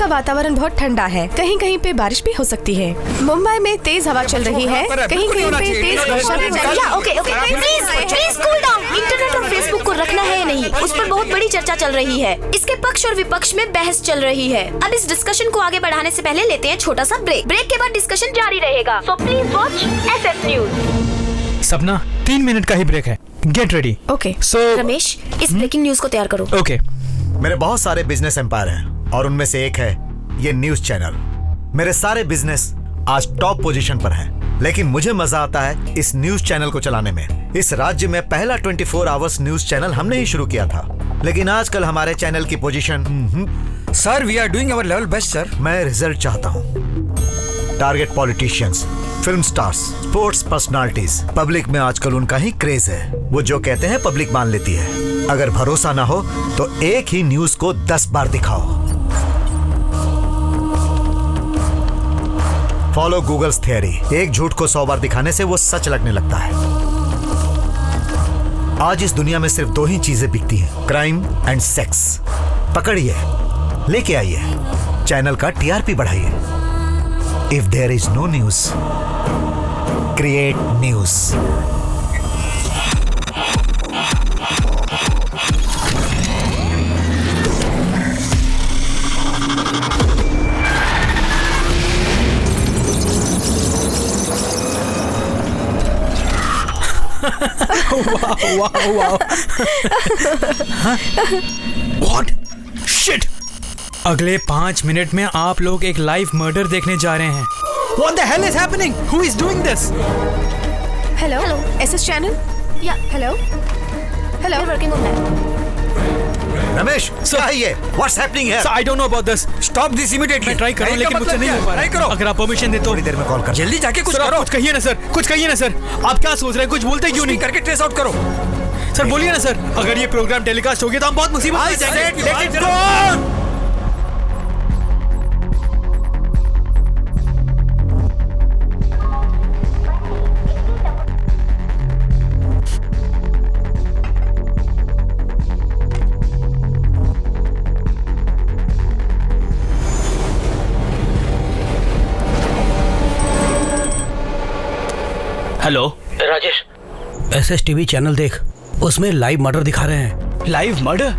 का वातावरण बहुत ठंडा है, कहीं कहीं पे बारिश भी हो सकती है। मुंबई में तेज हवा चल रही है, कहीं कहीं पे तेज वर्षा भी चल रही है। Okay please cool down. Internet और फेसबुक को रखना है या नहीं, उस पर बहुत बड़ी चर्चा चल रही है। इसके पक्ष और विपक्ष में बहस चल रही है। अब इस डिस्कशन को आगे बढ़ाने से पहले लेते हैं छोटा सा ब्रेक। ब्रेक के बाद डिस्कशन जारी रहेगा, so please watch SS news. सपना 3 मिनट का ही ब्रेक है, गेट रेडी। ओके रमेश, इस ब्रेकिंग न्यूज को तैयार करो। ओके। मेरे बहुत सारे बिजनेस एम्पायर हैं और उनमें से एक है ये न्यूज चैनल। मेरे सारे बिजनेस आज टॉप पोजीशन पर हैं, लेकिन मुझे मजा आता है इस न्यूज चैनल को चलाने में। इस राज्य में पहला 24 आवर्स न्यूज चैनल हमने ही शुरू किया था, लेकिन आजकल हमारे चैनल की position sir we are doing our level best sir. मैं रिजल्ट चाहता हूँ। Target politicians, film stars, sports personalities, public में आजकल उनका ही क्रेज है। वो जो कहते हैं पब्लिक मान लेती है। अगर भरोसा ना हो तो एक ही न्यूज को 10 बार दिखाओ। फॉलो गूगल्स थियरी, एक झूठ को 100 बार दिखाने से वो सच लगने लगता है। आज इस दुनिया में सिर्फ 2 ही चीजें बिकती हैं, क्राइम एंड सेक्स। पकड़िए, लेके आइए, चैनल का TRP बढ़ाइए। If there is no news, create news. वाह। What? Shit! अगले 5 मिनट में आप लोग एक लाइव मर्डर देखने जा रहे हैं। What the hell is happening? Who is doing this? Hello SS चैनल। या hello hello working on that. Ramesh, क्या है ये? What's happening here? So I don't know about this. Stop this immediately. मैं ट्राई कर रहा हूं लेकिन मुझसे नहीं हो पा रहा। ट्राई करो। अगर आप परमिशन दे तो थोड़ी देर में कॉल कर। जल्दी जाके कुछ सर, आप करो। कुछ कहिए ना सर, कुछ कहिए ना सर। आप क्या सोच रहे हैं? कुछ बोलते क्यों नहीं? करके ट्रेस आउट करो। सर बोलिए ना सर। अगर ये प्रोग्राम टेलीकास्ट हो गया तो हम बहुत मुसीबत में जाएंगे। Let it go! Hello Rajesh, SSTV channel देख, उसमें लाइव मर्डर दिखा रहे हैं। Live murder?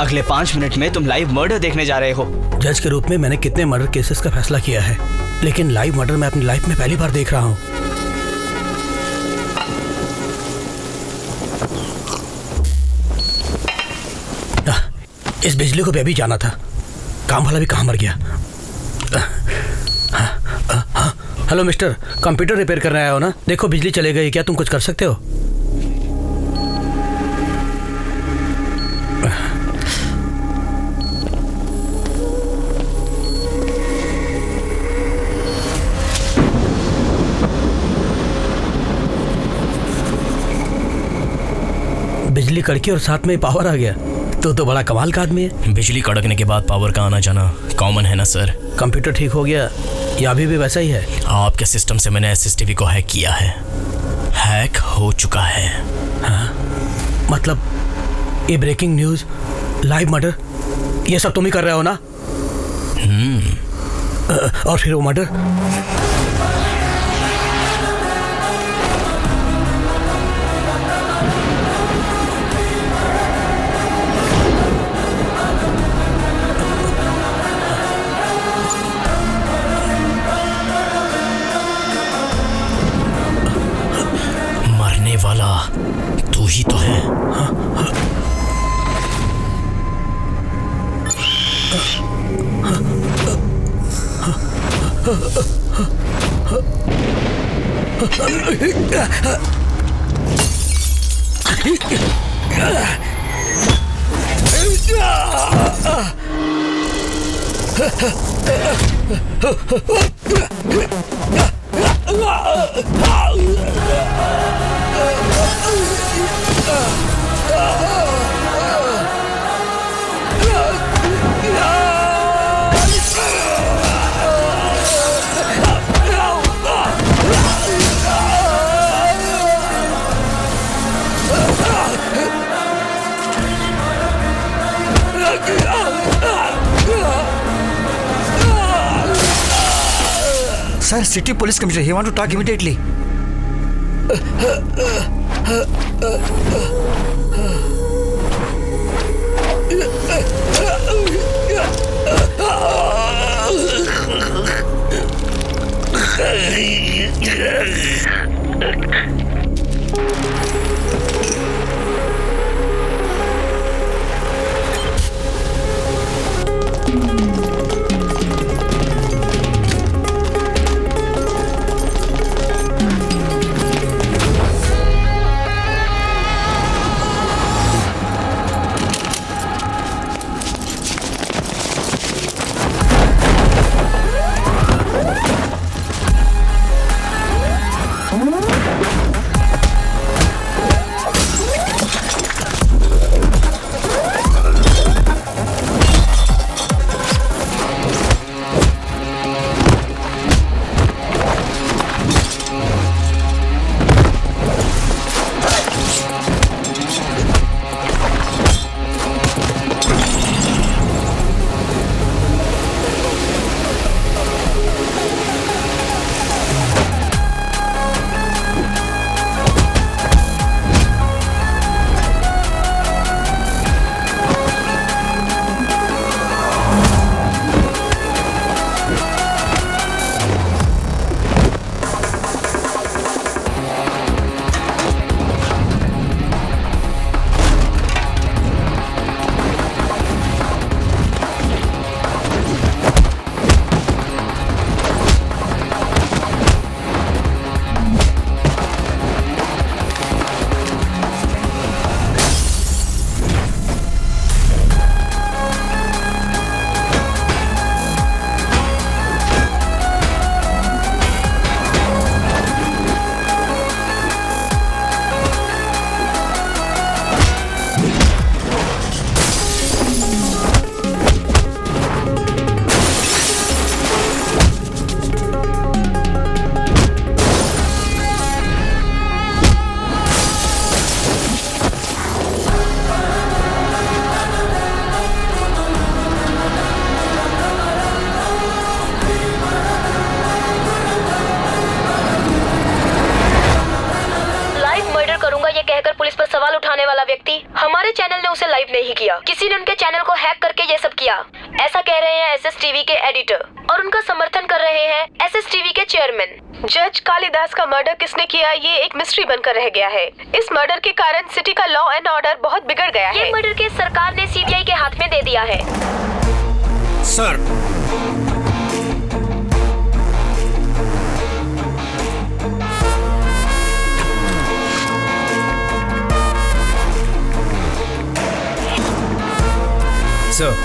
अगले 5 मिनट में तुम लाइव मर्डर देखने जा रहे हो। जज के रूप में मैंने कितने मर्डर केसेस का फैसला किया है, लेकिन लाइव मर्डर मैं अपनी लाइफ में पहली बार देख रहा हूँ। इस बिजली को भी अभी जाना था, काम वाला भी कहाँ मर गया। हेलो मिस्टर, कंप्यूटर रिपेयर कर रहे हो ना? देखो बिजली चले गई, क्या तुम कुछ कर सकते हो? बिजली कड़की और साथ में पावर आ गया, तो बड़ा कमाल का आदमी है। बिजली कड़कने के बाद पावर का आना जाना कॉमन है ना सर। कंप्यूटर ठीक हो गया या अभी भी वैसा ही है? आपके सिस्टम से मैंने SSTV को हैक किया है, हैक हो चुका है। हाँ? मतलब ये ब्रेकिंग न्यूज, लाइव मर्डर, ये सब तुम ही कर रहे हो ना? और फिर वो मर्डर? वाला तू ही तो है। Sir, city police commissioner. He want to talk immediately. हमारे चैनल ने उसे लाइव नहीं किया, किसी ने उनके चैनल को हैक करके ये सब किया, ऐसा कह रहे हैं एसएस टीवी के एडिटर, और उनका समर्थन कर रहे हैं एसएस टीवी के चेयरमैन। जज कालिदास का मर्डर किसने किया ये एक मिस्ट्री बनकर रह गया है। इस मर्डर के कारण सिटी का लॉ एंड ऑर्डर बहुत बिगड़ गया है। ये मर्डर केस सरकार ने सीबीआई के हाथ में दे दिया है। सर,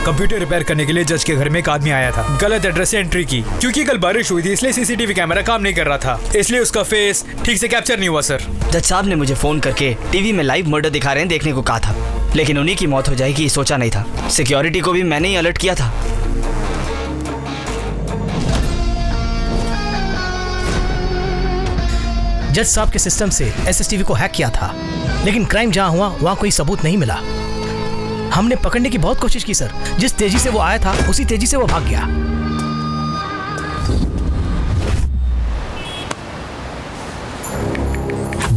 कंप्यूटर रिपेयर करने के लिए जज के घर में एक आदमी आया था, गलत एड्रेस से एंट्री की। क्योंकि कल बारिश हुई थी इसलिए सीसीटीवी कैमरा काम नहीं कर रहा था, इसलिए उसका फेस ठीक से कैप्चर नहीं हुआ। सर, जज साहब ने मुझे फोन करके टीवी में लाइव मर्डर दिखा रहे हैं देखने को कहा था, लेकिन उन्हीं की मौत हो जाएगी सोचा नहीं था। सिक्योरिटी को भी मैंने ही अलर्ट किया था। जज साहब के सिस्टम से एसएसटीवी को हैक किया था, लेकिन क्राइम जहां हुआ वहां कोई सबूत नहीं मिला। हमने पकड़ने की बहुत कोशिश की सर, जिस तेजी से वो आया था उसी तेजी से वो भाग गया।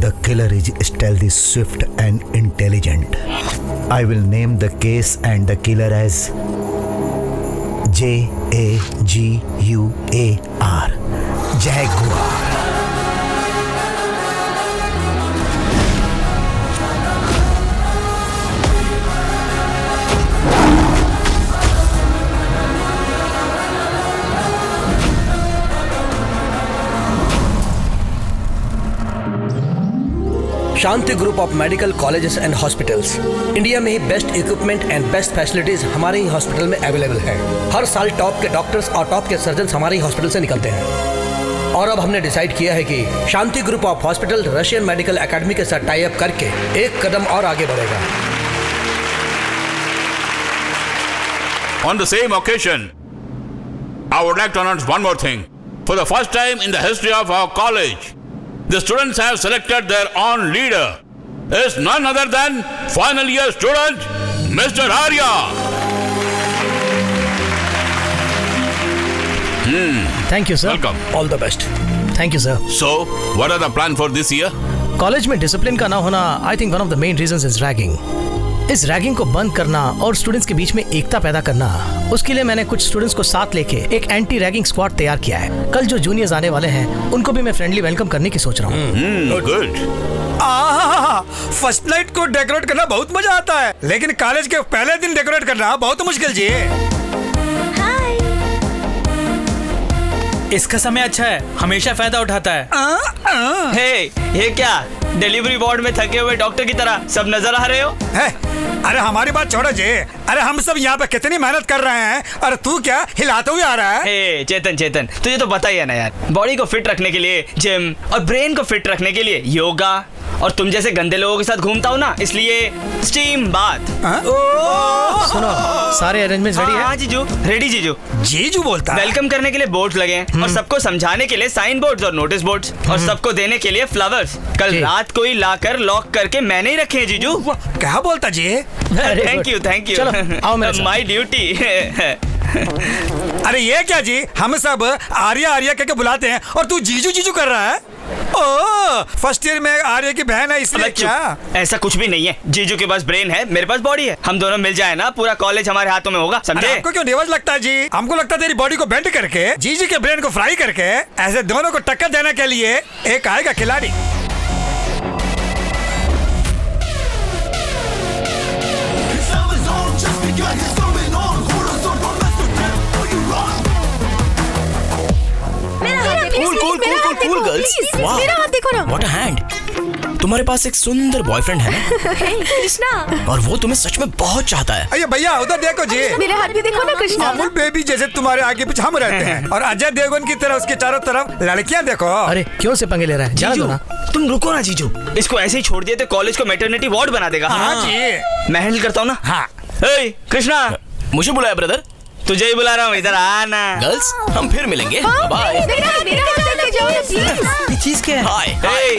The killer is stealthy, swift and intelligent. I will name the case and the killer as Jaguar. Jaguar. Shanti group of medical colleges and hospitals India में ही best equipment and best facilities हमारे ही हॉस्पिटल में available है। हर साल top के doctors और top के सर्जन्स हमारे ही हॉस्पिटल से निकलते हैं। और अब हमने डिसाइड किया है कि Shanti group of hospital Russian medical academy के साथ टाई अप करके एक कदम और आगे बढ़ेगा। On the same occasion, I would like to announce one more thing. For the first time in the history of our college, the students have selected their own leader. It's none other than final year student, Mr. Arya. Thank you sir. Welcome. All the best. Thank you sir. So, what are the plan for this year? College में discipline का ना होना I think one of the main reasons is ragging. इस ragging को बंद करना और students के बीच में एकता पैदा करना, उसके लिए मैंने कुछ स्टूडेंट्स को साथ लेके एक एंटी रैगिंग स्क्वाड तैयार किया है। कल जो जूनियर्स आने वाले हैं उनको भी मैं फ्रेंडली वेलकम करने की सोच रहा हूँ। Good. फर्स्ट नाइट को डेकोरेट करना बहुत मजा आता है, लेकिन कॉलेज के पहले दिन डेकोरेट करना बहुत मुश्किल जी। इसका समय अच्छा है, हमेशा फायदा उठाता है। हे, ये क्या डिलीवरी वार्ड में थके हुए डॉक्टर की तरह सब नजर आ रहे हो? अरे हमारी बात छोड़ो जी। अरे हम सब यहाँ पे कितनी मेहनत कर रहे हैं, और तू क्या हिलाते हुए आ रहा है? हे चेतन, तुझे तो पता ही है ना यार, बॉडी को फिट रखने के लिए जिम और ब्रेन को फिट रखने के लिए योगा, और तुम जैसे गंदे लोगों के साथ घूमता हूँ ना, इसलिए स्टीम बाथ। सुनो, सारे अरेंजमेंट्स रेडी है? हाँ जीजू, रेडी जीजू। जीजू बोलता है। वेलकम करने के लिए बोर्ड्स लगे हैं, और सबको समझाने के लिए साइन बोर्ड्स और नोटिस बोर्ड्स, और सबको देने के लिए फ्लावर्स कल रात को ही लाकर लॉक करके मैंने ही रखे हैं जीजू। क्या बोलता जी? थैंक यू चलो, आओ मेरे साथ। My duty. अरे ये क्या जी, हम सब आर्या आर्या कहके बुलाते हैं और तू जीजू जीजू कर रहा है? ओ, फर्स्ट ईयर में आर्या की बहन है इसलिए क्या? ऐसा कुछ भी नहीं है, जीजू के पास ब्रेन है, मेरे पास बॉडी है, हम दोनों मिल जाए ना पूरा कॉलेज हमारे हाथों में होगा, समझे? आपको क्यों डिवोर्स लगता है जी? हमको लगता है तेरी बॉडी को बेंड करके जीजू के ब्रेन को फ्राई करके ऐसे दोनों को टक्कर देने के लिए एक आएगा खिलाड़ी। Cool girls. मेरा हाथ देखो ना। What a hand. तुम्हारे पास एक सुंदर बॉयफ्रेंड है ना? कृष्णा, और वो तुम्हें सच में बहुत चाहता है। अरे भैया उधर देखो जी, मेरे हाथ भी देखो ना कृष्णा। अमूल बेबी जैसे तुम्हारे आगे पीछे हम रहते हैं, और अजय देवगन की तरह उसके चारों तरफ लड़कियां देखो। अरे क्यों से पंगे ले रहा है? जाने दो ना। तुम रुको ना जीजू, इसको ऐसे ही छोड़ दिए तो कॉलेज को मैटरनिटी वार्ड बना देगा। हाँ जी, मैं हैंडल करता हूँ ना। हाँ। हे कृष्णा, मुझे बुलाया ब्रदर? तुझे ही बुला रहा हूँ, इधर आना। गर्ल्स, हम फिर मिलेंगे। बाय। मेरा हाथ लेके जाओ ना प्लीज। चीज क्या है? हाय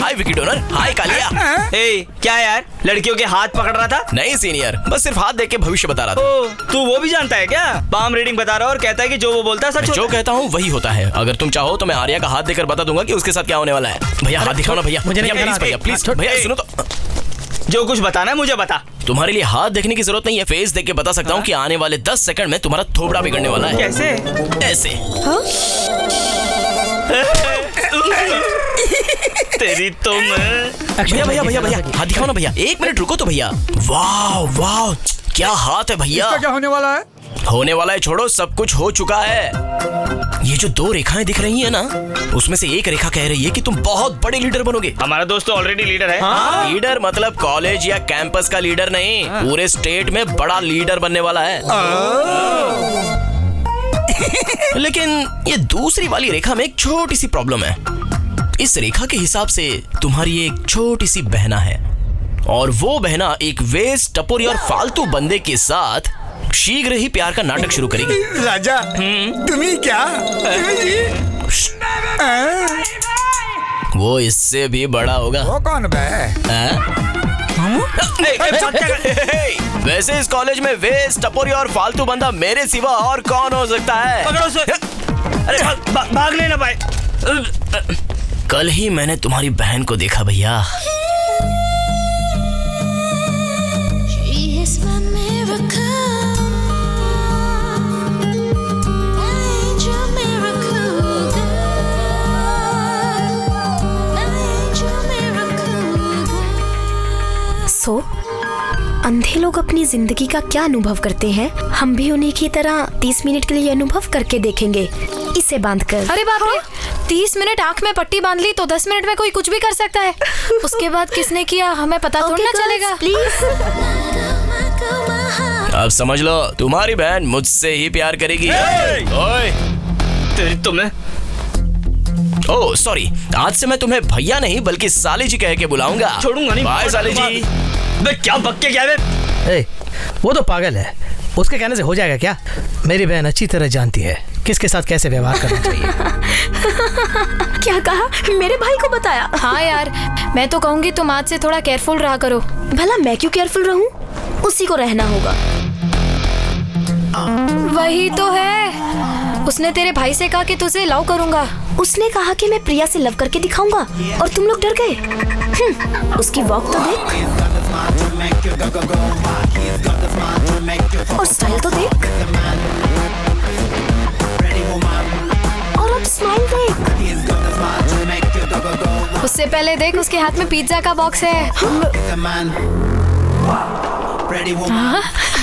हाय विकी डोनर। हाय कालिया। हे क्या यार, लड़कियों के हाथ पकड़ रहा था? नहीं सीनियर, बस सिर्फ हाथ देख के भविष्य बता रहा था। ओ, तू वो भी जानता है क्या? पाम रीडिंग बता रहा है और कहता है कि जो वो बोलता है सच जो कहता हूँ वही होता है। अगर तुम चाहो तो मैं आर्या का हाथ देकर बता दूंगा कि उसके साथ क्या होने वाला है। भैया हाथ दिखाओ ना भैया। मुझे नहीं प्लीज भैया, प्लीज भैया सुनो तो। जो कुछ बताना है मुझे बता। तुम्हारे लिए हाथ देखने की जरूरत नहीं है, फेस देख के बता सकता हूँ कि आने वाले 10 सेकंड में तुम्हारा थोबड़ा बिगड़ने वाला है। कैसे? ऐसे। तेरी तुम। भैया भैया भैया भैया हाथ दिखाओ ना भैया। 1 मिनट रुको तो भैया। वाह वाह, क्या हाथ है भैया। क्या होने वाला है? होने वाला है छोड़ो, सब कुछ हो चुका है। ये जो 2 रेखाएं दिख रही है ना, उसमें से एक रेखा कह रही है कि तुम बहुत बड़े लीडर बनोगे। हमारा दोस्त तो ऑलरेडी लीडर है। लीडर मतलब कॉलेज या कैंपस का लीडर नहीं, पूरे स्टेट में बड़ा लीडर बनने वाला है। लेकिन ये दूसरी वाली रेखा में एक छोटी सी प्रॉब्लम है। इस रेखा के हिसाब से तुम्हारी एक छोटी सी बहना है, और वो बहना एक वेस्ट, टपोरी और फालतू बंदे के साथ शीघ्र ही प्यार का नाटक शुरू करेगी। राजा, तुम्ही क्या? वो इससे भी बड़ा होगा। वो कौन बे? वैसे इस कॉलेज में वेस्ट, टपोरी और फालतू बंदा मेरे सिवा और कौन हो सकता है? पकड़ो उसे। अरे भाग लेना भाई। कल ही मैंने तुम्हारी बहन को देखा भैया। अंधे लोग अपनी जिंदगी का क्या अनुभव करते हैं, हम भी उन्हीं की तरह 30 मिनट के लिए अनुभव करके देखेंगे, इसे बांध कर। अरे बाप रे, 30 मिनट आँख में पट्टी बांध ली तो 10 मिनट में कोई कुछ भी कर सकता है। उसके बाद किसने किया हमें पता थोड़ा ना चलेगा। प्लीज। अब समझ लो, तुम्हारी बहन मुझसे ही प्यार करेगी। ओए, तुम्हें ओह सॉरी, आज से मैं तुम्हें भैया नहीं बल्कि साली जी कह के बुलाऊंगा। छोड़ूंगा नहीं। बाय साली जी। बे क्या बक्के क्या है? वो तो पागल है, उसके कहने से हो जाएगा क्या? मेरी बहन अच्छी तरह जानती है किसके साथ कैसे व्यवहार करना चाहिए। क्या कहा? मेरे भाई को बताया? हाँ यार, मैं तो कहूँगी तुम आज से थोड़ा केयरफुल रहा करो। भला मैं क्यों केयरफुल रहूं? उसी को रहना होगा। वही तो है, उसने तेरे भाई से कहा कि तुझे लव करूंगा। उसने कहा कि मैं प्रिया से लव करके दिखाऊंगा और तुम लोग डर गए। उसकी वॉक तो देख और स्टाइल तो देख और अब स्माइल देख। उससे पहले देख उसके हाथ में पिज्जा का बॉक्स है।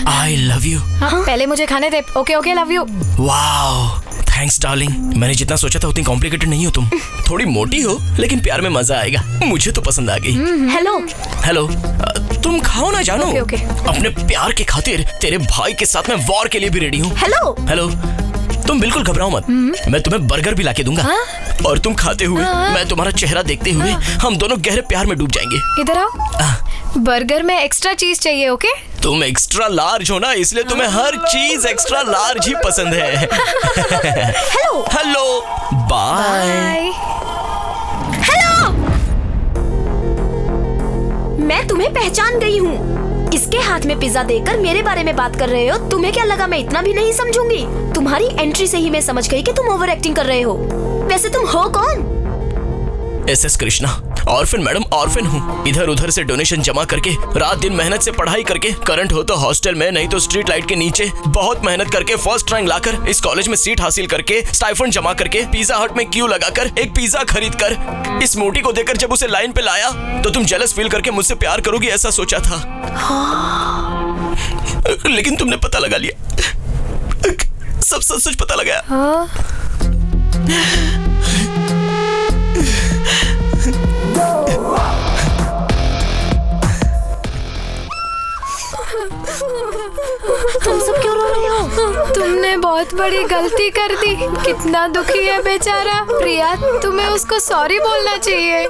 I love you. हाँ, पहले मुझे खाने दे। Okay okay, love you. Wow, thanks darling. मैंने जितना सोचा था उतनी कॉम्प्लिकेटेड नहीं हो तुम। थोड़ी मोटी हो लेकिन प्यार में मजा आएगा। मुझे तो पसंद आ गई। हेलो हेलो, तुम खाओ ना जानू। Okay, okay. अपने प्यार के खातिर तेरे भाई के साथ मैं वॉर के लिए भी रेडी हूँ। हेलो हेलो, तुम बिल्कुल घबराओ मत। मैं तुम्हें बर्गर भी लाके दूंगा। और तुम खाते हुए, मैं तुम्हारा चेहरा देखते हुए हम दोनों गहरे प्यार में डूब जाएंगे। इधर आओ। बर्गर में एक्स्ट्रा चीज चाहिए। ओके, तुम एक्स्ट्रा लार्ज हो ना, इसलिए तुम्हें हर चीज एक्स्ट्रा लार्ज ही पसंद है। Hello hello, bye. Bye. Hello, मैं तुम्हें पहचान गई हूँ। इसके हाथ में पिज्जा देकर मेरे बारे में बात कर रहे हो। तुम्हें क्या लगा मैं इतना भी नहीं समझूंगी? तुम्हारी एंट्री से ही मैं समझ गई कि तुम ओवर एक्टिंग कर रहे हो। वैसे तुम हो कौन? SS Krishna, orphan madam, orphan हूँ। इधर उधर से डोनेशन जमा करके, रात दिन मेहनत से पढ़ाई करके, करंट हो तो हॉस्टल में, नहीं तो स्ट्रीट लाइट के नीचे, बहुत मेहनत करके फर्स्ट रैंक लाकर, इस कॉलेज में सीट हासिल करके, स्टाइफंड जमा करके, पिज्जा हट में क्यू लगाकर, एक पिज्जा खरीद कर, इस मोटी को देखकर जब उसे लाइन पे लाया तो तुम जेलस फील करके मुझसे प्यार करोगी ऐसा सोचा था। लेकिन तुमने पता लगा लिया। सब सच सच पता लगा। तुम सब क्यों रो रहे हो? तुमने बहुत बड़ी गलती कर दी। कितना दुखी है बेचारा। प्रिया, तुम्हें उसको सॉरी बोलना चाहिए।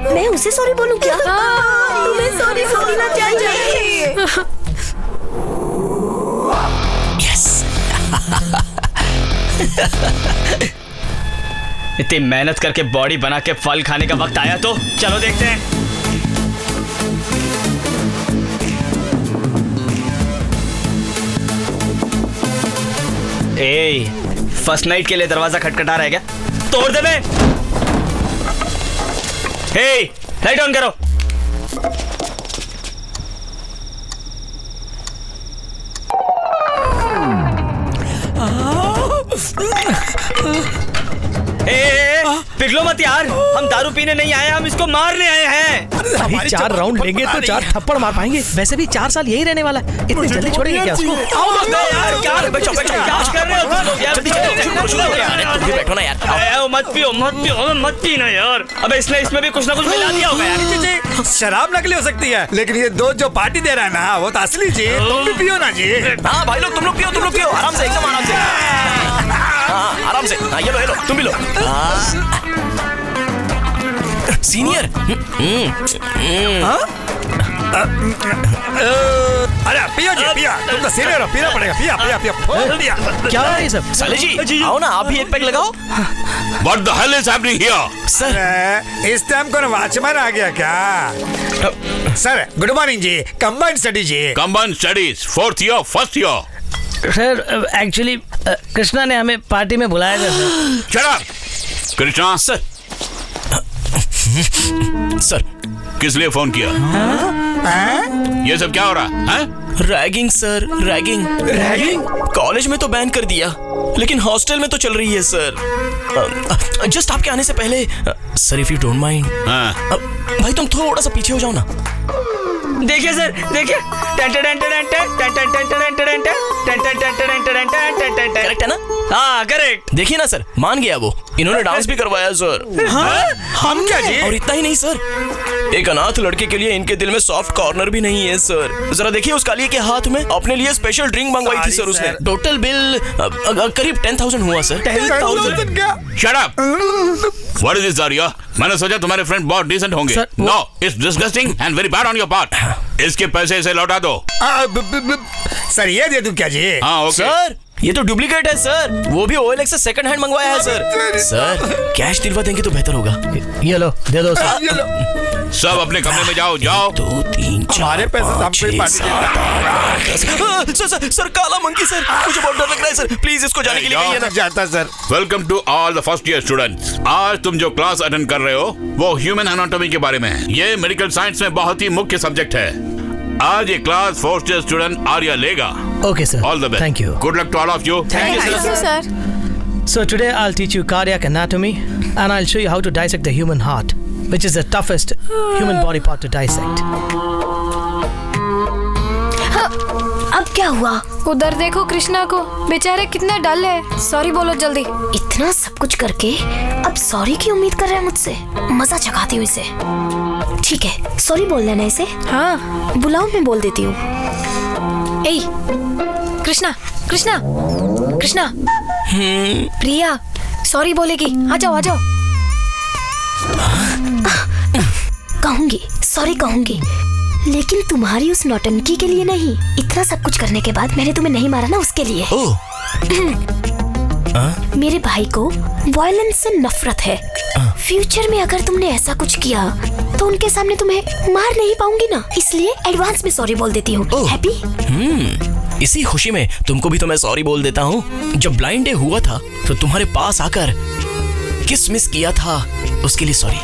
मैं उसे सॉरी बोलूं क्या? तुम्हें सॉरी बोलना चाहिए। यस। इतनी मेहनत करके बॉडी बना के फल खाने का वक्त आया तो चलो देखते हैं। ए, फर्स्ट नाइट के लिए दरवाजा खटखटा रहा है क्या? तोड़ दे बे। हे, लाइट ऑन करो। पिघलो मत यार, हम दारू पीने नहीं आए, हम इसको मारने आए हैं। अभी 4 राउंड लेंगे तो 4 थप्पड़ मार पाएंगे। वैसे भी 4 साल यही रहने वाला है। इतनी जल्दी छोड़ेंगे क्या उसको? आओ यार, क्या कर रहे हो तुम लोग यार? तुम भी बैठो ना यार। मत पीना यार। अबे इसमें भी कुछ ना कुछ मिला दिया होगा यार। शराब नकली हो सकती है, लेकिन ये दो जो पार्टी दे रहा है ना, वो तो असली जी। तुम भी पियो ना जी। हाँ भाई लोग, तुम लोग पियो आराम से, एकदम आराम से। हाँ, आराम से। हाँ, ये लो तुम भी लो। सीनियर। अरे पियो जी, पिया। तुम तो सीनियर हो, पीना पड़ेगा। पिया। क्या है ये सब? साले जी, आओ ना, आप भी एक पैक लगाओ। What the hell is happening here? Sir, इस टाइम कौन वॉचमैन आ गया क्या? सर गुड मॉर्निंग जी। कंबाइंड स्टडी जी। Combined studies, 4th year, 1st year. Sir, actually Krishna ने हमें पार्टी में बुलाया था sir. Shut up! Krishna, sir. Sir, किस लिए फोन किया? ये सब क्या हो रहा है? Ragging sir, ragging. कॉलेज में तो बैन कर दिया, लेकिन हॉस्टल में तो चल रही है सर। जस्ट आपके आने से पहले, sir if you don't mind, भाई तुम थोड़ा सा पीछे हो जाओ ना। देखिए सर, देखिए। करेक्ट है ना? हाँ करेक्ट। देखिए ना सर, मान गया वो। इन्होंने डांस भी करवाया सर। हम क्या जी? और इतना ही नहीं सर, एक अनाथ लड़के के लिए इनके दिल में सॉफ्ट कॉर्नर भी नहीं है सर। जरा देखिए उस काली के हाथ में, अपने लिए स्पेशल ड्रिंक मंगवाई थी सर उसने। टोटल बिल करीब 10,000 हुआ सर। 10,000 क्या? Shut up! What is this, Arya? मैंने सोचा तुम्हारे फ्रेंड बहुत डिसेंट होंगे। No, it's disgusting and very bad on your part. इसके पैसे इसे लौटा दो। सर ये दे दूं क्या जी? हाँ ओके। सर, ये तो डुप्लीकेट है सर, वो भी OLX से सेकंड हैंड मंगवाया है सर। सर, कैश दिलवा देंगे तो बेहतर होगा। ये लो, दे दो सर। सब अपने कमरे में जाओ, जाओ। 2 3 4 हमारे पैसे से हमको ही पार्टी देना। सर काला मंकी सर, मुझे बहुत डर लग रहा है सर, प्लीज इसको जाने के लिए कहिए ना। जाता sir. Welcome to all the first year students. आज तुम जो क्लास अटेंड कर रहे हो वो ह्यूमन एनाटॉमी के बारे में है। ये मेडिकल साइंस में बहुत ही मुख्य सब्जेक्ट है। आज ये class first year student Arya लेगा। Okay, sir. All the best. Thank you. Good luck to all of you. Thank you sir. So today I'll teach you cardiac anatomy and I'll show you how to dissect the human heart, which is the toughest human body part to dissect. अब क्या हुआ? उधर देखो कृष्णा को, बेचारे कितना डल है। Sorry बोलो जल्दी। इतना सब कुछ करके अब सॉरी की उम्मीद कर रहा है मुझसे? मजा चखाती हूँ इसे। ठीक है, सॉरी बोल देना इसे। हाँ बुलाओ, मैं बोल देती हूँ। ए कृष्णा कृष्णा कृष्णा, प्रिया सॉरी बोलेगी। आ जाओ आ जाओ। कहूंगी, सॉरी कहूंगी, लेकिन तुम्हारी उस नौटंकी के लिए नहीं। इतना सब कुछ करने के बाद मैंने तुम्हें नहीं मारा ना, उसके लिए। मेरे भाई को वायलेंस से नफरत है। फ्यूचर में अगर तुमने ऐसा कुछ किया तो उनके सामने तुम्हें मार नहीं पाऊंगी ना, इसलिए एडवांस में सॉरी बोल देती हूँ। हैप्पी? इसी खुशी में तुमको भी तो मैं सॉरी बोल देता हूँ। जब ब्लाइंड डे हुआ था तो तुम्हारे पास आकर किस मिस किया था, उसके लिए सॉरी।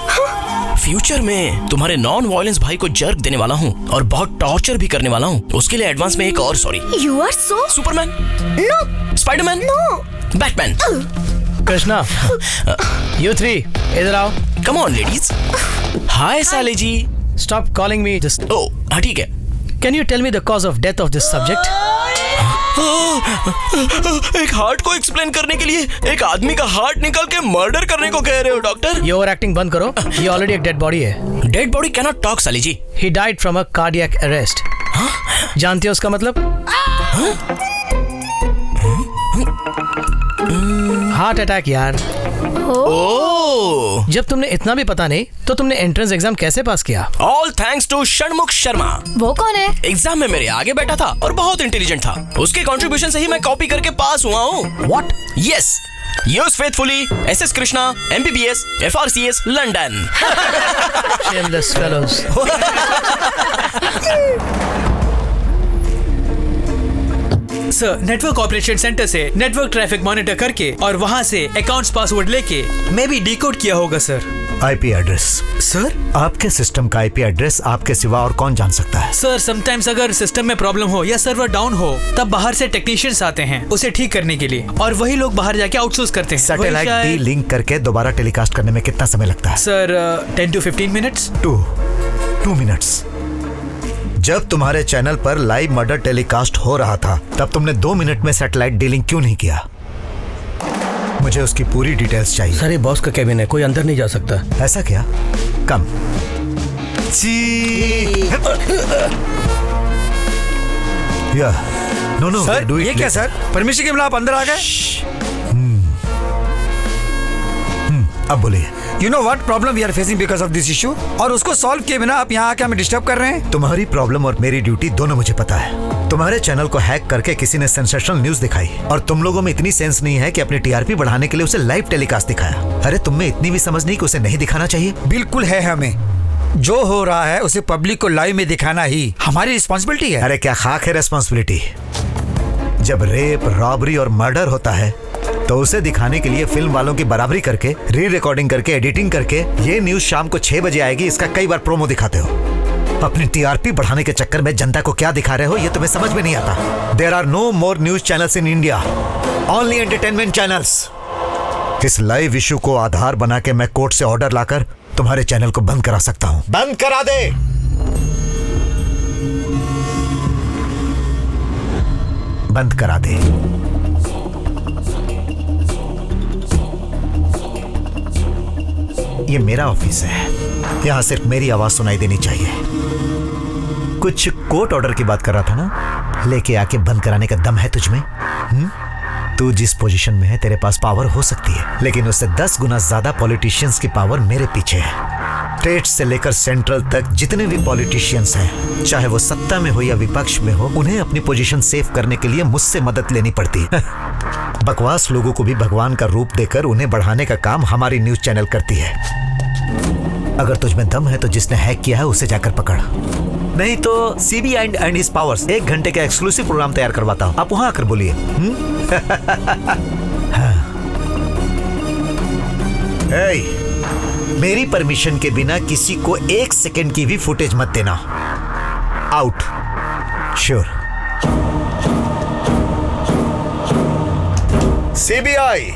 फ्यूचर में तुम्हारे नॉन वायलेंस भाई को जर्क देने वाला हूँ और बहुत टॉर्चर भी करने वाला हूँ, उसके लिए एडवांस में एक और sorry. You are so superman? No. Spiderman? No. Batman? Krishna, you three, इधर आओ। Come on ladies. हाय साले जी। Stop calling me just. ओ हाँ ठीक है। Can you tell me the cause of death of this subject? एक हार्ट को एक्सप्लेन करने के लिए एक आदमी का हार्ट निकाल के मर्डर करने को कह रहे हो डॉक्टर? ये ओवरएक्टिंग बंद करो। ये ऑलरेडी एक डेड बॉडी है। Dead body can not talk साली जी। He died from a cardiac arrest. जानते हो उसका मतलब? हार्ट अटैक यार। ओह, जब तुमने इतना भी पता नहीं तो तुमने एंट्रेंस एग्जाम कैसे पास किया? All thanks to Shanmukh Sharma. वो कौन है? एग्जाम में मेरे आगे बैठा था और बहुत इंटेलिजेंट था। उसके कंट्रीब्यूशन से ही मैं कॉपी करके पास हुआ हूँ। What? Yes, yours faithfully SS Krishna, MBBS, FRCS, London. Shameless fellows. Sir, network operation centre से नेटवर्क ट्रैफिक मॉनिटर करके और वहाँ से अकाउंट्स पासवर्ड लेके मैं भी डिकोड किया होगा सर। IP address? सर आपके सिस्टम का आईपी एड्रेस आपके सिवा और कौन जान सकता है? सर, समटाइम्स अगर सिस्टम में प्रॉब्लम हो या सर्वर डाउन हो तब बाहर से टेक्नीशियंस आते हैं उसे ठीक करने के लिए, और वही लोग बाहर जाके आउटसोर्स करते हैं। सैटेलाइट डी लिंक करके दोबारा टेलीकास्ट करने में कितना समय लगता है? Sir 10 to 15 minutes. 2 मिनट्स। जब तुम्हारे चैनल पर लाइव मर्डर टेलीकास्ट हो रहा था तब तुमने 2 मिनट में सैटेलाइट डीलिंग क्यों नहीं किया? मुझे उसकी पूरी डिटेल्स चाहिए। सर, ये बॉस का केबिन है, कोई अंदर नहीं जा सकता। ऐसा क्या? कम। नो सर, ये क्या सर? परमिशन के बिना आप अंदर आ गए? अब बोलिए। You know what problem we are facing because of this issue? और उसको सॉल्व किए बिना आप यहाँ आके हमें डिस्टर्ब कर रहे हैं। तुम्हारी प्रॉब्लम और मेरी ड्यूटी दोनों मुझे पता है। तुम्हारे चैनल को हैक करके किसी ने सेंसेशनल न्यूज दिखाई और तुम लोगों में इतनी सेंस नहीं है कि अपनी टीआरपी बढ़ाने के लिए उसे लाइव टेलीकास्ट दिखाया। अरे तुम में इतनी भी समझ नहीं कि उसे नहीं दिखाना चाहिए? बिल्कुल है, हमें जो हो रहा है उसे पब्लिक को लाइव में दिखाना ही हमारी रिस्पॉन्सिबिलिटी है। अरे क्या खाक है रिस्पॉन्सिबिलिटी? जब रेप, रॉबरी और मर्डर होता है तो उसे दिखाने के लिए फिल्म वालों की बराबरी करके, री रिकॉर्डिंग करके, एडिटिंग करके ये न्यूज शाम को 6 बजे आएगी इसका कई बार प्रोमो दिखाते हो। अपनी टीआरपी बढ़ाने के चक्कर में जनता को क्या दिखा रहे हो ये तुम्हें समझ में नहीं आता। There are no more news channels in India, only entertainment channels. इस लाइव इशू को आधार बना के मैं कोर्ट से ऑर्डर लाकर तुम्हारे चैनल को बंद करा सकता हूं। बंद करा दे। बंद करा दे। ये मेरा ऑफिस है, यहाँ सिर्फ मेरी आवाज सुनाई देनी चाहिए। कुछ कोर्ट ऑर्डर की बात कर रहा था ना, लेके आके बंद कराने का दम है तुझमें? तू जिस पोजीशन में है तेरे पास पावर हो सकती है, लेकिन उससे 10 गुना ज्यादा पॉलिटिशियंस की पावर मेरे पीछे है। स्टेट से लेकर सेंट्रल तक जितने भी पॉलिटिशियंस हैं, चाहे वो सत्ता में हो या विपक्ष में हो, उन्हें अपनी पोजीशन सेव करने के लिए मुझसे मदद लेनी पड़ती है। बकवास लोगों को भी भगवान का रूप देकर उन्हें बढ़ाने का काम हमारी न्यूज चैनल करती है। अगर तुझ में दम है तो जिसने हैक किया है उसे जाकर पकड़, नहीं तो सीबीआई एंड हिज पावर्स 1 घंटे का एक्सक्लूसिव प्रोग्राम तैयार करवाता हूँ, आप वहां आकर बोलिए। हाँ। मेरी परमिशन के बिना किसी को 1 सेकंड की भी फुटेज मत देना। आउट। श्योर। सीबीआई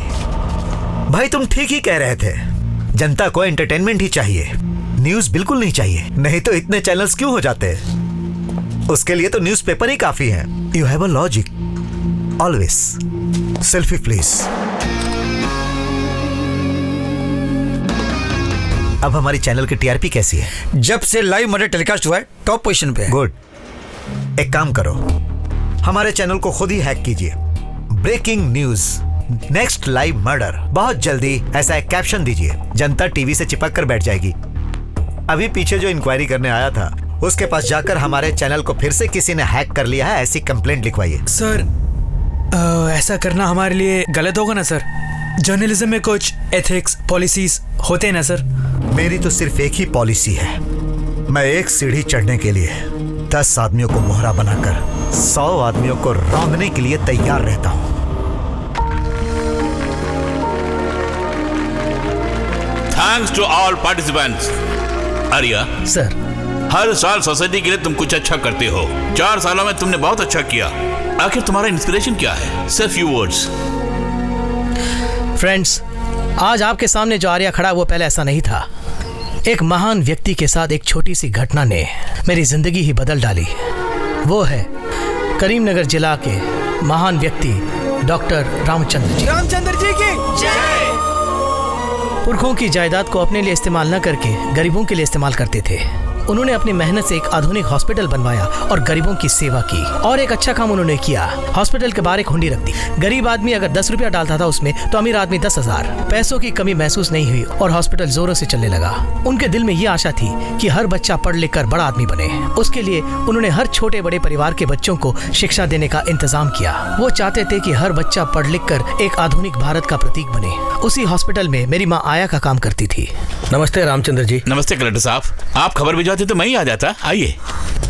भाई तुम ठीक ही कह रहे थे, जनता को एंटरटेनमेंट ही चाहिए, न्यूज बिल्कुल नहीं चाहिए, नहीं तो इतने चैनल्स क्यों हो जाते हैं? उसके लिए तो न्यूज़पेपर ही काफी है। You have a logic always. Selfie please. अब हमारी चैनल की टीआरपी कैसी है? जब से लाइव मर्डर टेलीकास्ट हुआ है टॉप पोजीशन पे है। गुड। एक काम करो, हमारे चैनल को खुद ही हैक कीजिए। Breaking news, next live murder. बहुत जल्दी ऐसा एक कैप्शन दीजिए, जनता टीवी से चिपक कर बैठ जाएगी। अभी पीछे जो इंक्वायरी करने आया था उसके पास जाकर हमारे चैनल को फिर से किसी ने हैक कर लिया है ऐसी कंप्लेंट लिखवाइए। सर ऐसा करना हमारे लिए गलत होगा ना सर? जर्नलिज्म में कुछ एथिक्स पॉलिसीज होते हैं ना सर? मेरी तो सिर्फ एक ही पॉलिसी है, मैं एक सीढ़ी चढ़ने के लिए 10 आदमियों को मोहरा बनाकर 100 आदमियों को रौंदने के लिए तैयार रहता हूं। Thanks to all participants. Arya sir, हर साल सोसाइटी के लिए तुम कुछ अच्छा करते हो। 4 सालों में तुमने बहुत अच्छा किया। आखिर तुम्हारा इंस्पिरेशन क्या है? सिर्फ फ्यू वर्ड्स। फ्रेंड्स, आज आपके सामने जो आर्या खड़ा वो पहले ऐसा नहीं था। एक महान व्यक्ति के साथ एक छोटी सी घटना ने मेरी जिंदगी ही बदल डाली। वो है करीमनगर जिला के महान व्यक्ति डॉक्टर रामचंद्र जी। रामचंद्र जी की जय। पुरखों की जायदाद को अपने लिए इस्तेमाल न करके गरीबों के लिए इस्तेमाल करते थे। उन्होंने अपनी मेहनत से एक आधुनिक हॉस्पिटल बनवाया और गरीबों की सेवा की। और एक अच्छा काम उन्होंने किया, हॉस्पिटल के बाहर एक हुंडी रख दी। गरीब आदमी अगर 10 रुपया डालता था उसमें तो अमीर आदमी 10,000। पैसों की कमी महसूस नहीं हुई और हॉस्पिटल जोरों से चलने लगा। उनके दिल में ये आशा थी कि हर बच्चा पढ़ लिख कर बड़ा आदमी बने। उसके लिए उन्होंने हर छोटे बड़े परिवार के बच्चों को शिक्षा देने का इंतजाम किया। वो चाहते थे कि हर बच्चा पढ़ लिख कर एक आधुनिक भारत का प्रतीक बने। उसी हॉस्पिटल में मेरी माँ आया का काम करती थी। नमस्ते रामचंद्र जी। नमस्ते कलेक्टर साहब, आप खबर भिजवाते तो मैं ही आ जाता। आइए।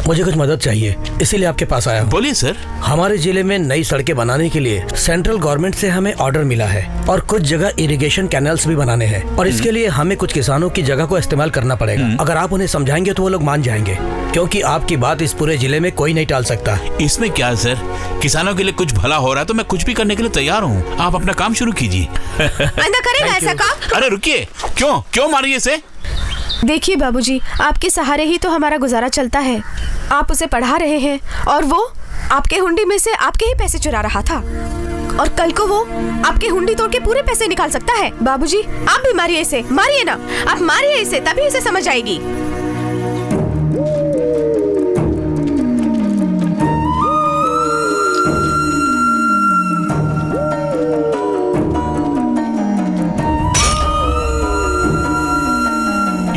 मुझे कुछ मदद चाहिए, इसीलिए आपके पास आया हूँ। बोलिए सर। हमारे जिले में नई सड़कें बनाने के लिए सेंट्रल गवर्नमेंट से हमें ऑर्डर मिला है और कुछ जगह इरिगेशन कैनाल्स भी बनाने हैं और इसके लिए हमें कुछ किसानों की जगह को इस्तेमाल करना पड़ेगा। अगर आप उन्हें समझाएंगे तो वो लोग मान जाएंगे, क्योंकि आपकी बात इस पूरे जिले में कोई नहीं टाल सकता। इसमें क्या है सर, किसानों के लिए कुछ भला हो रहा है तो मैं कुछ भी करने के लिए तैयार हूँ। आप अपना काम शुरू कीजिए। आइंदा करेगा ऐसा काम? अरे रुकिए, क्यों मारिए इसे? देखिए बाबूजी, आपके सहारे ही तो हमारा गुजारा चलता है। आप उसे पढ़ा रहे हैं और वो आपके हुंडी में से आपके ही पैसे चुरा रहा था और कल को वो आपके हुंडी तोड़ के पूरे पैसे निकाल सकता है। बाबूजी आप भी मारिए इसे, मारिए ना, आप मारिए इसे, तभी इसे समझ आएगी।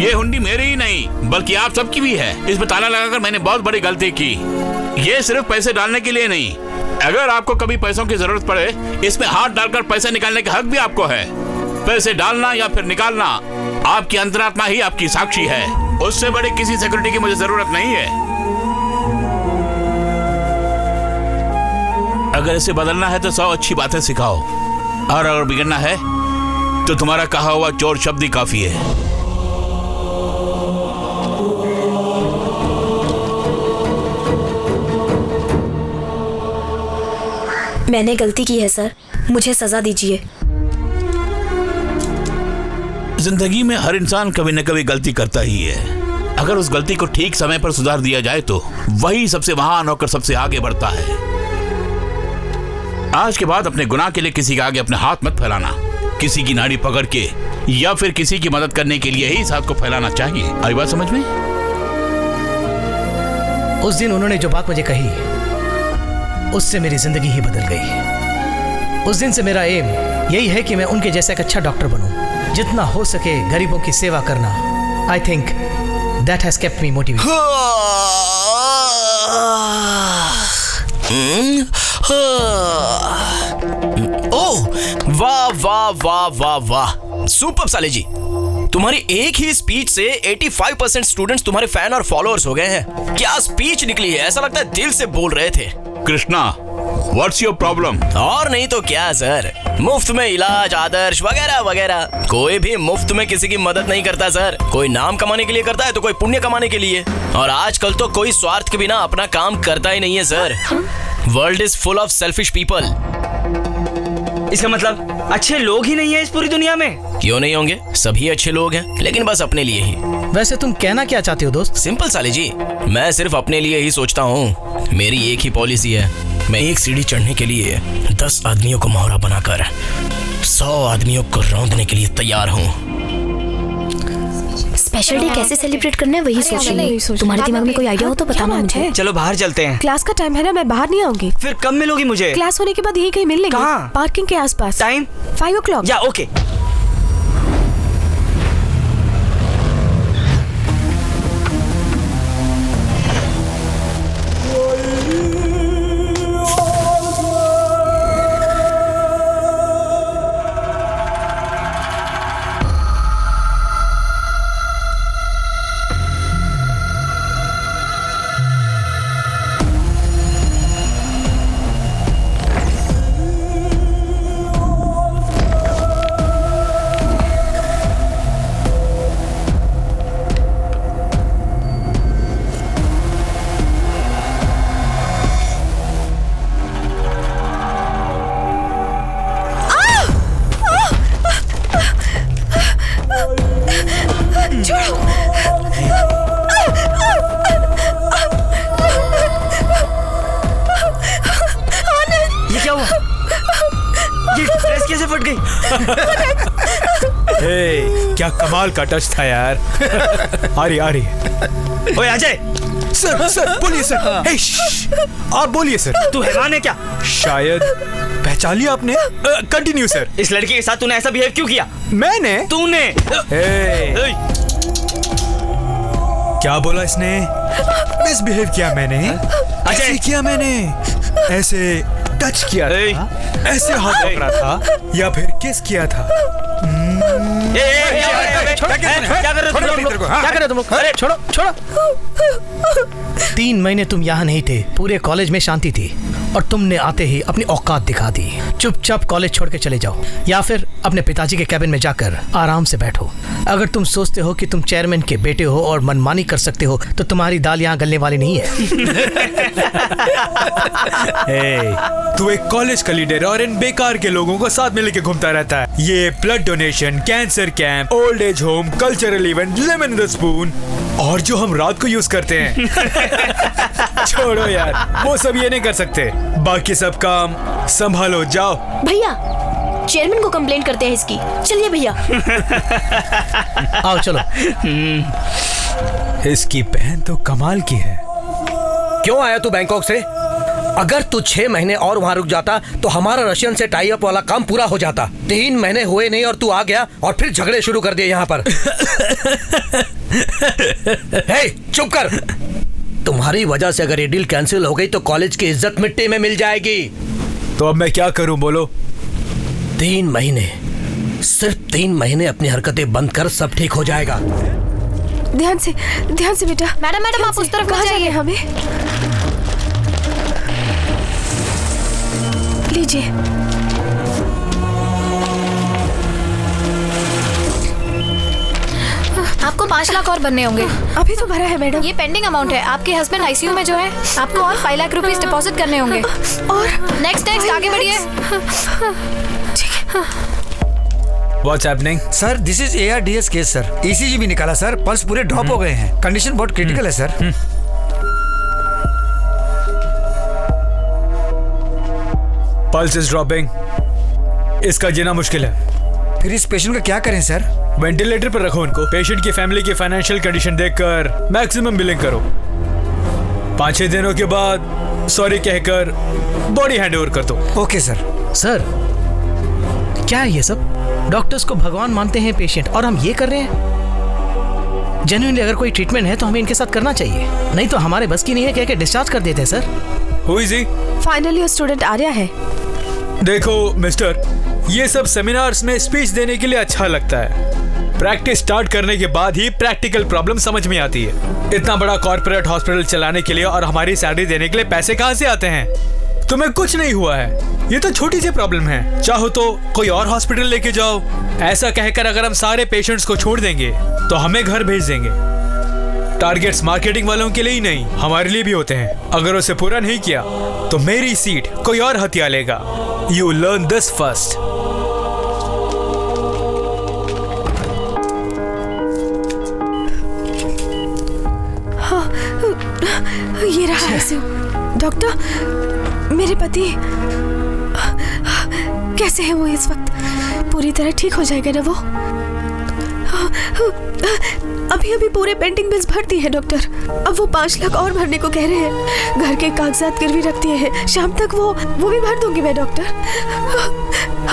ये हुंडी मेरी ही नहीं बल्कि आप सबकी भी है। इस पर ताला लगाकर मैंने बहुत बड़ी गलती की। ये सिर्फ पैसे डालने के लिए नहीं, अगर आपको कभी पैसों की जरूरत पड़े इसमें हाथ डालकर पैसे निकालने का हक भी आपको है। पैसे डालना या फिर निकालना आपकी अंतरात्मा ही आपकी साक्षी है। उससे बड़ी किसी सिक्योरिटी की मुझे जरूरत नहीं है। अगर इसे बदलना है तो 100 अच्छी बातें सिखाओ और अगर बिगड़ना है तो तुम्हारा कहा हुआ चोर शब्द ही काफी है। मैंने गलती की है सर, मुझे सजा दीजिए। जिंदगी में हर इंसान कभी न कभी गलती करता ही है। अगर उस गलती को ठीक समय पर सुधार दिया जाए तो वही सबसे महान होकर सबसे आगे बढ़ता है। आज के बाद अपने गुनाह के लिए किसी के आगे अपने हाथ मत फैलाना। किसी की नाड़ी पकड़ के या फिर किसी की मदद करने के लिए ही इस हाथ को फैलाना चाहिए। आई बात समझ में? उस दिन उन्होंने जो बात मुझे कही उससे मेरी जिंदगी ही बदल गई। उस दिन से मेरा एम यही है कि मैं उनके जैसा एक अच्छा डॉक्टर बनूं, जितना हो सके गरीबों की सेवा करना। I think that has kept me motivated. Oh वाह वाह वाह वाह वाह, सुपर साले जी। तुम्हारी एक ही स्पीच से 85% स्टूडेंट्स तुम्हारे फैन और फॉलोअर्स हो गए हैं। क्या स्पीच निकली है, ऐसा लगता है दिल से बोल रहे थे। Krishna, what's your problem? और नहीं तो क्या सर, मुफ्त में इलाज, आदर्श वगैरह वगैरह। कोई भी मुफ्त में किसी की मदद नहीं करता सर। कोई नाम कमाने के लिए करता है तो कोई पुण्य कमाने के लिए। और आजकल तो कोई स्वार्थ के बिना अपना काम करता ही नहीं है sir. World is full of selfish people. इसका मतलब अच्छे लोग ही नहीं है इस पूरी दुनिया में? क्यों नहीं होंगे, सभी अच्छे लोग हैं, लेकिन बस अपने लिए ही। वैसे तुम कहना क्या चाहते हो दोस्त? सिंपल साले जी, मैं सिर्फ अपने लिए ही सोचता हूँ। मेरी एक ही पॉलिसी है, मैं एक सीढ़ी चढ़ने के लिए 10 आदमियों को मोहरा बनाकर 100 आदमियों को रौंदने के लिए तैयार हूँ। स्पेशल डे कैसे सेलिब्रेट करना है वही सोच रही हूँ। तुम्हारे दिमाग में कोई आइडिया हो तो बताना मुझे। चलो बाहर चलते हैं। क्लास का टाइम है ना, मैं बाहर नहीं आऊंगी। फिर कब मिलोगी मुझे? क्लास होने के बाद यही कहीं मिल लेंगे। कहाँ? पार्किंग के आसपास। Time 5 o'clock। या ओके। ये क्या हुआ? ये ड्रेस कैसे फट गई? हे, क्या कमाल का टच था यार। आ रही। ओए अजय, सर बोलिए सर। हे, आप बोलिए सर। तू हैरान है क्या? शायद पहचान लिया आपने। Continue sir. इस लड़की के साथ तूने ऐसा बिहेव क्यों किया? मैंने? तूने? हे, क्या बोला इसने? मिसबिहेव किया मैंने? ऐसे किया मैंने? ऐसे टच किया था? ऐसे हाथ पकड़ा था या फिर किस किया था? क्या कर रहे हो तुम लोग? अरे छोड़ो। 3 महीने तुम यहाँ नहीं थे, पूरे कॉलेज में शांति थी, और तुमने आते ही अपनी औकात दिखा दी। चुपचाप कॉलेज छोड़ के चले जाओ, या फिर अपने पिताजी के कैबिन में जाकर आराम से बैठो। अगर तुम सोचते हो कि तुम चेयरमैन के बेटे हो और मनमानी कर सकते हो, तो तुम्हारी दाल यहाँ गलने वाली नहीं है। तू एक कॉलेज का लीडर है और इन बेकार के लोगों को साथ में लेके घूमता रहता है। ये blood donation, cancer camp, old age home, cultural event, lemon the spoon, और जो हम रात को यूज करते हैं। छोड़ो यार, वो सब ये नहीं कर सकते। बाकी सब काम संभालो, जाओ। भैया, चेयरमैन को कंप्लेंट करते हैं इसकी। चलिए भैया। आओ चलो। इसकी बहन तो कमाल की है। क्यों आया तू बैंकॉक से? अगर तू 6 महीने और वहाँ रुक जाता तो हमारा रशियन से टाई अप वाला काम पूरा हो जाता। 3 महीने हुए नहीं और तू आ गया और फिर झगड़े शुरू कर दिए यहाँ पर। हे, चुप कर। तुम्हारी वजह से अगर ये डील कैंसिल हो गई तो कॉलेज की इज्जत मिट्टी में मिल जाएगी। तो अब मैं क्या करूं, बोलो? 3 महीने, सिर्फ 3 महीने अपनी हरकतें बंद कर, सब ठीक हो जाएगा। ध्यान से बेटा। मैडम आप उस तरफ कहाँ जाइए। हमें लीजिए। आपको 5 लाख और बनने होंगे। अभी तो भरा है मैडम। ये पेंडिंग अमाउंट है। आपके हस्बैंड आईसीयू में जो है, आपको और 5 लाख रुपीस डिपॉजिट करने होंगे। और नेक्स्ट आगे बढ़िए। What's happening? Sir this is ARDS case sir. ECG भी निकाला सर, पल्स पूरे ड्रॉप हो गए हैं। कंडीशन बहुत क्रिटिकल है सर। Pulse is dropping. इसका जीना मुश्किल है। फिर इस पेशेंट का क्या करें सर? वेंटिलेटर पर रखो उनको। पेशेंट की फैमिली की फाइनेंशियल कंडीशन देखकर मैक्सिमम बिलिंग करो। 5-6 दिनों के बाद सॉरी कहकर बॉडी हैंडओवर कर दो। Okay sir. सर, क्या है ये सब? डॉक्टर्स को भगवान मानते हैं पेशेंट, और हम ये कर रहे हैं। जेन्युइनली अगर कोई ट्रीटमेंट है तो हमें इनके साथ करना चाहिए, नहीं तो हमारे बस की नहीं है, कह के डिस्चार्ज कर देते हैं sir. Who is he? Finally student Arya है। देखो मिस्टर, ये सब सेमिनार्स में स्पीच देने के लिए अच्छा लगता है, प्रैक्टिस स्टार्ट करने के बाद ही प्रैक्टिकल प्रॉब्लम समझ में आती है। इतना बड़ा कॉर्पोरेट हॉस्पिटल चलाने के लिए और हमारी सैलरी देने के लिए पैसे कहाँ से आते हैं? तुम्हें कुछ नहीं हुआ है, ये तो छोटी सी प्रॉब्लम है। चाहो तो कोई और हॉस्पिटल लेके जाओ। ऐसा कहकर अगर हम सारे पेशेंट्स को छोड़ देंगे तो हमें घर भेज देंगे। टारगेट्स मार्केटिंग वालों के लिए ही नहीं, हमारे लिए भी होते हैं। अगर उसे पूरा नहीं किया तो मेरी सीट कोई और हथिया लेगा। You learn this first. ये रहा ICU। डॉक्टर, मेरे पति कैसे है वो इस वक्त? पूरी तरह ठीक हो जाएगा ना वो? अभी अभी पूरे पेंडिंग बिल्स भर दिए हैं डॉक्टर। अब वो 5 लाख और भरने को कह रहे हैं। घर के कागजात गिरवी रख दिए हैं। शाम तक वो भी भर दूंगी मैं डॉक्टर।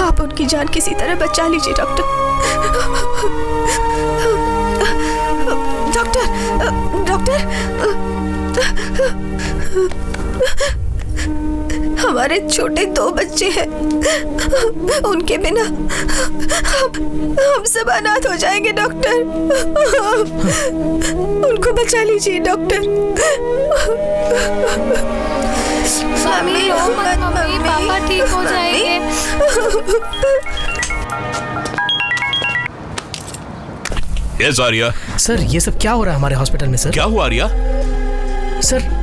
आप उनकी जान किसी तरह बचा लीजिए डॉक्टर। डॉक्टर, हमारे छोटे 2 बच्चे हैं। उनके बिना हम सब अनाथ हो जाएंगे डॉक्टर। उनको बचा लीजिए डॉक्टर। मम्मी रो मत मम्मी, पापा ठीक हो जाएंगे। Yes, आर्या। सर ये सब क्या हो रहा है हमारे हॉस्पिटल में? सर क्या हुआ आर्या? सर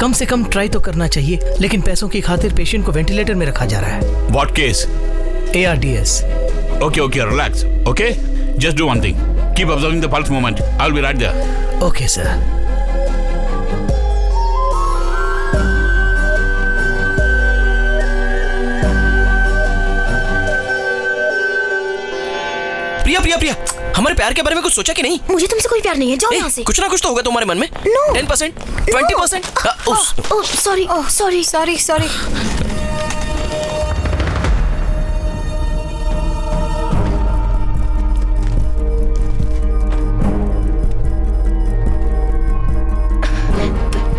कम से कम ट्राई तो करना चाहिए, लेकिन पैसों की खातिर पेशेंट को वेंटिलेटर में रखा जा रहा है। What case? ARDS। Okay, relax. Okay, just do one thing. Keep observing the pulse movement. I'll be right there. Okay sir. Priya, हमारे प्यार के बारे में कुछ सोचा कि नहीं? मुझे तुमसे कोई प्यार नहीं है, जाओ यहाँ से। कुछ ना कुछ तो होगा तुम्हारे मन में। No. 10%, 20%। Sorry.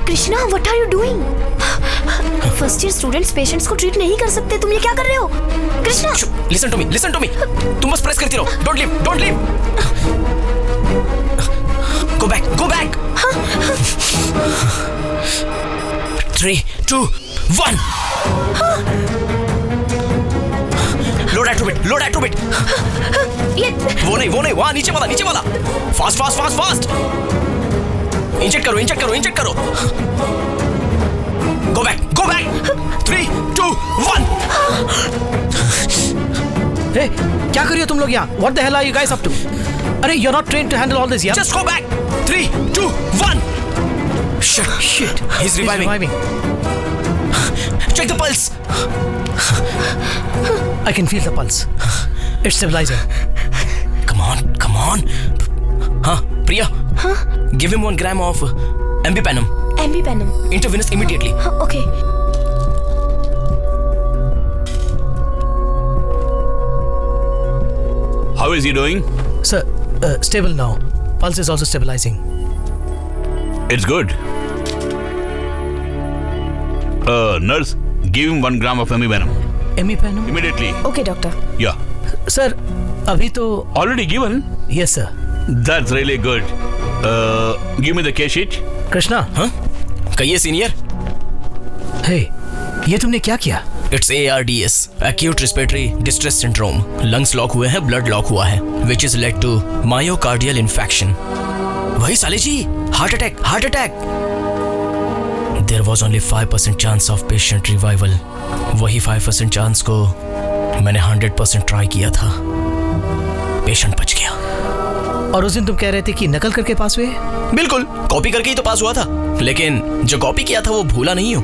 Krishna, what are you doing? First year students patients को ट्रीट नहीं कर सकते। तुम ये क्या कर रहे हो कृष्णा? Listen to me. तुम बस प्रेस करती रहो। Don't leave. Go back. 3, 2, 1। Load एटोमिट। ये वो नहीं, वहाँ नीचे वाला। फास्ट। इंजेक्ट करो। Go back. 3, 2, 1। Hey, क्या कर रही हो तुम लोग यहाँ? What the hell are you guys up to? अरे you're not trained to handle all this, yeah? Just go back. 3, 2, 1। Shit. He's reviving. Check the pulse. I can feel the pulse. It's stabilizing. Come on. हाँ, प्रिया। हाँ? Give him 1 gram of Ambipanum. Intravenous immediately. Okay. How is he doing? Sir, stable now. Pulse is also stabilizing. It's good. Nurse, give him 1 gram of Ambipanum. Ambipanum? Immediately. Okay doctor. Yeah. Sir अभी तो Already given? Yes sir. That's really good. Give me the case sheet. Krishna, हाँ? कहिए senior. हे, ये तुमने क्या किया? It's ARDS, Acute Respiratory Distress Syndrome. Lungs lock हुए हैं, blood लॉक हुआ है, which is led to myocardial infarction. वही साले जी, heart attack. There was only 5% chance of patient revival. वही 5% चांस को मैंने 100% ट्राई किया था। पेशेंट बच गया। और उस दिन तुम कह रहे थे कि नकल करके पास हुए? बिल्कुल, कॉपी करके ही तो पास हुआ था, लेकिन जो कॉपी किया था वो भूला नहीं हूं।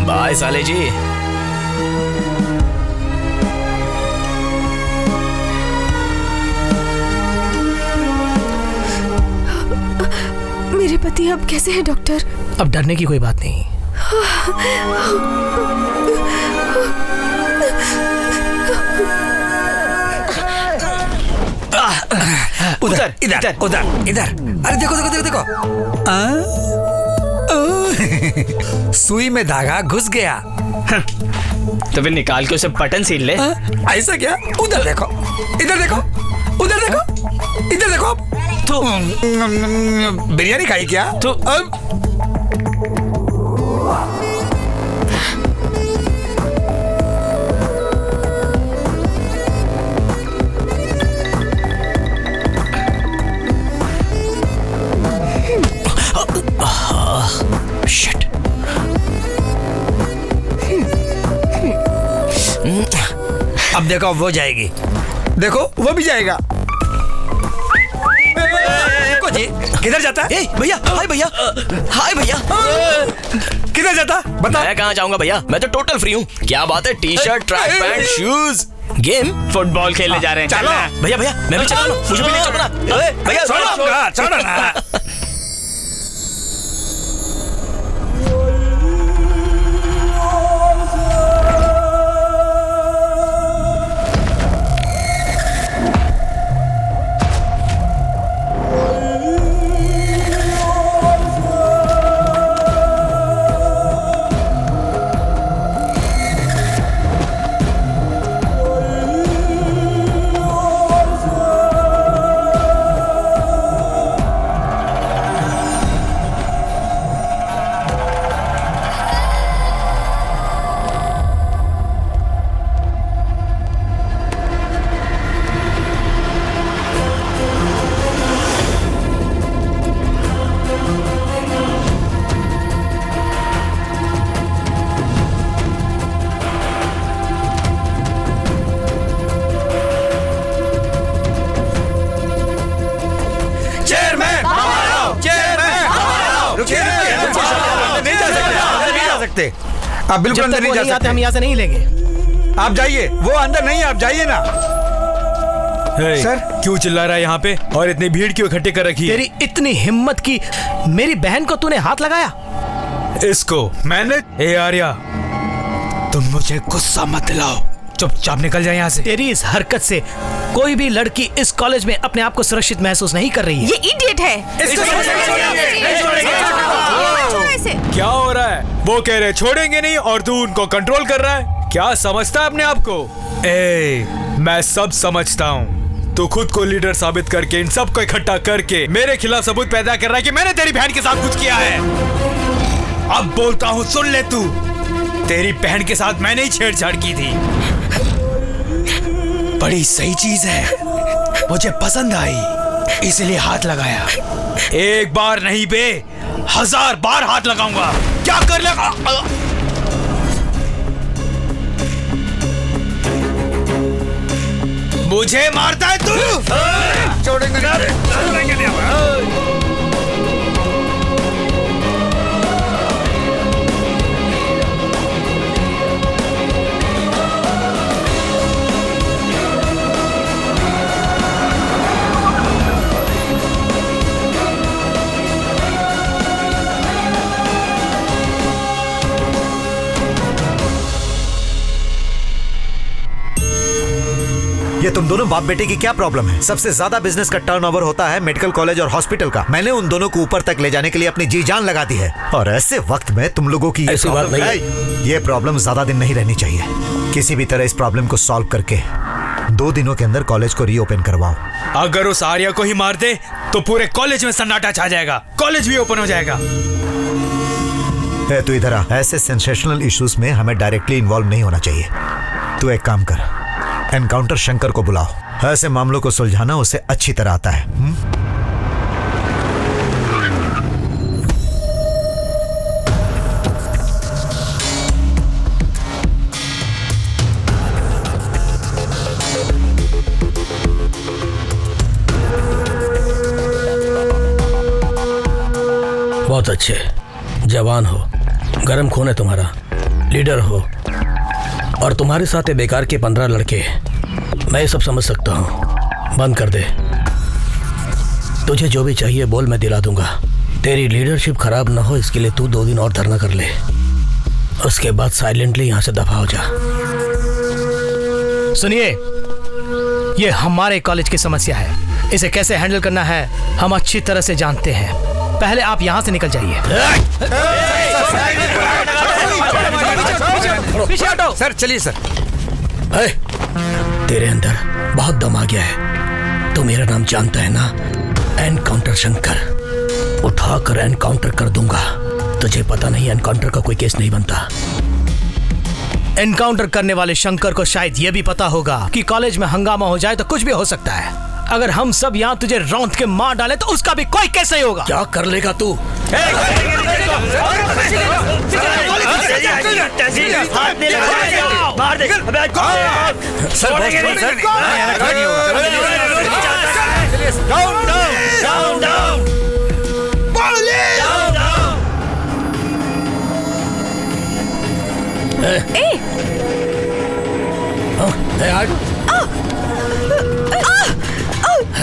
बाय साले जी। मेरे पति अब कैसे हैं डॉक्टर? अब डरने की कोई बात नहीं। उधर। अरे देखो। सुई में धागा घुस गया। तो फिर निकाल के उसे बटन सील ले। ऐसा क्या? उधर देखो, इधर देखो, उधर देखो, इधर देखो। तो बिरयानी खाई क्या? तो शिट। अब देखो वो जाएगी, देखो वो भी जाएगा। जी किधर जाता है? भैया, हाय भैया, हाय भैया। किधर जाता? बता। मैं कहाँ जाऊंगा भैया, मैं तो टोटल फ्री हूँ। क्या बात है, T shirt, track pant, shoes, game, football खेलने जा रहे हैं। चलो भैया भैया, मैं भी चलूँ, मुझे भी ले चलना। भैया छोड़ो ना। आप बिल्कुल अंदर नहीं जा सकते। हम यहाँ से नहीं लेंगे। आप जाइए, वो अंदर नहीं, आप जाइए ना। सर क्यों चिल्ला रहा है यहाँ पे और इतनी भीड़ क्यों इकट्ठी कर रखी है? तेरी इतनी हिम्मत की मेरी बहन को तूने हाथ लगाया? इसको मैंने? ए आर्या, तुम मुझे गुस्सा मत दिलाओ, चुपचाप निकल जाए यहाँ से। तेरी इस हरकत से कोई भी लड़की इस कॉलेज में अपने आप को सुरक्षित महसूस नहीं कर रही है। ये इडियट है। क्या हो रहा है? वो कह रहे छोड़ेंगे नहीं और तू उनको कंट्रोल कर रहा है। क्या समझता है अपने आप को? मैं सब समझता हूँ। तू खुद को लीडर साबित करके इन सबको इकट्ठा करके मेरे खिलाफ सबूत पैदा कर रहा है कि मैंने तेरी बहन के साथ कुछ किया है। अब बोलता हूँ, सुन ले तू। तेरी बहन के साथ मैंने ही छेड़छाड़ की थी। बड़ी सही चीज है, मुझे पसंद आई, इसलिए हाथ लगाया। एक बार नहीं बे, 1000 बार हाथ लगाऊंगा। क्या कर लेगा? मुझे मारता है तू? छोड़ेंगे नहीं। ये तुम दोनों बाप बेटे की क्या प्रॉब्लम है? सबसे ज्यादा बिजनेस का टर्नओवर होता है मेडिकल कॉलेज और हॉस्पिटल का। मैंने उन दोनों को ऊपर तक ले जाने के लिए अपनी जी जान लगा दी है, और ऐसे वक्त में तुम लोगों की ऐसी बात नहीं है। ये प्रॉब्लम ज्यादा दिन नहीं रहनी चाहिए। किसी भी तरह इस प्रॉब्लम को सॉल्व करके 2 दिनों के अंदर कॉलेज को रीओपन करवाओ। अगर उस आर्या को ही मार दे तो पूरे कॉलेज में सन्नाटा छा जाएगा, कॉलेज भी ओपन हो जाएगा। तू इधर आ। ऐसे सेंसेशनल इश्यूज में हमें डायरेक्टली इन्वॉल्व नहीं होना चाहिए। तू एक काम कर, एनकाउंटर शंकर को बुलाओ। ऐसे मामलों को सुलझाना उसे अच्छी तरह आता है। बहुत अच्छे, जवान हो, गरम खून है तुम्हारा, लीडर हो, और तुम्हारे साथ ये बेकार के 15 लड़के। मैं ये सब समझ सकता हूँ, बंद कर दे। तुझे जो भी चाहिए बोल, मैं दिला दूंगा। तेरी लीडरशिप खराब ना हो इसके लिए तू 2 दिन और धरना कर ले, उसके बाद साइलेंटली यहाँ से दफा हो जा। सुनिए, ये हमारे कॉलेज की समस्या है, इसे कैसे हैंडल करना है हम अच्छी तरह से जानते हैं। पहले आप यहाँ से निकल जाइए। पीछे हटो सर, चलिए सर। तेरे अंदर बहुत दम आ गया है। तू मेरा नाम जानता है ना, एनकाउंटर शंकर। उठाकर एनकाउंटर कर दूंगा। तुझे पता नहीं एनकाउंटर का कोई केस नहीं बनता। एनकाउंटर करने वाले शंकर को शायद यह भी पता होगा कि कॉलेज में हंगामा हो जाए तो कुछ भी हो सकता है। अगर हम सब यहाँ तुझे रौंद के मार डाले तो उसका भी कोई केस नहीं होगा। क्या कर लेगा तू?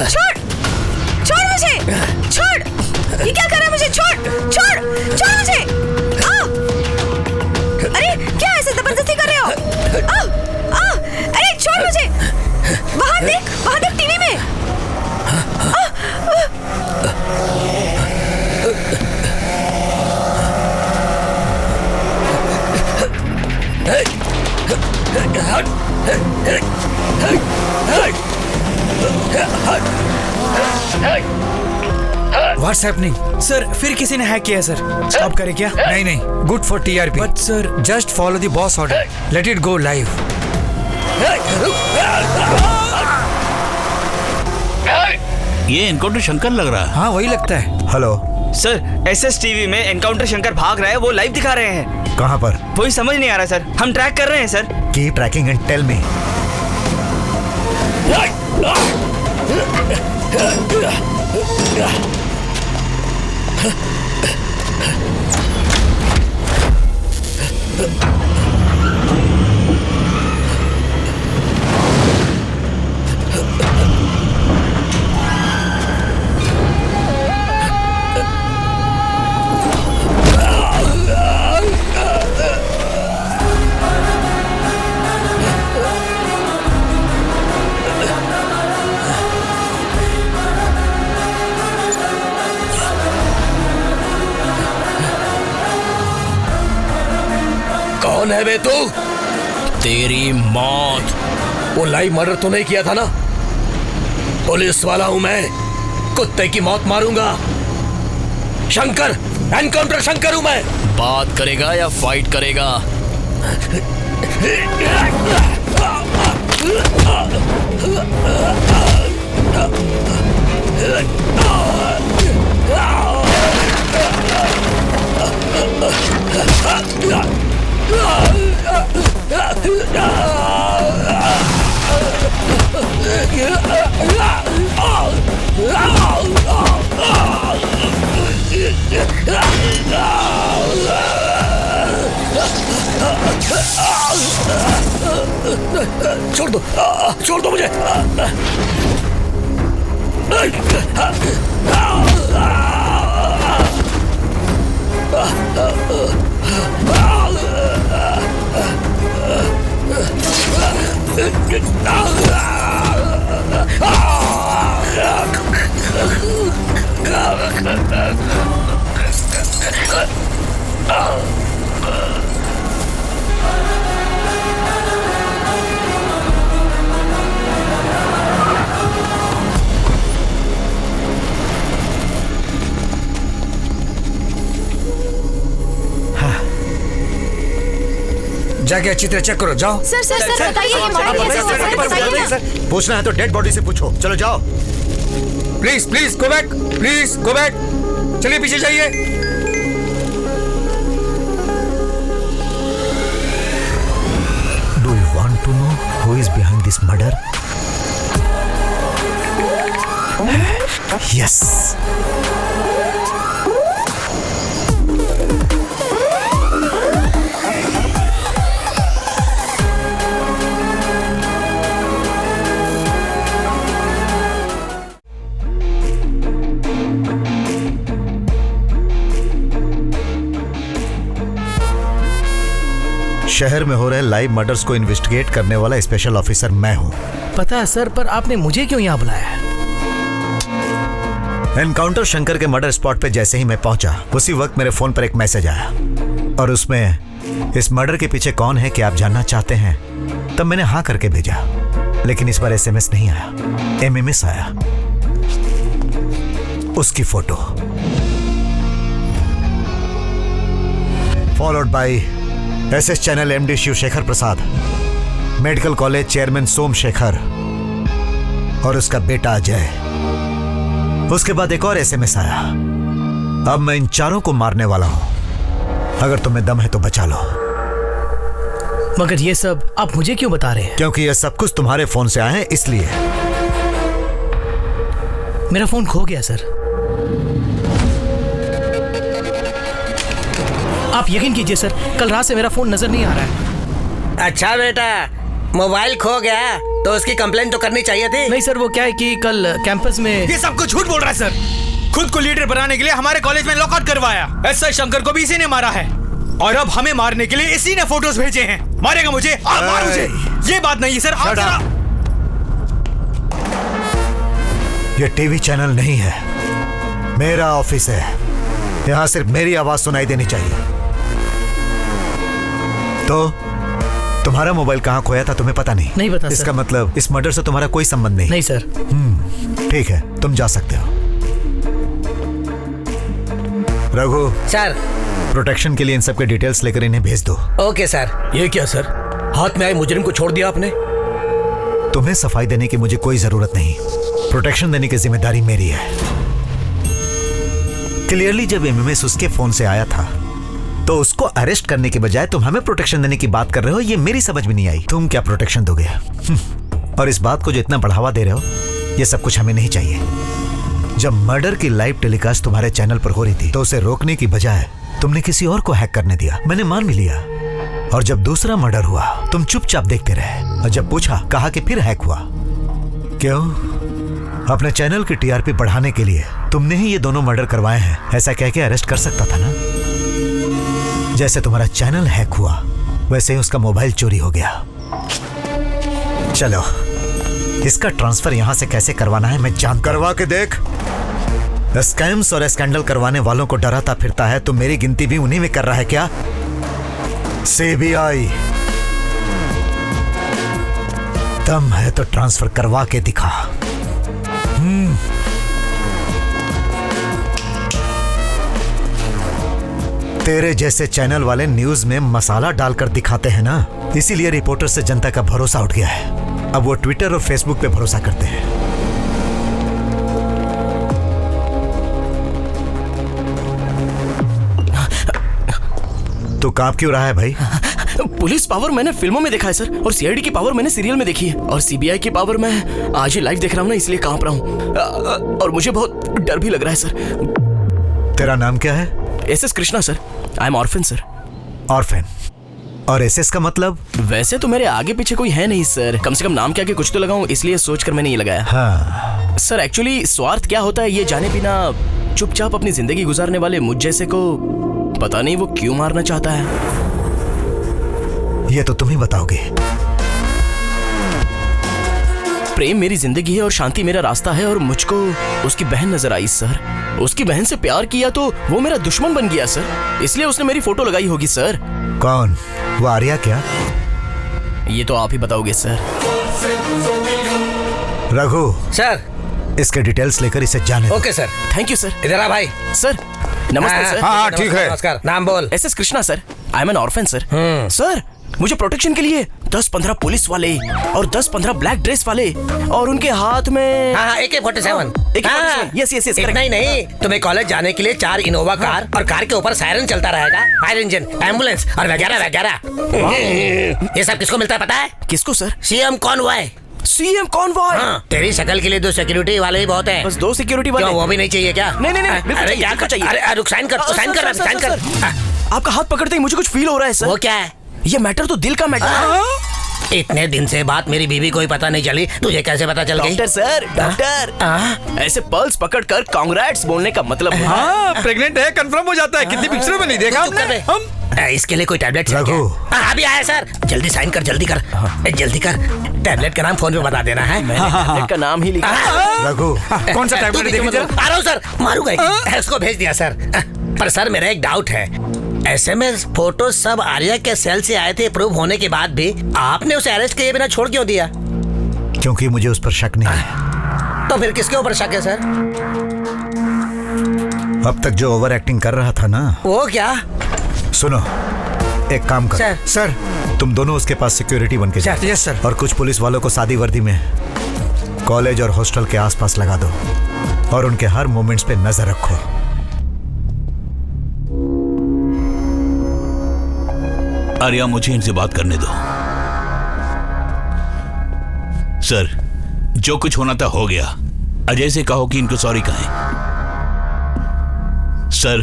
छोड़ छोड़ मुझे, छोड़। ये क्या कर रहा है मुझे? छोड़ छोड़ छोड़ मुझे। अरे क्या ऐसे जबरदस्ती कर रहे हो? अरे छोड़ मुझे। वहां देख टीवी में। What's happening? सर फिर किसी ने हैक किया सर। स्टॉप करें क्या? नहीं, good for TRP। But sir just follow the boss order, let it go live. ये एनकाउंटर शंकर लग रहा है। हाँ वही लगता है। हेलो सर, SS टीवी में एनकाउंटर शंकर भाग रहा है, वो लाइव दिखा रहे हैं। कहाँ पर? वही समझ नहीं आ रहा सर, हम ट्रैक कर रहे हैं sir. Keep tracking and tell me. कौन है बे तू? तेरी मौत। वो लाइव मर्डर तो नहीं किया था ना? पुलिस वाला हूं मैं, कुत्ते की मौत मारूंगा। शंकर, एनकाउंटर शंकर हूं मैं। बात करेगा या फाइट करेगा? छोड़ दो मुझे। जाके अच्छी तरह चेक करो, जाओ। सर बताइए ये मर्डर कैसे हुआ? सर बताइए ना। पूछना है तो डेड बॉडी से पूछो। चलो जाओ। Please go back, please go back. चलिए पीछे जाइए। Do you want to know who is behind this murder? Yes. शहर में हो रहे लाइव मर्डर्स को इन्वेस्टिगेट करने वाला स्पेशल ऑफिसर मैं हूं। पता है सर, पर आपने मुझे क्यों यहाँ बुलाया है? एनकाउंटर शंकर के मर्डर स्पॉट पे जैसे ही मैं पहुंचा, उसी वक्त मेरे फोन पर एक मैसेज आया और उसमें इस मर्डर के पीछे कौन है कि आप जानना चाहते हैं, तब मैंने हाँ करके भेजा, लेकिन इस बार SMS नहीं आया, MMS आया। उसकी photo followed by SS channel MD Shivashekhar Prasad, medical college chairman Somashekhar और उसका बेटा अजय। उसके बाद एक और SMS आया, अब मैं इन चारों को मारने वाला हूं, अगर तुम्हें दम है तो बचा लो। मगर ये सब आप मुझे क्यों बता रहे हैं? क्योंकि ये सब कुछ तुम्हारे फोन से आए हैं, इसलिए। मेरा फोन खो गया सर। आप यकीन कीजिए सर, कल रात से मेरा फोन नजर नहीं आ रहा है। अच्छा बेटा, मोबाइल खो गया तो उसकी कंप्लेंट तो करनी चाहिए थी। नहीं सर, वो क्या है कि कल कैंपस में। ये सब कुछ झूठ बोल रहा है सर। खुद को लीडर बनाने के लिए हमारे कॉलेज में लॉकआउट करवाया। एसआई शंकर को भी इसी ने मारा है और अब हमें मारने के लिए इसी ने फोटोज भेजे हैं। मारेगा मुझे? मार मुझे। ये बात नहीं है सर। आप ये टीवी चैनल नहीं है, मेरा ऑफिस है। यहां सिर्फ मेरी आवाज सुनाई देनी चाहिए। तो तुम्हारा मोबाइल कहां खोया था तुम्हें पता नहीं? नहीं पता सर। इसका मतलब इस मर्डर से तुम्हारा कोई संबंध नहीं? नहीं सर। ठीक है, तुम जा सकते हो। रघु सर, प्रोटेक्शन के लिए इन सब के डिटेल्स लेकर इन्हें भेज दो। Okay sir. ये क्या सर, हाथ में आए मुजरिम को छोड़ दिया आपने? तुम्हें सफाई देने की मुझे कोई जरूरत नहीं, प्रोटेक्शन देने की जिम्मेदारी मेरी है। क्लियरली जब MMS उसके फोन से आया था तो उसको अरेस्ट करने के बजाय तुम हमें प्रोटेक्शन देने की बात कर रहे हो, ये मेरी समझ में नहीं आई। तुम क्या प्रोटेक्शन दोगे? और इस बात को जो इतना बढ़ावा दे रहे हो, ये सब कुछ हमें नहीं चाहिए। जब मर्डर की लाइव टेलीकास्ट तुम्हारे चैनल पर हो रही थी तो उसे रोकने की बजाय तुमने किसी और को हैक करने दिया। मैंने मान भी लिया। और जब दूसरा मर्डर हुआ तुम चुपचाप देखते रहे, और जब पूछा कहा कि फिर हैक हुआ। क्यों? अपने चैनल की TRP बढ़ाने के लिए तुमने ही ये दोनों मर्डर करवाए हैं, ऐसा कह के अरेस्ट कर सकता था ना। जैसे तुम्हारा चैनल हैक हुआ वैसे ही उसका मोबाइल चोरी हो गया। चलो, इसका ट्रांसफर यहां से कैसे करवाना है मैं जान करवा के देख। स्कैम्स और स्कैंडल करवाने वालों को डराता फिरता है, तो मेरी गिनती भी उन्हीं में कर रहा है क्या? CBI, दम है तो ट्रांसफर करवा के दिखा। तेरे जैसे चैनल वाले न्यूज में मसाला डालकर दिखाते हैं ना, इसीलिए रिपोर्टर से जनता का भरोसा उठ गया है। अब वो ट्विटर और फेसबुक पे भरोसा करते हैं। तो कांप क्यों रहा है भाई? पुलिस पावर मैंने फिल्मों में देखा है सर, और CID की पावर मैंने सीरियल में देखी है, और CBI की पावर मैं आज ही लाइव देख रहा हूँ ना, इसलिए कांप रहा हूँ। और मुझे बहुत डर भी लग रहा है सर। तेरा नाम क्या है? SS Krishna sir. I am orphan sir. Orphan? और SS का मतलब? वैसे तो मेरे आगे पीछे कोई है नहीं सर, कम से कम नाम के आगे कुछ तो लगाऊं, इसलिए सोचकर मैंने ये लगाया। हाँ। सर एक्चुअली स्वार्थ क्या होता है ये जाने बिना चुपचाप अपनी जिंदगी गुजारने वाले मुझ जैसे को पता नहीं वो क्यों मारना चाहता है। ये तो तुम ही बताओगे। प्रेम मेरी जिंदगी है और शांति मेरा रास्ता है, और मुझको उसकी बहन नजर आई सर। उसकी बहन से प्यार किया तो वो मेरा दुश्मन बन गया सर, इसलिए उसने मेरी फोटो लगाई होगी सर। कौन? वो आर्या क्या? ये तो आप ही बताओगे सर। रघु सर, इसके डिटेल्स लेकर इसे जाने दो। Okay sir. Thank you sir. इधर आ भाई। सर नमस्ते सर। हाँ ठीक है। नमस्कार। नाम बोल। SS Krishna sir. I am N orphan sir. Sir मुझे प्रोटेक्शन के लिए 10-15 पुलिस वाले और 10-15 ब्लैक ड्रेस वाले, और उनके हाथ में हाँ AK-47। Yes yes yes. इतना ही नहीं, तुम्हें कॉलेज जाने के लिए 4 इनोवा कार, और कार के ऊपर सायरन चलता रहेगा, फायर इंजन, एम्बुलेंस और वगैरह वगैरह। ये सब किसको मिलता है पता है? किसको sir? CM Conway. CM Conway? हाँ, तेरी शक्ल के लिए 2 सिक्योरिटी वाले ही बहुत हैं। बस 2 सिक्योरिटी वाले? वो भी नहीं चाहिए क्या? नहीं नहीं नहीं, अरे क्या चाहिए? अरे रुक, साइन कर। आपका हाथ पकड़ते ही मुझे कुछ फील हो रहा है सर। वो क्या है? ये मैटर तो दिल का मैटर है। इतने दिन से बात मेरी बीवी को ही पता नहीं चली, तुझे कैसे पता चल गई? डॉक्टर सर, डॉक्टर ऐसे पल्स पकड़कर कांग्रेट्स बोलने का मतलब है। हाँ, प्रेग्नेंट है कंफर्म हो जाता है। कितनी पिक्चरों में नहीं देखा हमने? हम इसके लिए कोई टैबलेट रघु। अभी आया सर। जल्दी साइन कर, जल्दी कर, जल्दी कर। टैबलेट का नाम फोन पे बता देना है। टैबलेट का नाम ही लिखा। रघु कौन सा टैबलेट? देखिए आ रहा हूँ सर, मारूंगा। उसको भेज दिया सर। पर सर मेरा एक डाउट है, एसएमएस फोटो सब आर्या के सेल से आए थे प्रूव होने के बाद भी आपने उसे अरेस्ट किए बिना छोड़ क्यों दिया? क्योंकि मुझे उस पर शक नहीं है। तो फिर किसके ऊपर शक है सर? अब तक जो ओवर एक्टिंग कर रहा था ना। वो क्या? सुनो, एक काम कर सर, तुम दोनों उसके पास सिक्योरिटी बन के जाओ। Yes sir. और कुछ पुलिस वालों को सादी वर्दी में कॉलेज और हॉस्टल के आसपास लगा दो और उनके हर मोमेंट्स पे नजर रखो। आर्या, मुझे इनसे बात करने दो। सर, जो कुछ होना था हो गया। अजय से कहो कि इनको सॉरी कहें। सर,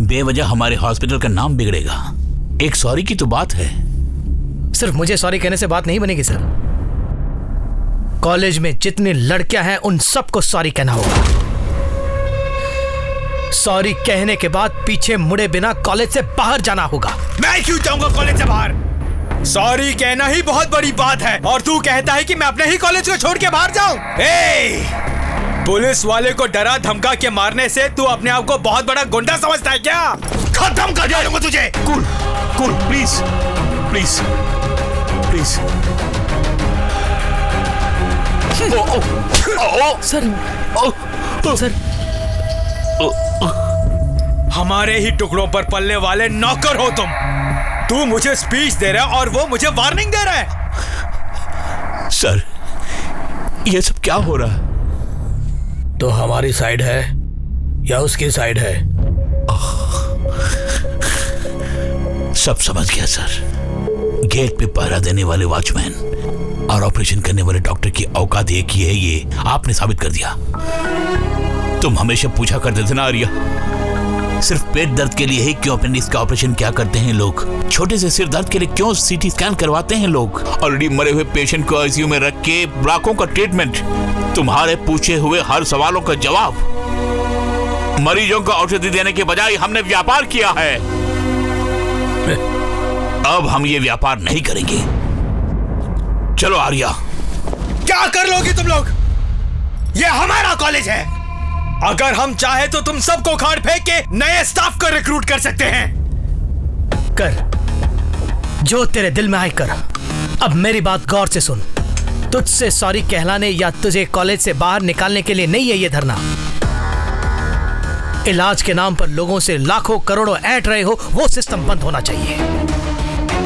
बेवजह हमारे हॉस्पिटल का नाम बिगड़ेगा। एक सॉरी की तो बात है। सिर्फ मुझे सॉरी कहने से बात नहीं बनेगी सर। कॉलेज में जितनी लड़कियां हैं उन सबको सॉरी कहना होगा। सॉरी कहने के बाद पीछे मुड़े बिना कॉलेज से बाहर जाना होगा। मैं क्यों जाऊंगा कॉलेज से बाहर? सॉरी कहना ही बहुत बड़ी बात है और तू कहता है कि मैं अपने ही कॉलेज को छोड़ के बाहर जाऊं? पुलिस वाले को डरा धमका के मारने से तू अपने आप को बहुत बड़ा गुंडा समझता है क्या? खत्म कर दूंगा तुझे। Cool, cool, please, please, please. Sir, हमारे ही टुकड़ों पर पलने वाले नौकर हो तुम। तू मुझे स्पीच दे रहा है और वो मुझे वार्निंग दे रहा है। सर, ये सब क्या हो रहा है? तो हमारी साइड है या उसकी साइड है? सब समझ गया सर। गेट पे पहरा देने वाले वॉचमैन और ऑपरेशन करने वाले डॉक्टर की औकात एक ही है, ये आपने साबित कर दिया। तुम हमेशा पूछा करते थे ना आर्या, सिर्फ पेट दर्द के लिए ही क्यों अपेंडिक्स का ऑपरेशन क्या करते हैं लोग? छोटे से सिर दर्द के लिए क्यों सीटी स्कैन करवाते हैं लोग? ऑलरेडी मरे हुए पेशेंट को आईसीयू में रख के लाखों का ट्रीटमेंट। तुम्हारे पूछे हुए हर सवालों का जवाब। मरीजों को औषधि देने के बजाय हमने व्यापार किया है। अब हम ये व्यापार नहीं करेंगे। चलो आर्या। क्या कर लोगे तुम लोग? ये हमारा कॉलेज है। अगर हम चाहे तो तुम सबको खाड़ फेंक के नए स्टाफ को रिक्रूट कर सकते हैं। कर जो तेरे दिल में आए कर। अब मेरी बात गौर से सुन। तुझसे सॉरी कहलाने या तुझे कॉलेज से बाहर निकालने के लिए नहीं है ये धरना। इलाज के नाम पर लोगों से लाखों करोड़ों ऐंठ रहे हो, वो सिस्टम बंद होना चाहिए।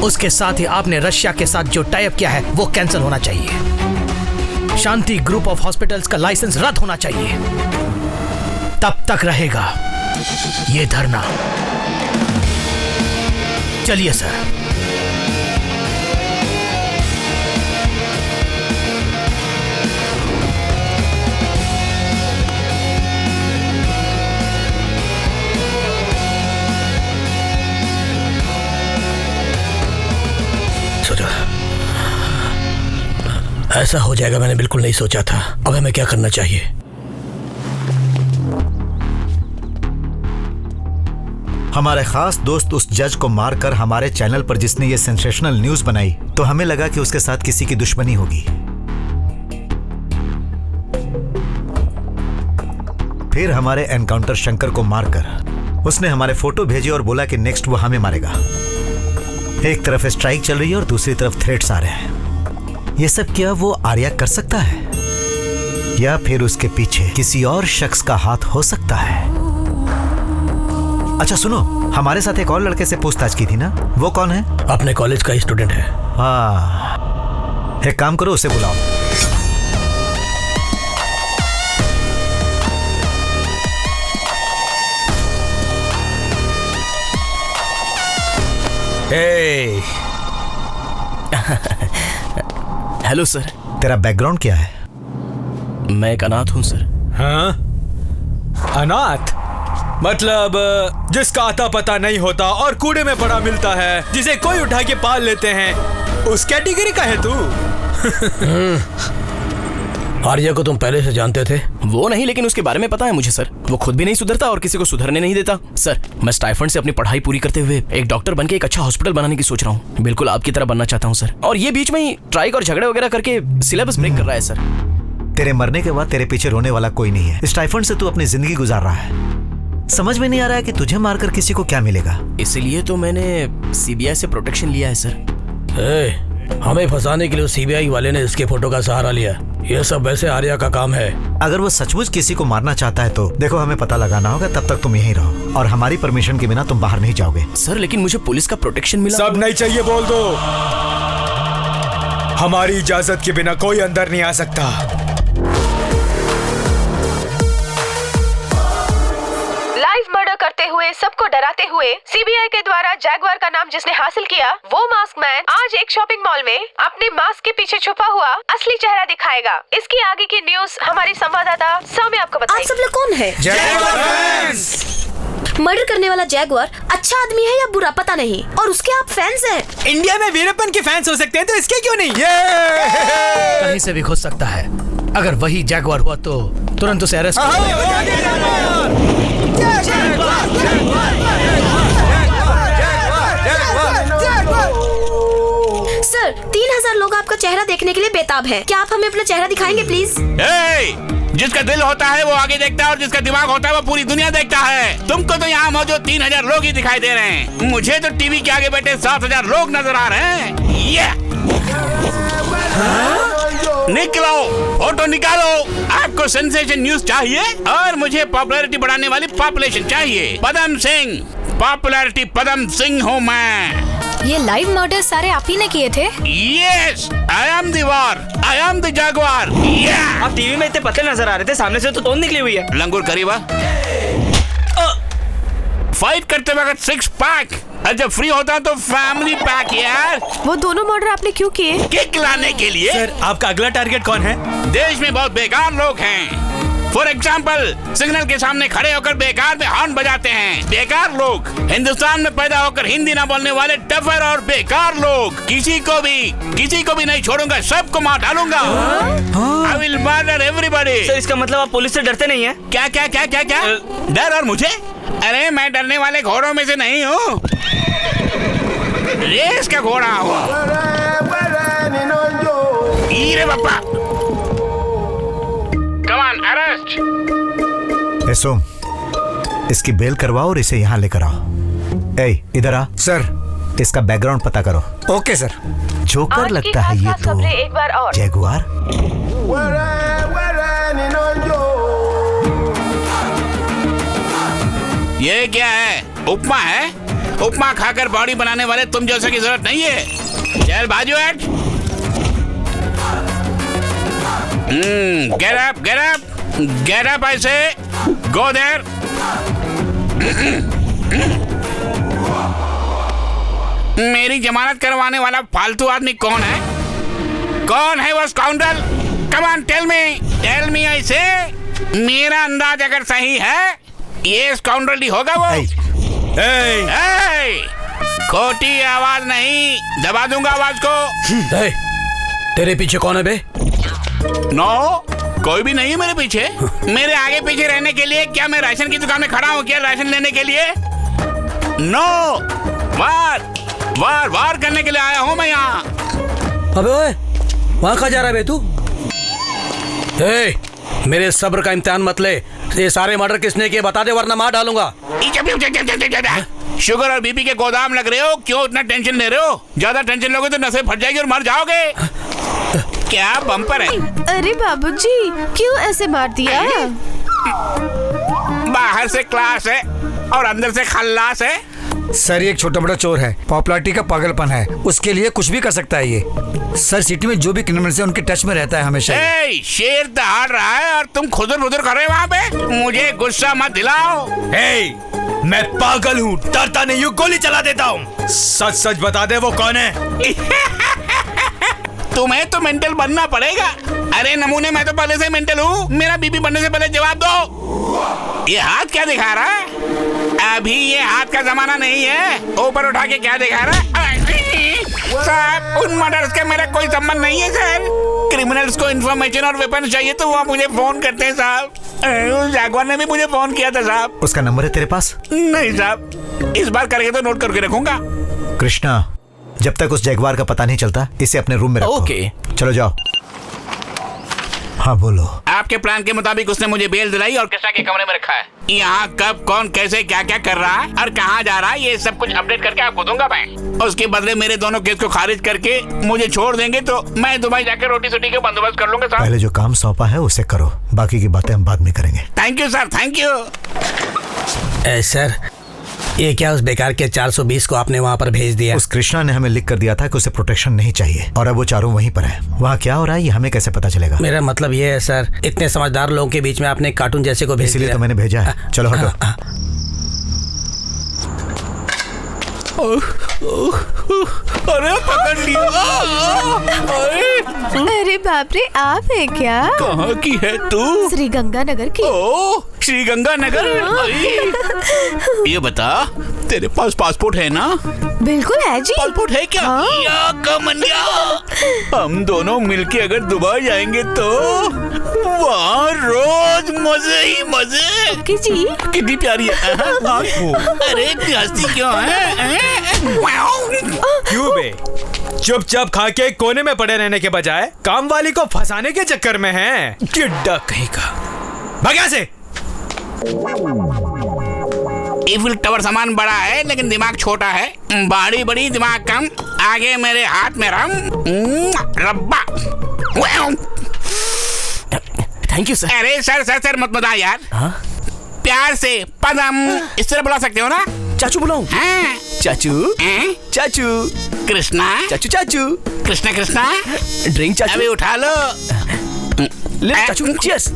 उसके साथ ही आपने रशिया के साथ जो टाई अप किया है वो कैंसिल होना चाहिए। शांति ग्रुप ऑफ हॉस्पिटल्स का लाइसेंस रद्द होना चाहिए। तब तक रहेगा ये धरना। चलिए सर। सोचा ऐसा हो जाएगा, मैंने बिल्कुल नहीं सोचा था। अब हमें क्या करना चाहिए? हमारे खास दोस्त उस जज को मारकर हमारे चैनल पर जिसने ये सेंसेशनल न्यूज बनाई, तो हमें लगा कि उसके साथ किसी की दुश्मनी होगी। फिर हमारे एनकाउंटर शंकर को मारकर उसने हमारे फोटो भेजे और बोला कि नेक्स्ट वो हमें मारेगा। एक तरफ स्ट्राइक चल रही है और दूसरी तरफ थ्रेट्स आ रहे हैं। ये सब क्या वो आर्या कर सकता है या फिर उसके पीछे किसी और शख्स का हाथ हो सकता है? अच्छा सुनो, हमारे साथ एक और लड़के से पूछताछ की थी ना, वो कौन है? अपने कॉलेज का ही स्टूडेंट है। हाँ, एक काम करो, उसे बुलाओ। Hello sir. तेरा बैकग्राउंड क्या है? मैं एक अनाथ हूँ सर। हाँ? अनाथ मतलब जिसका आता पता नहीं होता और कूड़े में पड़ा मिलता है, जिसे कोई उठा के पाल लेते हैं, उस कैटेगरी का है तू? आर्या को तुम पहले से जानते थे? वो नहीं, लेकिन उसके बारे में पता है मुझे सर। वो खुद भी नहीं सुधरता और किसी को सुधरने नहीं देता। सर, मैं स्टाइफंड से अपनी पढ़ाई पूरी करते हुए एक डॉक्टर बनके एक अच्छा हॉस्पिटल बनाने की सोच रहा हूँ। बिल्कुल आपकी तरह बनना चाहता हूँ सर। और ये बीच में ही ट्राइक और झगड़े वगैरह करके सिलेबस ब्रेक कर रहा है सर। तेरे मरने के बाद तेरे पीछे रोने वाला कोई नहीं है। स्टाइफंड से तू अपनी जिंदगी गुजार रहा है समझ में नहीं आ रहा है कि तुझे मारकर किसी को क्या मिलेगा। इसीलिए तो मैंने सीबीआई से प्रोटेक्शन लिया है सर। हमें फंसाने के लिए सीबीआई वाले ने इसके फोटो का सहारा लिया। यह सब वैसे आर्या का काम है। अगर वो सचमुच किसी को मारना चाहता है तो देखो हमें पता लगाना होगा, तब तक तुम यहीं रहो और हमारी परमिशन के बिना तुम बाहर नहीं जाओगे। सर लेकिन मुझे पुलिस का प्रोटेक्शन मिला। सब नहीं चाहिए बोल दो। हमारी इजाजत के बिना कोई अंदर नहीं आ सकता। लाइव मर्डर करते हुए, सबको डराते हुए सीबीआई के द्वारा जैगवार का नाम जिसने हासिल किया, वो मास्क मैन आज एक शॉपिंग मॉल में अपने मास्क के पीछे छुपा हुआ असली चेहरा दिखाएगा। इसकी आगे की न्यूज हमारी संवाददाता सौम्य आपको बताएगी। आप सब लोग कौन है? मर्डर करने वाला जैगवार अच्छा आदमी है या बुरा पता नहीं, और उसके आप फैंस हैं। इंडिया में वीरप्पन के फैंस हो सकते हैं तो इसके क्यों नहीं? कहीं से भी खुद सकता है। अगर वही जैगवार हुआ तो तुरंत उसे अरेस्ट सर 3000 लोग आपका चेहरा देखने के लिए बेताब हैं। क्या आप हमें अपना चेहरा दिखाएंगे प्लीज? जिसका दिल होता है वो आगे देखता है और जिसका दिमाग होता है वो पूरी दुनिया देखता है। तुमको तो यहाँ मौजूद 3000 लोग ही दिखाई दे रहे हैं, मुझे तो टीवी के आगे बैठे 7000 लोग नजर आ रहे हैं। ये निकलो, फोटो निकालो। आपको सेंसेशन न्यूज चाहिए और मुझे पॉपुलैरिटी बढ़ाने वाली पॉपुलेशन चाहिए। पदम सिंह, पॉपुलैरिटी पदम सिंह हूँ मैं। ये लाइव मर्डर सारे आप ही ने किए थे? Yes, I am the war, I am the Jaguar. आप टीवी में इतने पतले नजर आ रहे थे, सामने से तो तोंद निकली हुई है। लंगूर करीबा फाइट करते वक्त 6 पैक, और जब फ्री होता तो फैमिली पैक यार। वो दोनों मर्डर आपने क्यों किए? किक लाने के लिए। सर आपका अगला टारगेट कौन है? देश में बहुत बेकार लोग हैं। फॉर एग्जाम्पल, सिग्नल के सामने खड़े होकर बेकार में हॉर्न बजाते हैं। बेकार लोग, हिंदुस्तान में पैदा होकर हिंदी ना बोलने वाले टफर और बेकार लोग। किसी को भी नहीं छोड़ूंगा, सबको मार डालूंगा। I will murder everybody. Sir इसका मतलब आप पुलिस से डरते नहीं हैं? क्या क्या क्या क्या क्या डर और मुझे? अरे मैं डरने वाले घोड़ों में से नहीं हूँ, रेस का घोड़ा हूँ। ईरे बापा, कम ऑन, अरेस्ट। सोम, इसकी बेल करवाओ और इसे यहाँ लेकर आओ। ए, इधर आ। सर इसका बैकग्राउंड पता करो। Okay sir. जोकर लगता है ये तो एक बार और। जैगुआर। ये क्या है? उपमा है? उपमा खाकर बॉडी बनाने वाले तुम जैसे की जरूरत नहीं है। चल बाजू हट। Get up, get up, get up, I say. Go there. मेरी जमानत करवाने वाला फालतू आदमी कौन है? कौन है वो स्काउंडल? Come on, tell me, I say. मेरा अंदाज अगर सही है, ये स्काउंडल ही होगा वो। खोटी आवाज नहीं, दबा दूंगा आवाज को। तेरे पीछे कौन है बे? नो, कोई भी नहीं है मेरे पीछे। मेरे आगे पीछे रहने के लिए क्या मैं राशन की दुकान में खड़ा हूँ क्या राशन लेने के लिए? नो, वार करने के लिए आया हूँ मैं यहाँ। अबे ओए, वहाँ कहाँ जा रहा है बे तू? मेरे सब्र का इम्तिहान मत ले। ये सारे मर्डर किसने किए बता दे वरना मार डालूंगा। शुगर और बीपी के गोदाम लग रहे हो, क्यों इतना टेंशन ले रहे हो? ज्यादा टेंशन लोगे तो नसें फट जाएगी और मर जाओगे। क्या बम्पर है? अरे बाबूजी, क्यों ऐसे मार दिया? बाहर से क्लास है और अंदर से खल्लास है। सर ये एक छोटा बड़ा चोर है, पॉपुलैरिटी का पागलपन है, उसके लिए कुछ भी कर सकता है ये। सर सिटी में जो भी क्रिमिनल्स है उनके टच में रहता है हमेशा। शेर दहाड़ रहा है और तुम खुदर बुदर कर रहे हो वहाँ पे। मुझे गुस्सा मत दिलाओ। मैं पागल हूँ, डरता नहीं हूँ, गोली चला देता हूँ। सच सच बता दे वो कौन है? तुम्हें तो मेंटल बनना पड़ेगा। अरे नमूने, मैं तो पहले से मेंटल हूँ। मेरा बीपी बनने से पहले जवाब दो। ये हाथ क्या दिखा रहा है? अभी ये हाथ का जमाना नहीं है। ऊपर उठा के क्या दिखा रहा है? साहब, उन मर्डर्स का मेरा कोई संबंध नहीं है सर। क्रिमिनल्स को इन्फॉर्मेशन और वेपन चाहिए तो वो मुझे फोन करते हैं साहब। उस जागवार ने भी मुझे फोन किया था साहब। उसका नंबर है तेरे पास? नहीं साहब, इस बार करके तो नोट करके रखूंगा। कृष्णा, जब तक उस जैगवार का पता नहीं चलता इसे अपने रूम में रखो। ओके। चलो जाओ। हाँ बोलो। आपके प्लान के मुताबिक उसने मुझे बेल दिलाई और कृष्णा के कमरे में रखा है। यहाँ कब कौन कैसे क्या क्या कर रहा है और कहाँ जा रहा है ये सब कुछ अपडेट करके आपको दूंगा मैं। उसके बदले मेरे दोनों केस को खारिज करके मुझे छोड़ देंगे तो मैं दुबई जाकर रोटी सोटी के बंदोबस्त कर लूंगा। पहले जो काम सौंपा है उसे करो, बाकी की बातें हम बाद में करेंगे। Thank you sir, thank you. Sir, ये क्या उस बेकार के 420 को आपने वहाँ पर भेज दिया? उस कृष्णा ने हमें लिख कर दिया था कि उसे प्रोटेक्शन नहीं चाहिए और अब वो चारों वहीं पर है। वहाँ क्या हो रहा है ये हमें कैसे पता चलेगा? मेरा मतलब ये है सर, इतने समझदार लोगों के बीच में आपने कार्टून जैसे को भेज दिया। इसीलिए तो मैंने भेजा है। चलो हटो। अरे पकड़ लिया। अरे बाप रे, आप है क्या? कहाँ की है तू? श्री गंगानगर की। ओ, श्री गंगानगर। ये बता, तेरे पास पासपोर्ट है ना? बिल्कुल है जी। पासपोर्ट है क्या? या कमनिया, हम दोनों मिलके अगर दुबई जाएंगे तो वहाँ रोज मजे ही मजे। जी कितनी प्यारी है। अरे हंसती क्यों है? क्यों बे? चुपचाप खा के कोने में पड़े रहने के बजाय काम वाली को फंसाने के चक्कर में है। टिड्डा कहीं का। भाग यहाँ से। ईफिल टावर सामान बड़ा है लेकिन दिमाग छोटा है। बड़ी बड़ी दिमाग कम। आगे मेरे हाथ में रम रब्बा। Thank you sir. अरे सर मत बता यार। हाँ? प्यार से पदम इस तरह बुला सकते हो ना? चाचू बुलाऊं? हाँ। चाचू चाचू कृष्णा चाचू चाचू कृष्णा ड्रिंक चाचू। अभी उठा लो। ले चाचू, चीयर्स।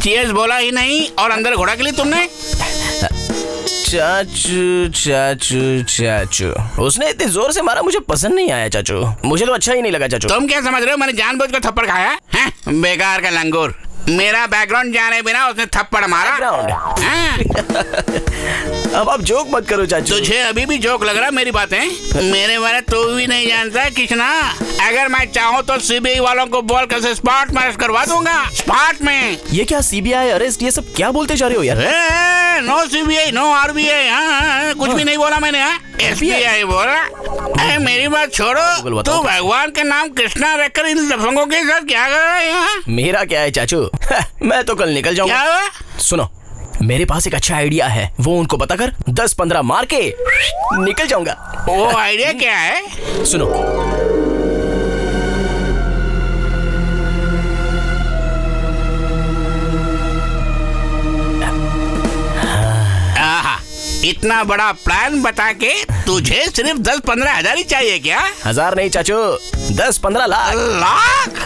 चीयर्स बोला ही नहीं और अंदर घोड़ा के लिए तुमने। चाचू चाचू चाचू, उसने इतने जोर से मारा, मुझे पसंद नहीं आया चाचू। मुझे तो अच्छा ही नहीं लगा चाचू। तुम क्या समझ रहे हो मैंने जानबूझ कर थप्पड़ खाया है? बेकार का लंगूर। मेरा बैकग्राउंड जाने बिना उसने थप्पड़ मारा। अब आप जोक मत करो चाचू। तुझे अभी भी जोक लग रहा मेरी बातें? मेरे बारे तू भी नहीं जानता कृष्णा। अगर मैं चाहूँ तो सीबीआई वालों को बोल कर स्पॉट में अरेस्ट करवा दूंगा। स्पॉट में। ये क्या सीबीआई अरेस्ट, ये सब क्या बोलते जा रहे हो यार? No CBI no RBI. कुछ भी नहीं बोला मैंने। एसबीआई बोला। मेरी बात छोड़ो, तू भगवान के नाम कृष्णा रखकर इन लफंगों के साथ क्या कर रहा है यहाँ? मेरा क्या है चाचू, मैं तो कल निकल जाऊंगा। क्या? सुनो, मेरे पास एक अच्छा आइडिया है, वो उनको बताकर 10-15 मार के निकल जाऊंगा। वो आइडिया क्या है? सुनो, इतना बड़ा प्लान बता के तुझे सिर्फ 10-15 हजार ही चाहिए क्या? हजार नहीं चाचू, 10-15 लाख।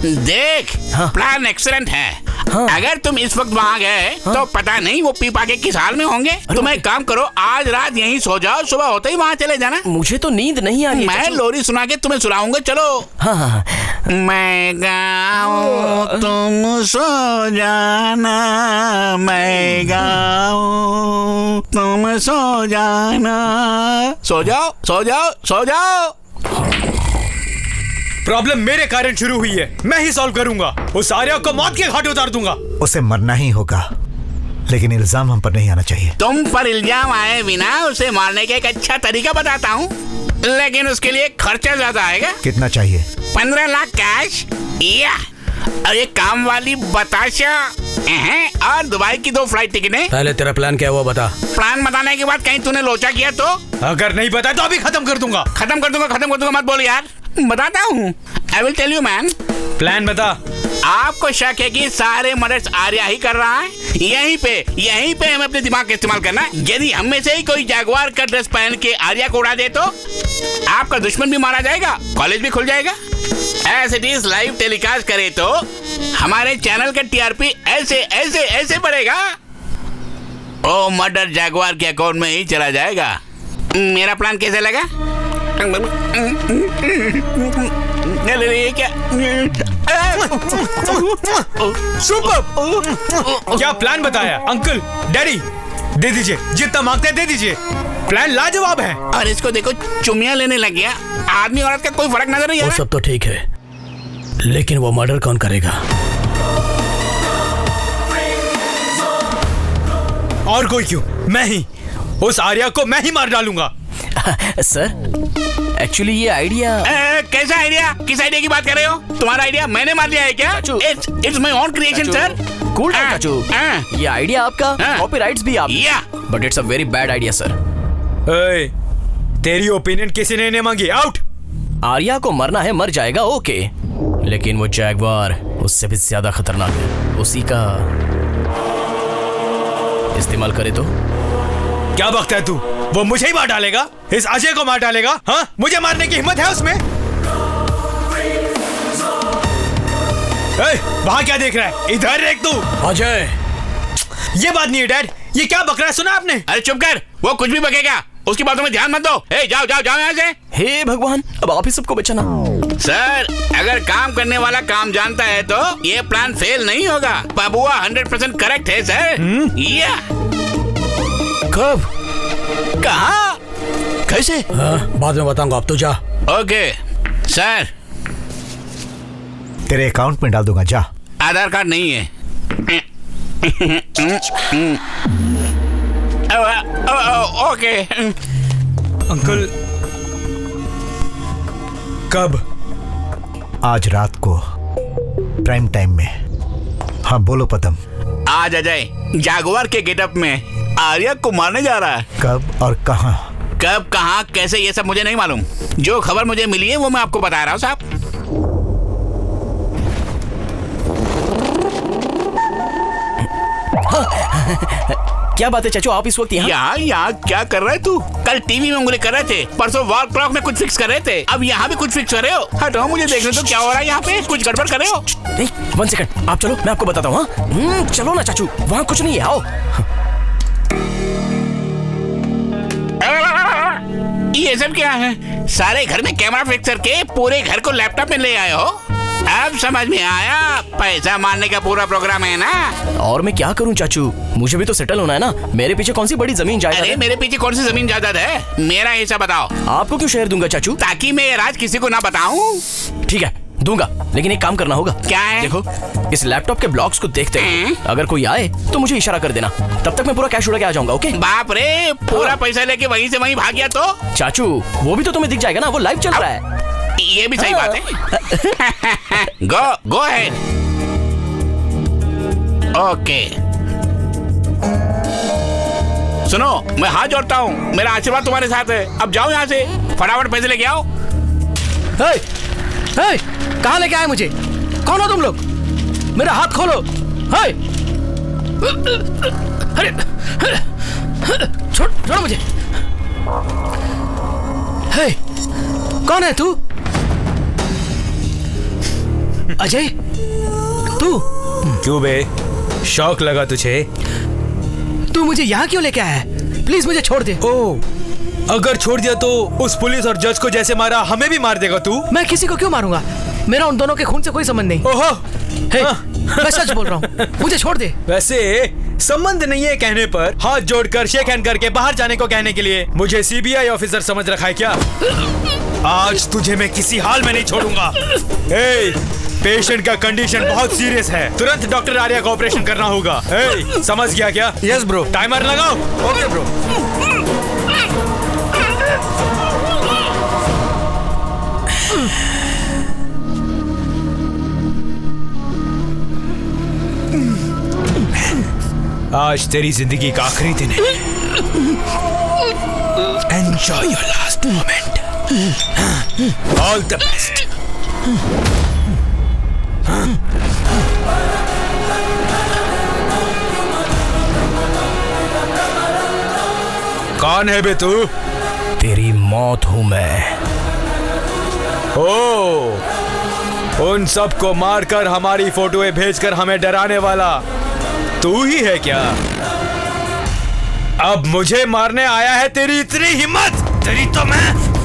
देख, हाँ। प्लान एक्सीलेंट है। हाँ। अगर तुम इस वक्त वहाँ गए तो पता नहीं वो पीपा के किस हाल में होंगे। तुम एक काम करो, आज रात यहीं सो जाओ, सुबह होते ही वहाँ चले जाना। मुझे तो नींद नहीं आ रही है मैं चाचू। लोरी सुना के तुम्हें सुनाऊंगा। चलो। हाँ। मैं गाऊं तुम सो जाना, मैं गाऊं तुम सो जाना। सो जाओ सो जाओ सो जाओ। प्रॉब्लम मेरे कारण शुरू हुई है, मैं ही सॉल्व करूंगा। उस आर्या को मौत के घाट उतार दूंगा। उसे मरना ही होगा, लेकिन इल्जाम हम पर नहीं आना चाहिए। तुम पर इल्जाम आए बिना उसे मारने का एक अच्छा तरीका बताता हूँ, लेकिन उसके लिए खर्चा ज्यादा आएगा। कितना चाहिए? 15 लाख कैश या और ये काम वाली बताशा और दुबई की 2 फ्लाइट टिकटें। पहले तेरा प्लान क्या हुआ बता। प्लान बताने के बाद कहीं तूने लोचा किया तो? अगर नहीं बताया तो अभी खत्म कर दूंगा। खत्म कर दूंगा मत बोल यार। बताता हूँ, I will tell you man. Plan बता। आपको शक है कि सारे मर्डर्स आर्या ही कर रहा है। यहीं पे हमें अपने दिमाग का इस्तेमाल करना है। यदि हम में से ही कोई जैगुआर का ड्रेस पहन के आर्या को उड़ा दे तो आपका दुश्मन भी मारा जाएगा, कॉलेज भी खुल जाएगा। As it is live telecast करे तो हमारे चैनल का टीआरपी ऐसे बढ़ेगा। ओ मर्डर जैगुआर के अकाउंट में ही चला जाएगा। मेरा प्लान कैसे लगा? क्या सुपर! क्या प्लान बताया अंकल? डैडी दे दीजिए, जितना मांगते हैं दे दीजिए। प्लान लाजवाब है। और इसको देखो, चुम्मियां लेने लग गया। आदमी औरत का कोई फर्क नजर नहीं आ रहा। वो सब तो ठीक है, लेकिन वो मर्डर कौन करेगा? और कोई क्यों, मैं ही। उस आर्या को मैं ही मार डालूंगा। सर एक्चुअली ये आइडिया कैसा आइडिया? किस आइडिया की बात कर रहे हो? तुम्हारा आइडिया मैंने मार लिया है क्या? It's my own creation sir. Cool down चाचू, ये आइडिया आपका, कॉपीराइट्स भी आप, but it's a very bad idea sir. तेरी ओपिनियन किसी ने नहीं मांगी, आउट। आर्या को मरना है, मर जाएगा, ओके, लेकिन वो जैगवार उससे भी ज्यादा खतरनाक है। उसी का इस्तेमाल करे तो क्या बकता है तू? वो मुझे ही मार डालेगा, इस अजय को मार डालेगा? हाँ, मुझे मारने की हिम्मत है उसमें? वहां क्या देख रहा है? इधर देख तू। अजय, ये बात नहीं है डैड, ये क्या बक रहा है? सुना आपने? अरे चुप कर, वो कुछ भी बकेगा, उसकी बातों में ध्यान मत दो। जाओ जाओ जाओ यहाँ से। हे भगवान, अब आप ही सबको बचाना। सर, अगर काम करने वाला काम जानता है तो ये प्लान फेल नहीं होगा। बबुआ 100% करेक्ट है सर। या कब, कहाँ, कैसे? बाद में बताऊंगा, अब तो जा। Okay sir. तेरे अकाउंट में डाल दूंगा, जा। आधार कार्ड नहीं है। ओके अंकल, कब? आज रात को प्राइम टाइम में। हाँ बोलो पदम। आज अजय जागवार के गेटअप में आर्या को मारने जा रहा है। कब और कहाँ? कब, कहाँ, कैसे, ये सब मुझे नहीं मालूम। जो खबर मुझे मिली है वो मैं आपको बता रहा हूँ साहब। क्या बात है चाचू, आप इस वक्त यहाँ क्या कर रहे तू? कल टीवी में उंगली कर रहे थे, परसों वॉल क्लॉक में कुछ फिक्स कर रहे थे, अब यहाँ भी कुछ फिक्स कर रहे हो। हटो, मुझे देखने तो क्या हो रहा है यहाँ पे, कुछ गड़बड़ कर रहे हो। नहीं, 1 सेकंड, आप चलो, मैं आपको बताता हूँ। चलो ना चाचू, वहाँ कुछ नहीं है, आओ। ये सब क्या है? सारे घर में कैमरा फिक्स करके पूरे घर को लैपटॉप में ले आए हो? अब समझ में आया, पैसा मारने का पूरा प्रोग्राम है ना। और मैं क्या करूं चाचू, मुझे भी तो सेटल होना है ना। मेरे पीछे कौन सी बड़ी जमीन जायदाद है? मेरे पीछे कौन सी जमीन जायदाद है? मेरा हिस्सा बताओ। आपको क्यों शेयर दूंगा चाचू? ताकि मैं ये राज किसी को ना बताऊं। ठीक है, दूंगा, लेकिन एक काम करना होगा। क्या है? देखो, इस लैपटॉप के ब्लॉक्स को देखते हैं, अगर कोई आए तो मुझे इशारा कर देना, तब तक मैं पूरा कैश उड़ा के आ जाऊंगा, ओके? बाप रे, पूरा पैसा लेके वहीं से वहीं भाग गया तो? चाचू, वो भी तो तुम्हें दिख जाएगा ना, वो लाइव चल रहा है। ये भी सही बात है। Go ahead. ओके, सुनो, मैं हाथ जोड़ता हूँ, मेरा आशीर्वाद तुम्हारे साथ है। अब जाओ यहाँ से, फटाफट पैसे लेके आओ। कहाँ लेके आए मुझे? कौन हो तुम लोग? मेरा हाथ खोलो। अरे छोड़ो मुझे। कौन है तू? अजय, तू? क्यों बे, शौक लगा तुझे? तू मुझे यहाँ क्यों लेके आया है? प्लीज मुझे छोड़ दे। ओह, अगर छोड़ दिया तो उस पुलिस और जज को जैसे मारा हमें भी मार देगा तू? मैं किसी को क्यों मारूंगा? मेरा उन दोनों के खून से कोई संबंध नहीं। ओहो, मैं सच बोल रहा हूँ, मुझे छोड़ दे। वैसे संबंध नहीं है कहने पर हाथ जोड़कर शेक हैंड करके बाहर जाने को कहने के लिए मुझे सीबीआई ऑफिसर समझ रखा है क्या? आज तुझे मैं किसी हाल में नहीं छोड़ूंगा। पेशेंट का कंडीशन बहुत सीरियस है, तुरंत डॉक्टर आर्या का ऑपरेशन करना होगा। समझ गया क्या? Yes bro. टाइमर लगाओ। Okay bro. आज तेरी जिंदगी का आखिरी दिन है। Enjoy your last moment. All the best. कौन है बे तू? तेरी मौत हूं मैं। उन सबको मारकर हमारी फोटोएं भेजकर हमें डराने वाला तू ही है क्या? अब मुझे मारने आया है? तेरी इतनी हिम्मत? तेरी तो मैं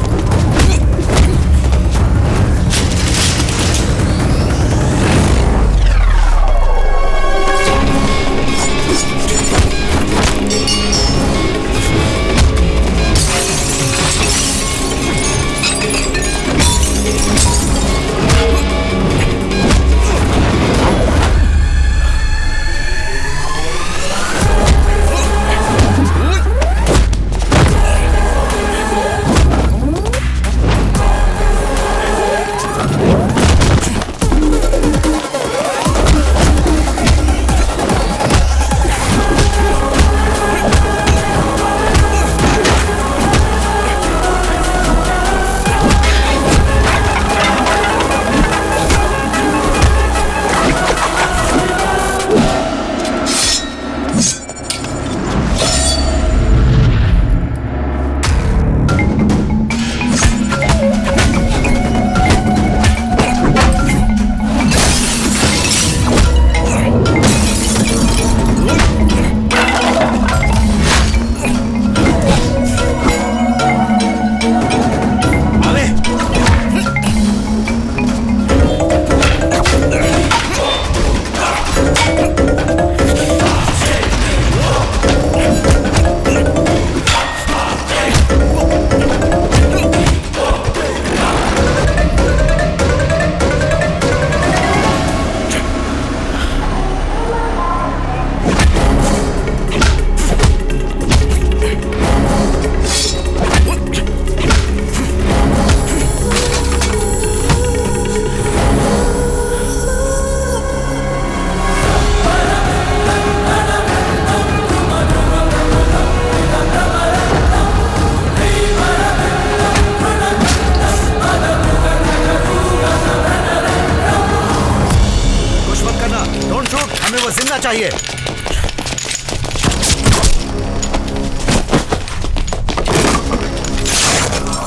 रुक, हमें वो जिंदा चाहिए।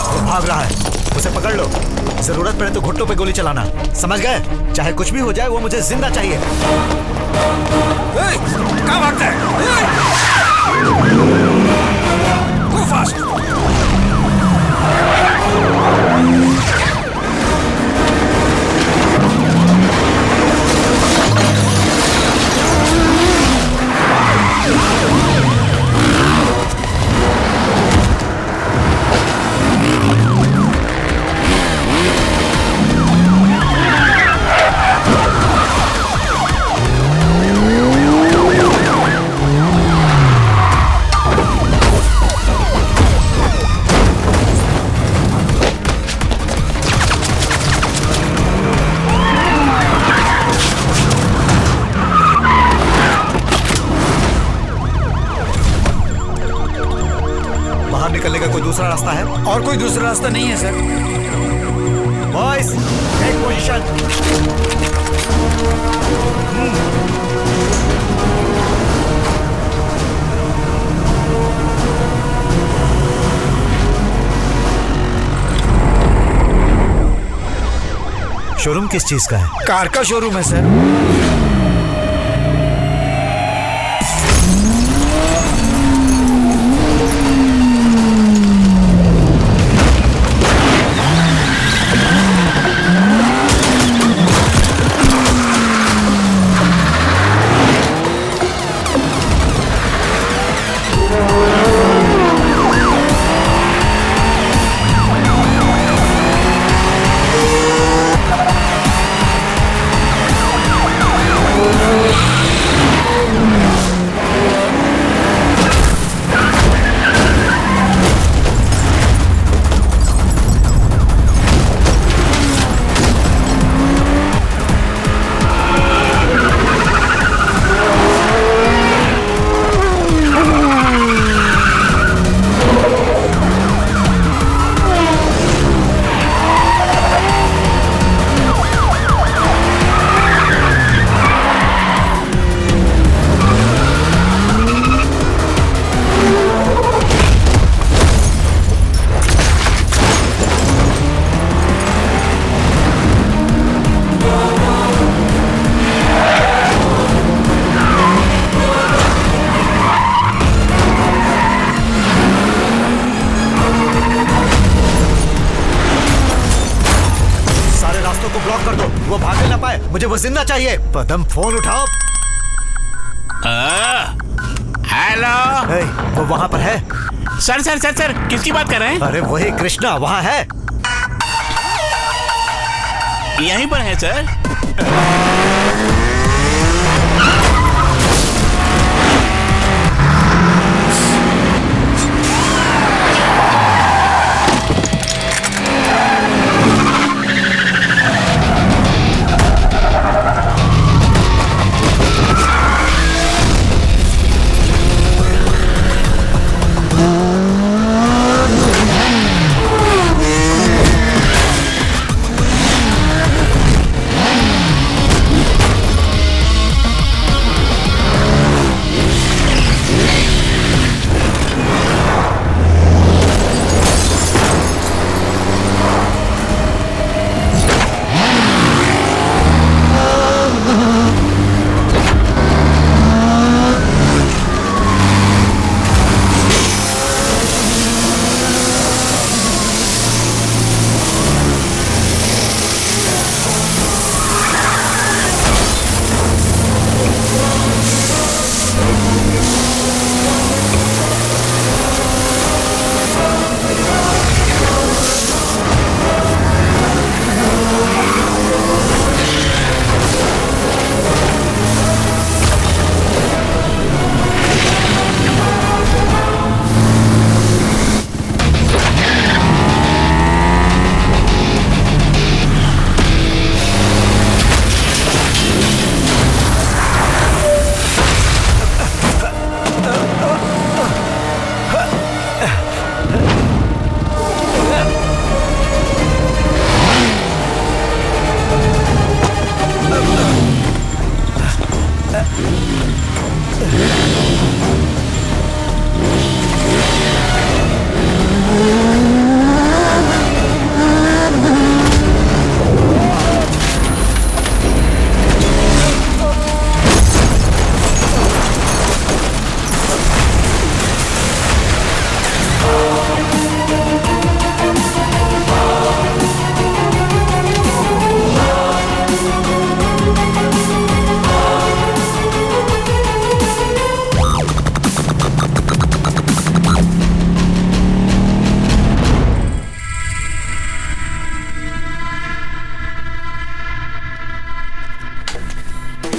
वो भाग रहा है, उसे पकड़ लो। जरूरत पड़े तो घुटनों पे गोली चलाना, समझ गए? चाहे कुछ भी हो जाए, वो मुझे जिंदा चाहिए। कहाँ भागता है? Go fast! निकलने का कोई दूसरा रास्ता है? और कोई दूसरा रास्ता नहीं है sir. Boys, take position. Showroom किस चीज का है? कार का शोरूम है सर। मुझे वो जिंदा चाहिए। पदम, फोन उठाओ। हेलो। वो वहाँ पर है। सर सर सर सर, किसकी बात कर रहे हैं? अरे वही कृष्णा वहाँ है। यहीं पर है सर।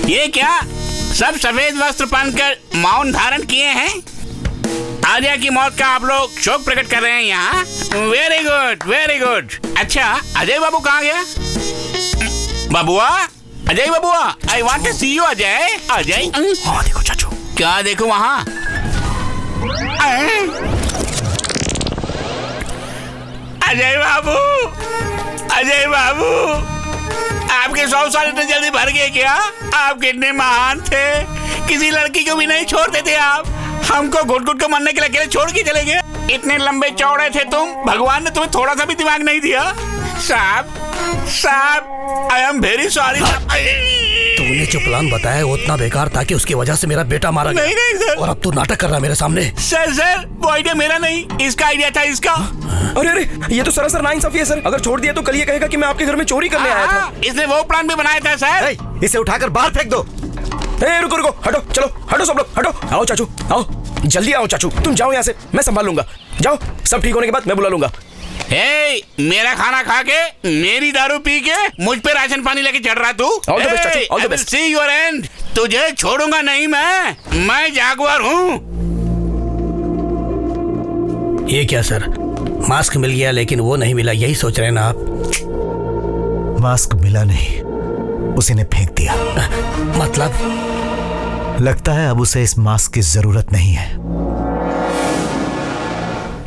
ये क्या सब सफेद वस्त्र पहनकर मौन धारण किए हैं? आर्या की मौत का आप लोग शोक प्रकट कर रहे हैं यहाँ। Very good, very good. अच्छा, अजय बाबू कहाँ गया? बाबुआ, अजय बाबुआ, I want to see you. Ajay, Ajay. हाँ देखो चाचू। क्या देखो वहाँ? अजय बाबू, अजय बाबू, आपके 100 साल इतने जल्दी भर गए क्या? आप कितने महान थे, किसी लड़की को भी नहीं छोड़ते थे आप। हमको घुट घुट को मरने के लिए अकेले छोड़ के चले गए। इतने लंबे चौड़े थे तुम, भगवान ने तुम्हें थोड़ा सा भी दिमाग नहीं दिया। साहब, साहब, आई एम वेरी सॉरी। तूने जो प्लान बताया वो उतना बेकार था कि उसकी वजह से मेरा बेटा मारा गया। नहीं सर। और अब तू नाटक कर रहा है मेरे सामने। सर, वो आइडिया मेरा नहीं, इसका आइडिया था इसका। अरे अरे, ये तो सरासर नाइंसाफी है सर। अगर छोड़ दिया तो कल ये कहेगा कि मैं आपके घर में चोरी करने आया था। इसने वो प्लान भी बनाया था सर। इसे उठाकर बाहर फेंक दो। रुको रुको, हटो, चलो हटो सब लोग, हटो। आओ चाचू, आओ जल्दी आओ चाचू, तुम जाओ यहाँ से, मैं संभाल लूंगा। जाओ, सब ठीक होने के बाद मैं बुला लूंगा। मेरा खाना खा के, मेरी दारू पी के मुझ पे राशन पानी लेके चढ़ रहा तू। All the best, चाचू, all the best. See your end. तुझे छोड़ूंगा नहीं मैं जागवार हूँ। ये क्या सर, मास्क मिल गया लेकिन वो नहीं मिला, यही सोच रहे हैं ना आप? मास्क मिला नहीं, उसी ने फेंक दिया। मतलब? लगता है अब उसे इस मास्क की जरूरत नहीं है।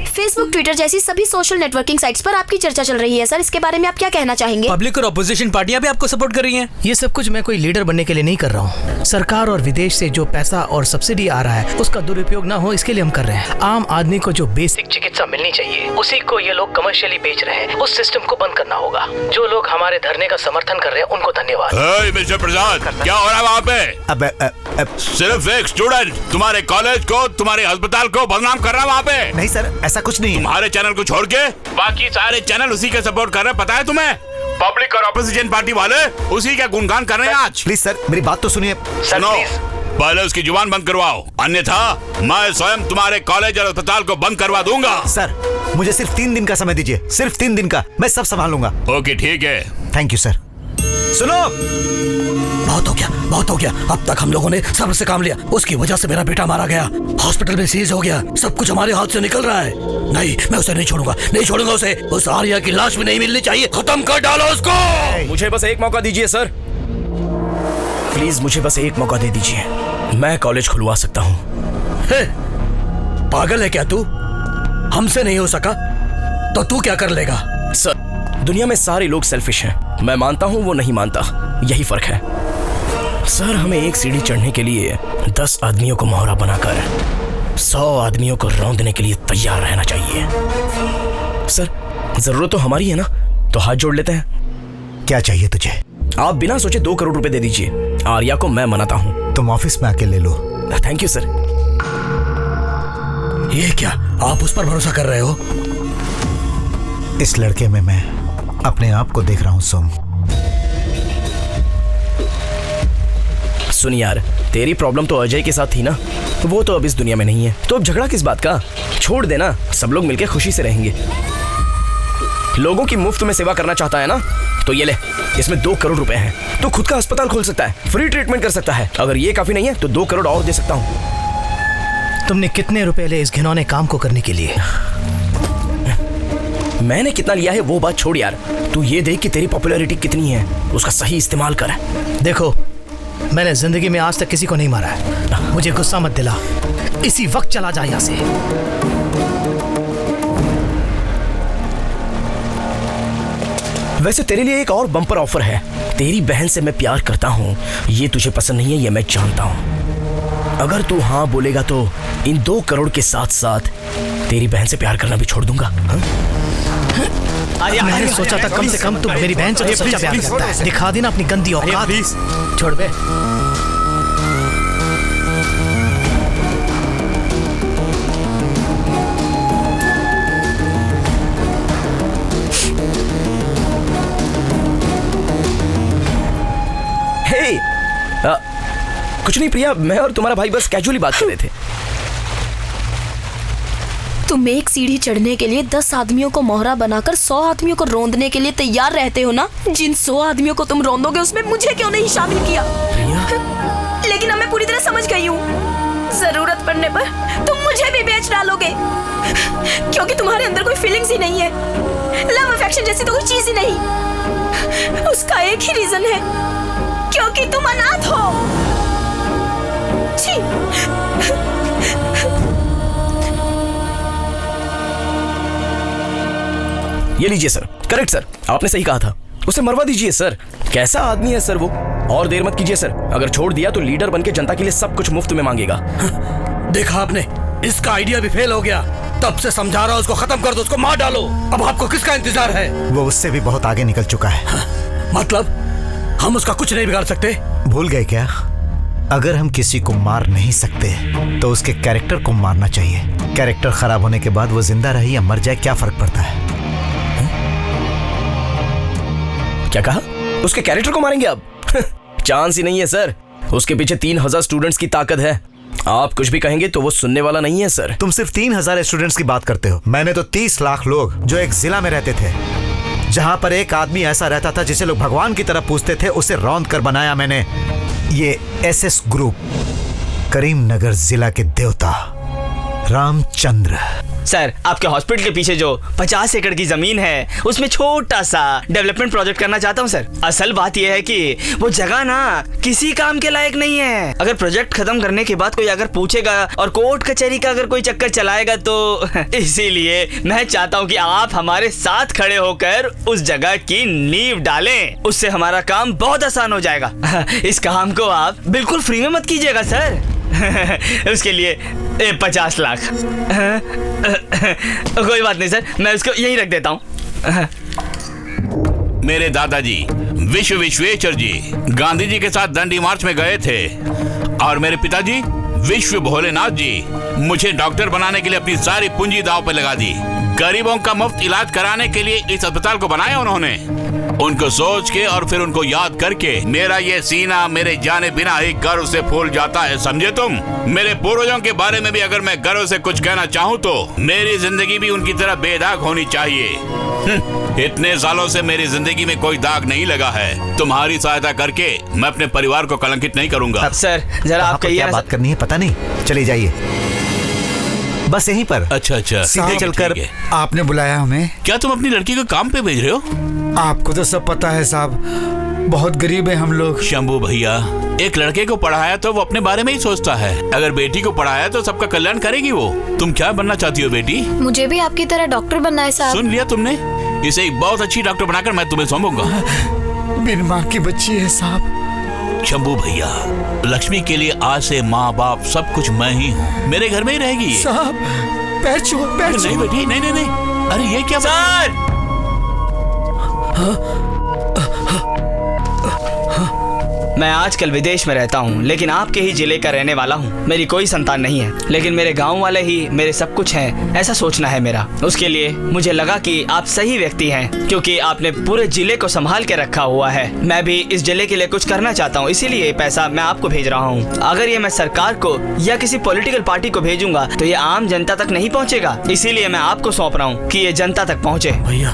फेसबुक, ट्विटर जैसी सभी सोशल नेटवर्किंग साइट्स पर आपकी चर्चा चल रही है सर, इसके बारे में आप क्या कहना चाहेंगे? पब्लिक और अपोजिशन पार्टियां भी आपको सपोर्ट कर रही हैं। ये सब कुछ मैं कोई लीडर बनने के लिए नहीं कर रहा हूँ। सरकार और विदेश से जो पैसा और सब्सिडी आ रहा है उसका दुरुपयोग ना हो, इसके लिए हम कर रहे हैं। आम आदमी को जो बेसिक चिकित्सा मिलनी चाहिए उसी को ये लोग कमर्शियली बेच रहे हैं। उस सिस्टम को बंद करना होगा। जो लोग हमारे धरने का समर्थन कर रहे हैं उनको धन्यवाद। मिस्टर प्रसाद, क्या हो रहा है वहाँ पे? अब सिर्फ एक स्टूडेंट तुम्हारे कॉलेज को, तुम्हारे अस्पताल को बदनाम कर रहा है वहाँ पे। नहीं सर, ऐसा कुछ नहीं है। तुम्हारे चैनल को छोड़ के बाकी सारे चैनल उसी का सपोर्ट कर रहे हैं, पता है तुम्हें? पब्लिक और अपोजिशन पार्टी वाले उसी का गुणगान कर रहे हैं आज। प्लीज सर, मेरी बात तो सुनिए। सुनो, पहले उसकी जुबान बंद करवाओ, अन्यथा मैं स्वयं तुम्हारे कॉलेज और अस्पताल को बंद करवा दूंगा। सर, मुझे सिर्फ 3 दिन का समय दीजिए, सिर्फ 3 दिन का, मैं सब संभाल लूंगा। ओके ठीक है। Thank you sir. सुनो, बहुत हो गया। अब तक हम लोगों ने सब्र से काम लिया, उसकी वजह से मेरा बेटा मारा गया, हॉस्पिटल में सीज हो गया, सब कुछ हमारे हाथ से निकल रहा है। नहीं, मैं उसे नहीं छोड़ूंगा उसे। उस आर्या की लाश भी नहीं मिलनी चाहिए। खत्म कर डालो उसको। मुझे बस एक मौका दीजिए सर, प्लीज मुझे बस एक मौका दे दीजिए, मैं कॉलेज खुलवा सकता हूँ। पागल है क्या तू? हमसे नहीं हो सका तो तू क्या कर लेगा? सर, दुनिया में सारे लोग सेल्फिश हैं। मैं मानता हूँ, वो नहीं मानता, यही फर्क है। सर, हमें एक सीढ़ी चढ़ने के लिए 10 आदमियों को मोहरा बनाकर 100 आदमियों को रौंदने के लिए तैयार रहना चाहिए। सर, जरूरत तो हमारी है ना, तो हाथ जोड़ लेते हैं। क्या चाहिए तुझे? आप बिना सोचे 2 करोड़ रुपए दे दीजिए, आर्या को मैं मनाता हूँ। तुम ऑफिस में आके ले लो। Thank you sir. ये क्या, आप उस पर भरोसा कर रहे हो? इस लड़के में मैं अपने आप को देख रहा हूँ सोम। सुन यार, तेरी प्रॉब्लम तो अजय के साथ थी ना, वो तो अब इस दुनिया में नहीं है, तो अब झगड़ा किस बात का? छोड़ देना, सब लोग मिलकर खुशी से रहेंगे। लोगों की मुफ्त में सेवा करना चाहता है ना, तो ये ले, इसमें 2 करोड़ रुपए हैं, तो खुद का अस्पताल खोल सकता है, फ्री ट्रीटमेंट कर सकता है। अगर ये काफी नहीं है तो 2 करोड़ और दे सकता हूँ। तुमने कितने रुपए ले इस घिनौने काम को करने के लिए? मैंने कितना लिया है वो बात छोड़ यार, तू ये देख कि तेरी पॉपुलैरिटी कितनी है, उसका सही इस्तेमाल कर। देखो, मैंने जिंदगी में आज तक किसी को नहीं मारा है, मुझे गुस्सा मत दिला, इसी वक्त चला जा यहाँ से। वैसे तेरे लिए एक और बम्पर ऑफर है। तेरी बहन से मैं प्यार करता हूँ, ये तुझे पसंद नहीं है, ये मैं जानता हूँ। अगर तू हाँ बोलेगा तो इन 2 करोड़ के साथ साथ तेरी बहन से प्यार करना भी छोड़ दूंगा। मैंने सोचा था कम से कम तू मेरी बहन से सच्चा प्यार करता है। दिखा देना अपनी गंदी औकात। छोड़ बे। कुछ नहीं प्रिया, मैं और तुम्हारा भाई बस कैजुअली बात कर रहे थे। तुम एक सीढ़ी चढ़ने के लिए 10 आदमियों को मोहरा बनाकर 100 आदमियों को रौंदने के लिए तैयार रहते हो ना। जिन 100 आदमियों को तुम रौंदोगे उसमें मुझे क्यों नहीं शामिल किया? लेकिन अब मैं पूरी तरह समझ गई हूँ, जरूरत पड़ने पर तुम मुझे भी बेच डालोगे, क्योंकि तुम्हारे अंदर कोई फीलिंग्स ही नहीं है। लव अफेक्शन जैसी तो कोई चीज ही नहीं। उसका एक ही रीजन है, क्योंकि तुम अनाथ हो। छी। ये लीजिए सर, करेक्ट सर, आपने सही कहा था, उसे मरवा दीजिए सर। कैसा आदमी है सर वो। और देर मत कीजिए सर, अगर छोड़ दिया तो लीडर बनके जनता के लिए सब कुछ मुफ्त में मांगेगा। देखा आपने, इसका आइडिया भी फेल हो गया। तब से समझा रहा हूं, उसको खत्म कर दो, उसको मार डालो। अब आपको किसका इंतजार है? वो उससे भी बहुत आगे निकल चुका है। मतलब हम उसका कुछ नहीं बिगाड़ सकते? भूल गए क्या? अगर हम किसी को मार नहीं सकते तो उसके कैरेक्टर को मारना चाहिए। कैरेक्टर खराब होने के बाद वो जिंदा रहे या मर जाए, क्या फर्क पड़ता है? क्या कहा? उसके कैरेक्टर को मारेंगे आप? चांस ही नहीं है सर। उसके पीछे 3000 स्टूडेंट्स की ताकत है। आप कुछ भी कहेंगे तो वो सुनने वाला नहीं है सर। तुम सिर्फ 3000 स्टूडेंट्स की बात करते हो। मैंने तो 30 लाख लोग जो एक जिला में रहते थे, जहां पर एक आदमी ऐसा रहता था जिसे लोग भगवान की तरह पूजते थे, उसे रौंद कर बनाया मैंने ये SS ग्रुप। करीमनगर जिला के देवता रामचंद्र। सर, आपके हॉस्पिटल के पीछे जो 50 एकड़ की जमीन है, उसमें छोटा सा डेवलपमेंट प्रोजेक्ट करना चाहता हूँ सर। असल बात यह है कि वो जगह ना किसी काम के लायक नहीं है। अगर प्रोजेक्ट खत्म करने के बाद कोई अगर पूछेगा और कोर्ट कचहरी का अगर कोई चक्कर चलाएगा तो इसीलिए मैं चाहता हूँ कि आप हमारे साथ खड़े होकर उस जगह की नींव डालें। उससे हमारा काम बहुत आसान हो जाएगा। इस काम को आप बिल्कुल फ्री में मत कीजिएगा सर। उसके लिए 50 लाख। कोई बात नहीं सर, मैं उसको यही रख देता हूँ। मेरे दादाजी विश्वेश्वर जी गांधी जी के साथ दंडी मार्च में गए थे, और मेरे पिताजी विश्व भोलेनाथ जी मुझे डॉक्टर बनाने के लिए अपनी सारी पूंजी दांव पे लगा दी। गरीबों का मुफ्त इलाज कराने के लिए इस अस्पताल को बनाया उन्होंने। उनको सोच के और फिर उनको याद करके मेरा ये सीना मेरे जाने बिना ही गर्व से फूल जाता है, समझे तुम? मेरे पूर्वजों के बारे में भी अगर मैं गर्व से कुछ कहना चाहूँ तो मेरी जिंदगी भी उनकी तरह बेदाग होनी चाहिए। इतने सालों से मेरी जिंदगी में कोई दाग नहीं लगा है। तुम्हारी सहायता करके मैं अपने परिवार को कलंकित नहीं करूँगा। सर जरा आप क्या बात करनी है पता नहीं, चली जाइए बस यहीं पर। अच्छा सीधे चलकर आपने बुलाया हमें? क्या तुम अपनी लड़की को काम पे भेज रहे हो? आपको तो सब पता है साहब, बहुत गरीब है हम लोग। शंभू भैया, एक लड़के को पढ़ाया तो वो अपने बारे में ही सोचता है, अगर बेटी को पढ़ाया तो सबका कल्याण करेगी वो। तुम क्या बनना चाहती हो बेटी? मुझे भी आपकी तरह डॉक्टर बनना है साहब। सुन लिया तुमने? इसे एक बहुत अच्छी डॉक्टर बनाकर मैं तुम्हें सौंपूंगा। बिन माँ की बच्ची है साहब। शंभू भैया, लक्ष्मी के लिए आज से माँ बाप सब कुछ मैं ही हूँ। मेरे घर में ही रहेगी साहब। पैर छुओ, पैर छुओ। नहीं बेटी, नहीं। अरे ये क्या सर? मैं आजकल विदेश में रहता हूँ, लेकिन आपके ही जिले का रहने वाला हूँ। मेरी कोई संतान नहीं है, लेकिन मेरे गांव वाले ही मेरे सब कुछ हैं, ऐसा सोचना है मेरा। उसके लिए मुझे लगा कि आप सही व्यक्ति हैं, क्योंकि आपने पूरे जिले को संभाल के रखा हुआ है। मैं भी इस जिले के लिए कुछ करना चाहता हूँ, इसीलिए ये पैसा मैं आपको भेज रहा हूँ। अगर ये मैं सरकार को या किसी पॉलिटिकल पार्टी को भेजूंगा तो ये आम जनता तक नहीं पहुँचेगा, इसीलिए मैं आपको सौंप रहा हूँ कि ये जनता तक पहुँचे। भैया,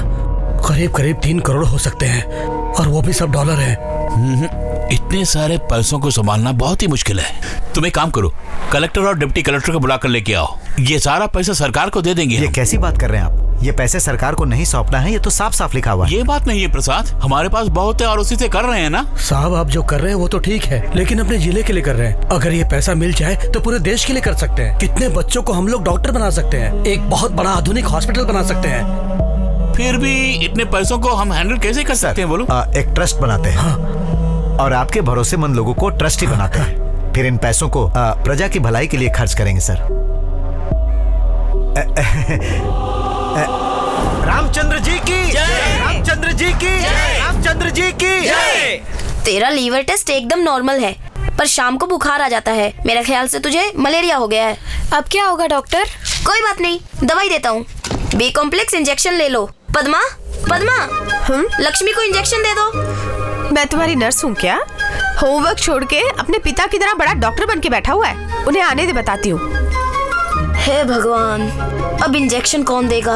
करीब 3 करोड़ हो सकते हैं, और वो भी सब डॉलर है। इतने सारे पैसों को संभालना बहुत ही मुश्किल है। तुम एक काम करो, कलेक्टर और डिप्टी कलेक्टर को बुलाकर लेके आओ। ये सारा पैसा सरकार को दे देंगे। ये कैसी बात कर रहे हैं आप? ये पैसे सरकार को नहीं सौंपना है, ये तो साफ साफ लिखा हुआ है। ये बात नहीं है प्रसाद, हमारे पास बहुत है और उसी से कर रहे हैं ना। साहब, आप जो कर रहे हैं वो तो ठीक है, लेकिन अपने जिले के लिए कर रहे हैं। अगर ये पैसा मिल जाए तो पूरे देश के लिए कर सकते हैं। कितने बच्चों को हम लोग डॉक्टर बना सकते हैं, एक बहुत बड़ा आधुनिक हॉस्पिटल बना सकते हैं। फिर भी इतने पैसों को हम हैंडल कैसे कर सकते हैं? बोलो। एक ट्रस्ट बनाते हैं। और आपके भरोसेमंद लोगों को ट्रस्टी बनाते हैं। फिर इन पैसों को प्रजा की भलाई के लिए खर्च करेंगे सर। रामचंद्र जी की जय। रामचंद्र जी की जय। रामचंद्र जी की जय। तेरा लीवर टेस्ट एकदम नॉर्मल है, पर शाम को बुखार आ जाता है। मेरा ख्याल से तुझे मलेरिया हो गया है। अब क्या होगा डॉक्टर? कोई बात नहीं, दवाई देता हूँ। बी कॉम्प्लेक्स इंजेक्शन ले लो। पद्मा, लक्ष्मी को इंजेक्शन दे दो। मैं तुम्हारी नर्स हूँ क्या? होमवर्क छोड़ के अपने पिता की तरह बड़ा डॉक्टर बन के बैठा हुआ है। उन्हें आने दे, बताती हूँ। हे भगवान, अब इंजेक्शन कौन देगा?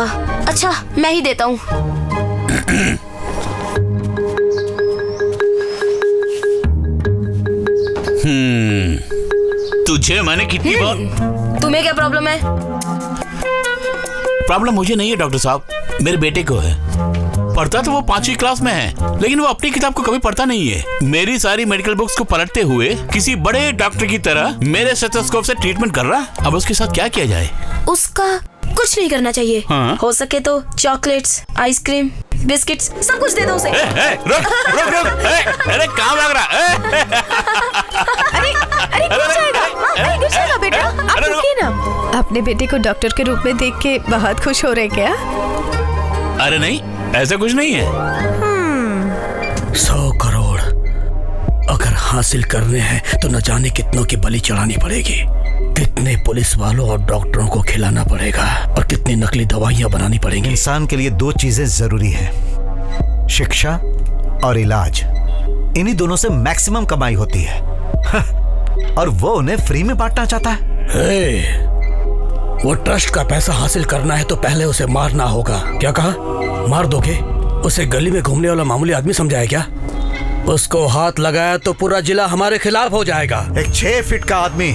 अच्छा मैं ही देता हूँ। तुझे मैंने कितनी बार। तुम्हें क्या प्रॉब्लम है? प्रॉब्लम मुझे नहीं है डॉक्टर साहब, मेरे बेटे को है। पढ़ता तो वो 5वीं क्लास में है, लेकिन वो अपनी किताब को कभी पढ़ता नहीं है। मेरी सारी मेडिकल बुक्स को पलटते हुए किसी बड़े डॉक्टर की तरह मेरे स्टेथोस्कोप से ट्रीटमेंट कर रहा है। अब उसके साथ क्या किया जाए? उसका कुछ नहीं करना चाहिए। हाँ? हो सके तो चॉकलेट्स, आइसक्रीम, बिस्किट्स सब कुछ दे दो उसे। अरे काम लग रहा है। अरे गिर जाएगा, अरे गिर जाएगा बेटा। आप रुकिए ना। अपने बेटे को डॉक्टर के रूप में देख के बहुत खुश हो रहे क्या? अरे नहीं, ऐसा कुछ नहीं है। 100 करोड़ अगर हासिल करने हैं तो न जाने कितनों की बलि चढ़ानी पड़ेगी, कितने पुलिस वालों और डॉक्टरों को खिलाना पड़ेगा और कितनी नकली दवाइयां बनानी पड़ेंगी। इंसान के लिए 2 चीजें जरूरी है, शिक्षा और इलाज। इन्हीं दोनों से मैक्सिमम कमाई होती है। और वो उन्हें फ्री में बांटना चाहता है। वो ट्रस्ट का पैसा हासिल करना है तो पहले उसे मारना होगा। क्या कहा? मार दोगे? उसे गली में घूमने वाला मामूली आदमी समझाया क्या? उसको हाथ लगाया तो पूरा जिला हमारे खिलाफ हो जाएगा। एक 6 फीट का आदमी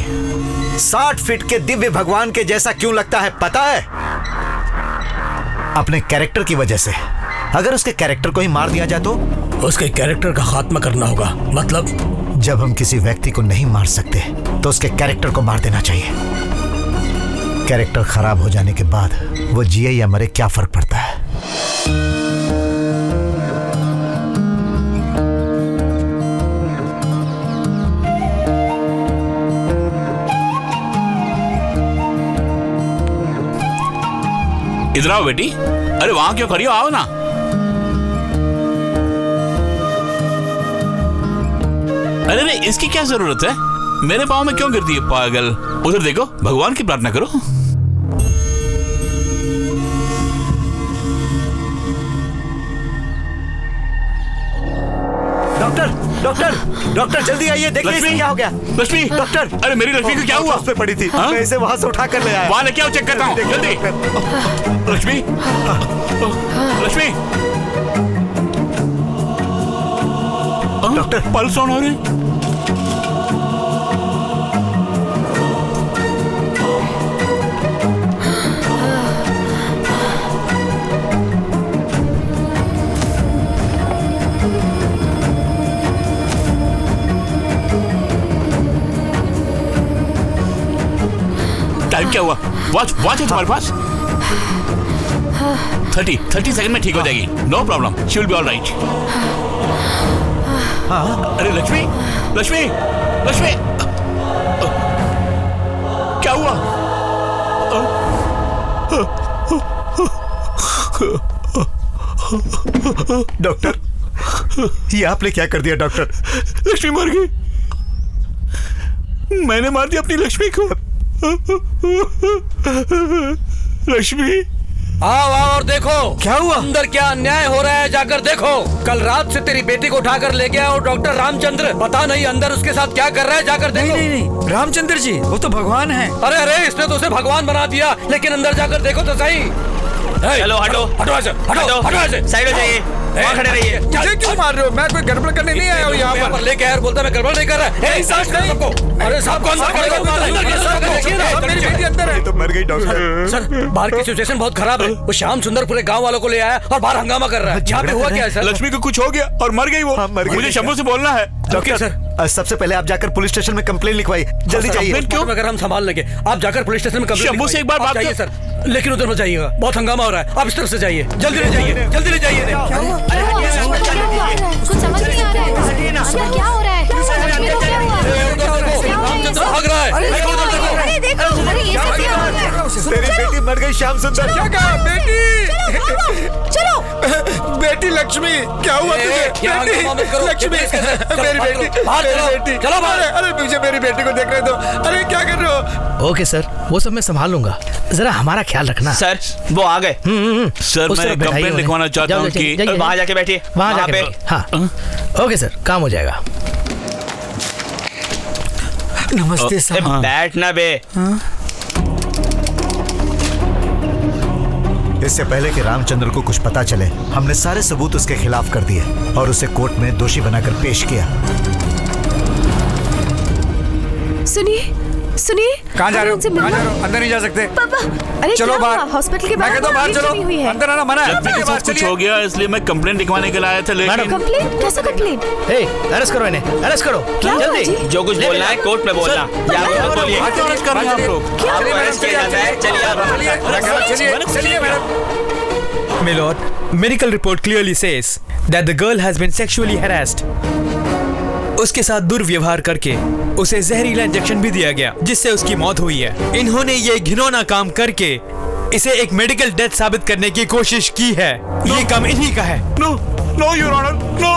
60 फीट के दिव्य भगवान के जैसा क्यों लगता है पता है? अपने कैरेक्टर की वजह से। अगर उसके कैरेक्टर को ही मार दिया जाए तो? उसके कैरेक्टर का खात्मा करना होगा। मतलब? जब हम किसी व्यक्ति को नहीं मार सकते तो उसके कैरेक्टर को मार देना चाहिए। कैरेक्टर खराब हो जाने के बाद वो जिए या मरे क्या फर्क पड़ता है? इधर आओ बेटी। अरे वहां क्यों खड़ी हो, आओ ना। अरे नहीं, इसकी क्या जरूरत है? मेरे पाँव में क्यों गिरती है पागल? उधर देखो, भगवान की प्रार्थना करो। डॉक्टर डॉक्टर डॉक्टर जल्दी आइए, देखिए इसे क्या हो गया। लक्ष्मी, डॉक्टर। अरे मेरी लक्ष्मी को क्या हुआ? उस पे पड़ी थी। मैं इसे वहां से उठा कर ले आया। वहां लेके आओ, चेक करता हूँ जल्दी। Lakshmi, Lakshmi. Doctor, pulse on हो रहे। टाइम क्या हुआ? वॉच है तुम्हारे पास? 30 सेकंड में ठीक हो जाएगी। No problem, she will be all right. अरे लक्ष्मी, लक्ष्मी, लक्ष्मी, क्या हुआ? डॉक्टर, ये आपने क्या कर दिया डॉक्टर? लक्ष्मी मर गई। मैंने मार दिया अपनी लक्ष्मी को। लक्ष्मी, आओ और देखो क्या हुआ अंदर, क्या अन्याय हो रहा है। जाकर देखो। कल रात से तेरी बेटी को उठाकर ले गया और डॉक्टर रामचंद्र, पता नहीं अंदर उसके साथ क्या कर रहा है। जाकर देखो। नहीं, रामचंद्र जी वो तो भगवान है। अरे इसने तो उसे भगवान बना दिया, लेकिन अंदर जाकर देखो तो सही। चलो हटो, हटो साइड हो जाइए, वहाँ खड़े रहिए। मुझे क्यों मार रहे हो? मैं कोई गड़बड़ करने नहीं आया हूँ यहाँ पर। लेके यार बोलता मैं गड़बड़ नहीं कर रहा। अरे सबको अंदर मेरी बेटी अंदर है। तो मर गई डॉक्टर। सर बाहर की सिचुएशन बहुत खराब है। वो श्याम सुंदर पूरे गांव वालों को ले आया और बाहर हंगामा कर रहा है। यहाँ पे हुआ क्या है सर? लक्ष्मी को कुछ हो गया और मर गई वो। मुझे शंभू से बोलना है। डॉक्टर सर, सबसे पहले आप जाकर पुलिस स्टेशन में कंप्लेंट लिखवाइए। जल्दी जाइए। क्यों? अगर हम संभाल लेंगे, आप जाकर पुलिस स्टेशन में कंप्लेंट शंभू से एक बार बात चाहिए सर, लेकिन उधर मत जाइएगा, बहुत हंगामा हो रहा है। आप इस तरफ से जाइए, जल्दी ले जाइए, जल्दी ले जाइए। कुछ समझ नहीं आ रहा है। क्या हो रहा है? भाग रहा है। अरे देखो, अरे ये सब क्या हो रहा है? तेरी बेटी मर गई श्याम सुंदर। क्या कहा? बेटी, चलो बेटी लक्ष्मी, क्या हुआ तुझे? बेटी लक्ष्मी, मेरी बेटी, चलो बाहर। अरे मुझे मेरी बेटी को देख रहे हो। अरे क्या कर रहे हो? ओके सर, वो सब मैं संभाल लूंगा, जरा हमारा ख्याल रखना। सर वो आ गए। सर मैं कंप्लेंट लिखवाना चाहता हूँ कि वहाँ जाके बैठिए, वहाँ जाके हाँ ओके सर, काम हो जाएगा। नमस्ते सर। बैठना बे। इससे पहले कि रामचंद्र को कुछ पता चले, हमने सारे सबूत उसके खिलाफ कर दिए और उसे कोर्ट में दोषी बनाकर पेश किया। सुनिए सुनिए, कहाँ जा रहे हो? कहाँ जा रहे हो? अंदर नहीं जा सकते। पापा, अरे चलो बाहर। हॉस्पिटल के मैं कहता हूँ बाहर चलो, अंदर आना मना है। मेरे साथ कुछ हो गया इसलिए मैं कंप्लेंट लिखवाने के लिए आया था, लेकिन कंप्लेंट? कैसा कंप्लेंट? अरेस्ट करो इन्हें, अरेस्ट करो जल्दी। जो कुछ बोलना है कोर्ट में बोलना। बोलिए अरेस्ट कर रहे हैं आप लोग। अरेस्ट किया जाता है। चलिए madam. My lord, medical report clearly says that the girl has been sexually harassed. उसके साथ दुर्व्यवहार करके उसे जहरीला इंजेक्शन भी दिया गया, जिससे उसकी मौत हुई है। इन्होंने ये घिनौना काम करके इसे एक मेडिकल डेथ साबित करने की कोशिश की है। ये काम इन्हीं का है। No no your honour, no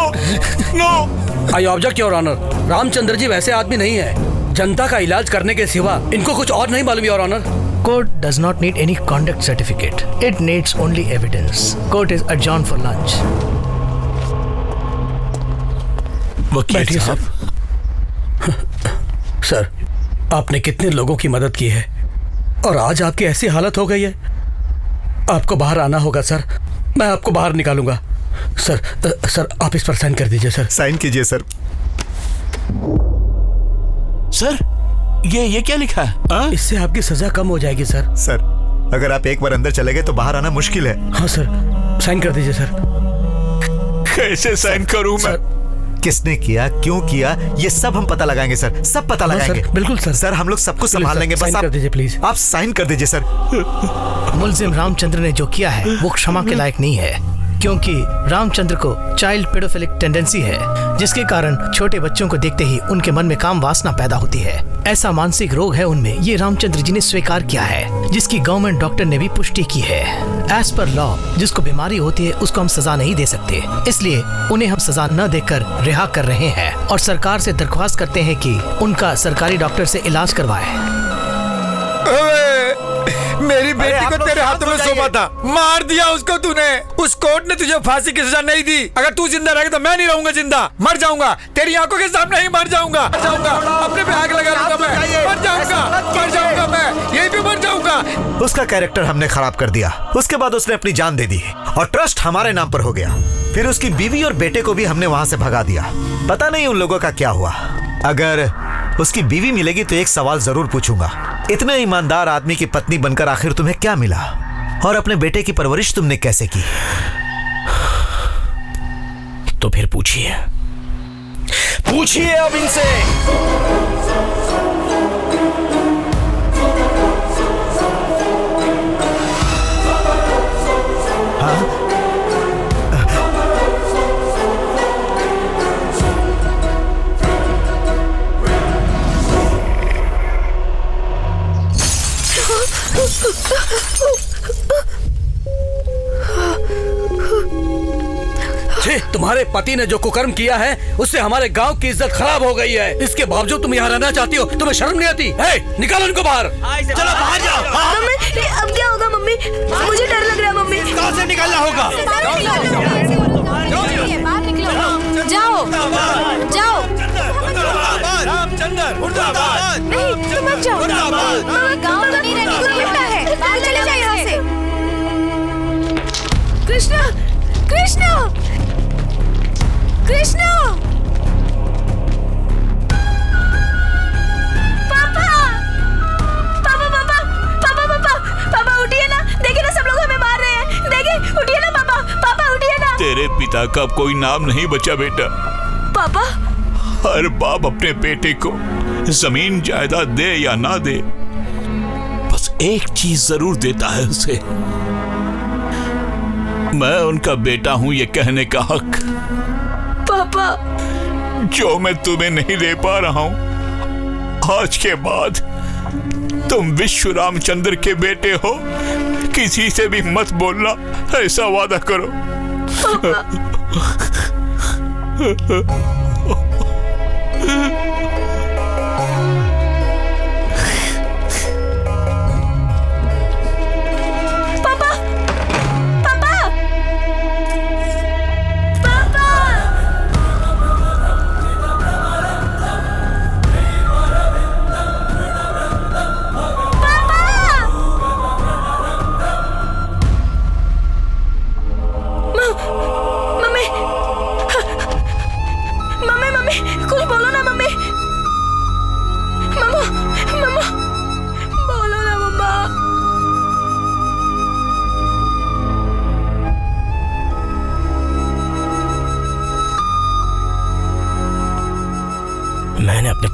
no. I object your honour. Ramchandra ji वैसे आदमी नहीं है। जनता का इलाज करने के सिवा इनको कुछ और नहीं मालूम your honour. Court does not need any conduct certificate. It needs only evidence. Court is adjourned for lunch. बैठिए साहब। सर, आपने कितने लोगों की मदद की है और आज आपकी ऐसी हालत हो गई है। आपको बाहर आना होगा सर, मैं आपको बाहर निकालूंगा। सर आप इस पर साइन कर दीजिए सर। साइन कीजिए सर। सर ये क्या लिखा है? इससे आपकी सजा कम हो जाएगी सर। सर अगर आप एक बार अंदर चले गए तो बाहर आना मुश्किल है। हाँ सर, साइन कर दीजिए सर। कैसे साइन करूं मैं? किसने किया, क्यों किया, ये सब हम पता लगाएंगे सर, सब पता लगाएंगे। बिल्कुल सर। सर हम लोग सब कुछ संभाल लेंगे, बस साइन कर दीजिए प्लीज। आप साइन कर दीजिए सर। मुलजिम रामचंद्र ने जो किया है वो क्षमा के लायक नहीं है, क्योंकि रामचंद्र को चाइल्ड पेडोफिलिक टेंडेंसी है, जिसके कारण छोटे बच्चों को देखते ही उनके मन में काम वासना पैदा होती है। ऐसा मानसिक रोग है उनमें, ये रामचंद्र जी ने स्वीकार किया है, जिसकी गवर्नमेंट डॉक्टर ने भी पुष्टि की है। एज पर लॉ जिसको बीमारी होती है उसको हम सजा नहीं दे सकते, इसलिए उन्हें हम सजा न देकर रिहा कर रहे हैं और सरकार से दरख्वास्त करते हैं कि उनका सरकारी डॉक्टर से इलाज करवाए। मेरी बेटी को तेरे हाथों में सौंपा था, मार दिया उसको तूने। उस कोर्ट ने तुझे फांसी की सजा नहीं दी। अगर तू जिंदा रहेगा तो मैं नहीं रहूंगा जिंदा, मर जाऊंगा। तेरी आंखों के सामने ही मर जाऊंगा, अपने पे आग लगा लूंगा मैं, मर जाऊंगा मैं, यहीं पे मर जाऊंगा। उसका कैरेक्टर हमने खराब कर दिया, उसके बाद उसने अपनी जान दे दी और ट्रस्ट हमारे नाम पर हो गया। फिर उसकी बीवी और बेटे को भी हमने वहां से भगा दिया। पता नहीं उन लोगों का क्या हुआ। अगर उसकी बीवी मिलेगी तो एक सवाल जरूर पूछूंगा, इतने ईमानदार आदमी की पत्नी बनकर आखिर तुम्हें क्या मिला और अपने बेटे की परवरिश तुमने कैसे की? तो फिर पूछिए अब इनसे। तुम्हारे पति ने जो कुकर्म किया है उससे हमारे गांव की इज्जत खराब हो गई है। इसके बावजूद तुम यहाँ रहना चाहती हो, तुम्हें शर्म नहीं आती? निकालो इनको बाहर। चलो बाहर जाओ। मम्मी अब क्या होगा मम्मी? मुझे डर लग रहा है मम्मी। कहाँ से निकलना होगा? जाओ जाओ। रामचंद्र मुर्दाबाद। नहीं तुम मत जाओ, गाँव तो नहीं रहने लगता है, चले जाओ यहाँ से। कृष्णा कृष्णा कृष्णा, पापा पापा पापा पापा पापा पापा उठिए ना, देखिए ना सब लोग हमें मार रहे हैं। देखिए उठिए ना पापा, पापा उठिए ना। तेरे पिता का अब कोई नाम नहीं बचा बेटा। पापा, हर बाप अपने बेटे को जमीन जायदाद दे या ना दे, बस एक चीज जरूर देता है उसे। मैं उनका बेटा हूं ये कहने का हक। पापा, जो मैं तुम्हें नहीं दे पा रहा हूं, आज के बाद तुम विश्व रामचंद्र के बेटे हो, किसी से भी मत बोलना, ऐसा वादा करो।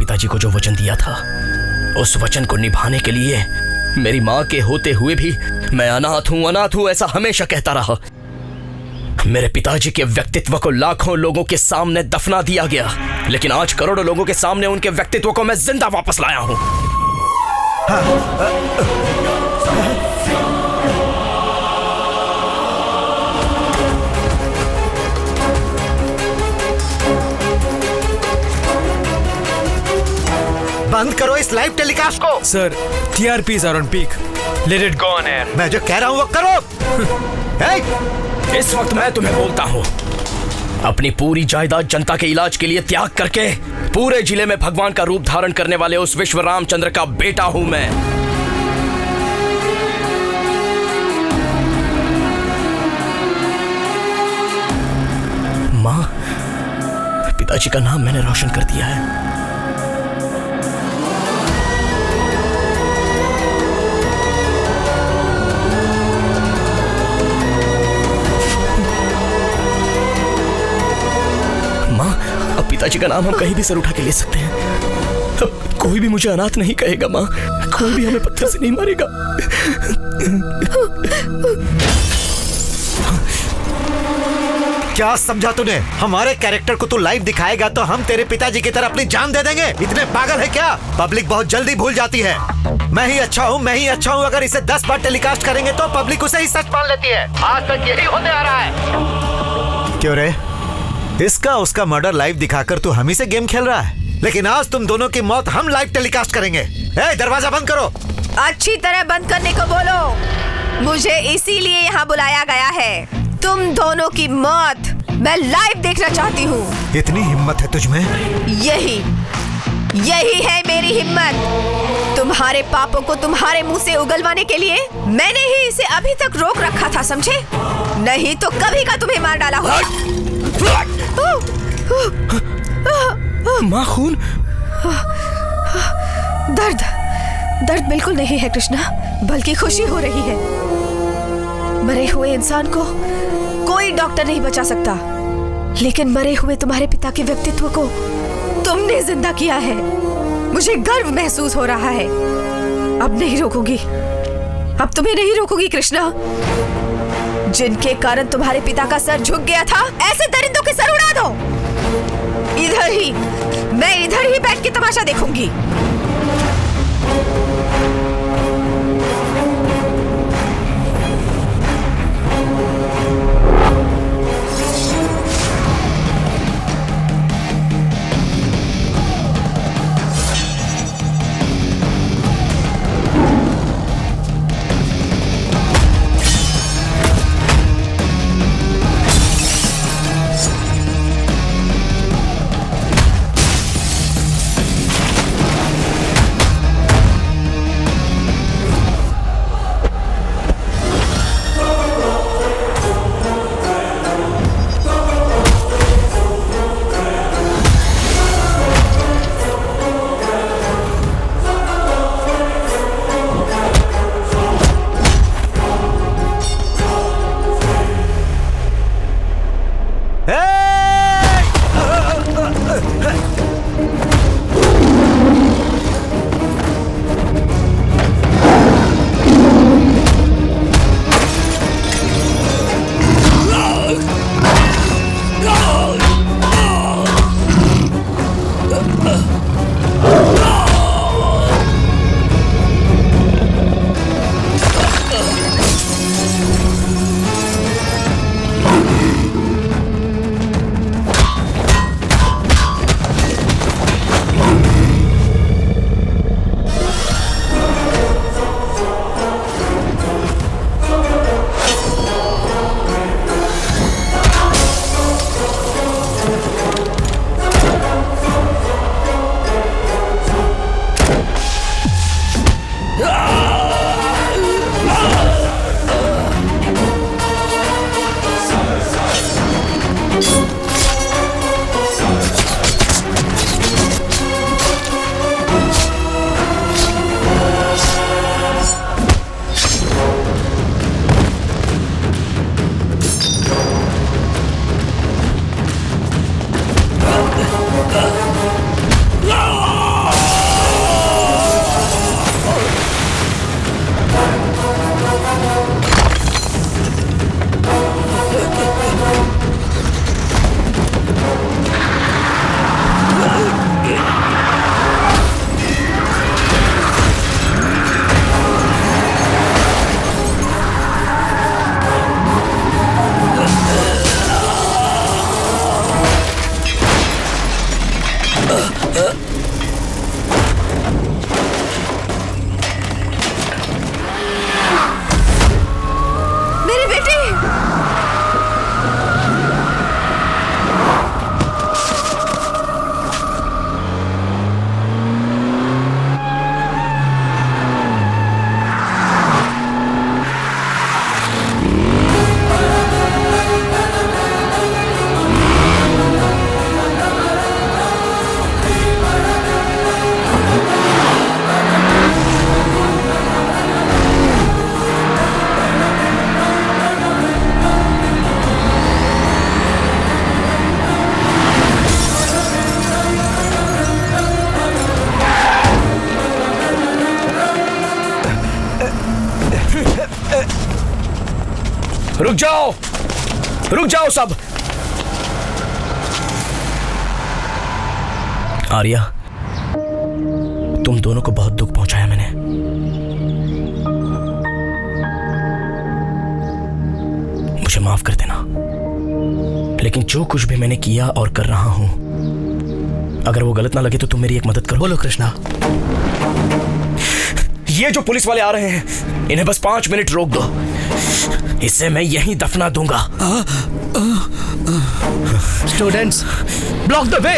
पिताजी को जो वचन दिया था, उस वचन को निभाने के लिए मेरी माँ के होते हुए भी मैं अनाथ हूँ ऐसा हमेशा कहता रहा। मेरे पिताजी के व्यक्तित्व को लाखों लोगों के सामने दफना दिया गया, लेकिन आज करोड़ों लोगों के सामने उनके व्यक्तित्व को मैं जिंदा वापस लाया हूँ। बंद करो इस लाइव टेलीकास्ट को। Sir, TRPs are on peak. Let it go on air. मैं जो कह रहा हूँ वो करो। इस वक्त मैं तुम्हें बोलता हूँ, अपनी पूरी जायदाद जनता के इलाज के लिए त्याग करके पूरे जिले में भगवान का रूप धारण करने वाले उस विश्व रामचंद्र का बेटा हूं मैं। माँ, पिताजी का नाम मैंने रोशन कर दिया है। पिताजी का नाम हम कहीं भी सर उठा के ले सकते हैं। अब कोई भी मुझे अनाथ नहीं कहेगा माँ, कोई भी हमें पत्थर से नहीं मारेगा। क्या समझा तूने? हमारे कैरेक्टर को तू लाइव दिखाएगा तो हम तेरे पिताजी की तरह अपनी जान दे देंगे? इतने पागल है क्या? पब्लिक बहुत जल्दी भूल जाती है। मैं ही अच्छा हूँ। अगर इसे 10 बार टेलीकास्ट करेंगे तो पब्लिक उसे ही सच मान लेती है। आज तक यही होते आ रहा है। क्यों रे? इसका उसका मर्डर लाइव दिखाकर तू हम ही से गेम खेल रहा है, लेकिन आज तुम दोनों की मौत हम लाइव टेलीकास्ट करेंगे। दरवाजा बंद करो। अच्छी तरह बंद करने को बोलो। मुझे इसीलिए यहाँ बुलाया गया है। तुम दोनों की मौत मैं लाइव देखना चाहती हूँ। इतनी हिम्मत है तुझमें? यही है मेरी हिम्मत। तुम्हारे पापों को तुम्हारे मुंह से उगलवाने के लिए मैंने ही इसे अभी तक रोक रखा था, समझे? नहीं तो कभी का तुम्हें मार डाला होगा। माँ, खून? दर्द बिल्कुल नहीं है कृष्णा, बल्कि खुशी हो रही है। मरे हुए इंसान को कोई डॉक्टर नहीं बचा सकता, लेकिन मरे हुए तुम्हारे पिता के व्यक्तित्व को तुमने जिंदा किया है। मुझे गर्व महसूस हो रहा है। अब नहीं रोकूंगी, अब तुम्हें नहीं रोकूंगी कृष्णा। जिनके कारण तुम्हारे पिता का सर झुक गया था, ऐसे दरिंदों के सर उड़ा दो। मैं इधर ही बैठ के तमाशा देखूंगी। रुक जाओ सब। आर्या, तुम दोनों को बहुत दुख पहुंचाया मैंने। मुझे माफ कर देना, लेकिन जो कुछ भी मैंने किया और कर रहा हूं, अगर वो गलत ना लगे तो तुम मेरी एक मदद करो। बोलो कृष्णा। ये जो पुलिस वाले आ रहे हैं, इन्हें बस 5 मिनट रोक दो, इसे मैं यहीं दफना दूंगा। Students, block the way.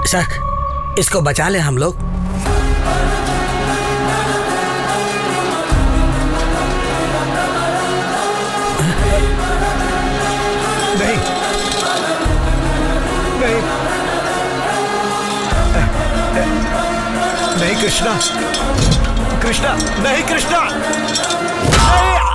Sir, इसको बचा ले हम लोग। नहीं नहीं नहीं कृष्णा, कृष्णा नहीं, कृष्णा नहीं।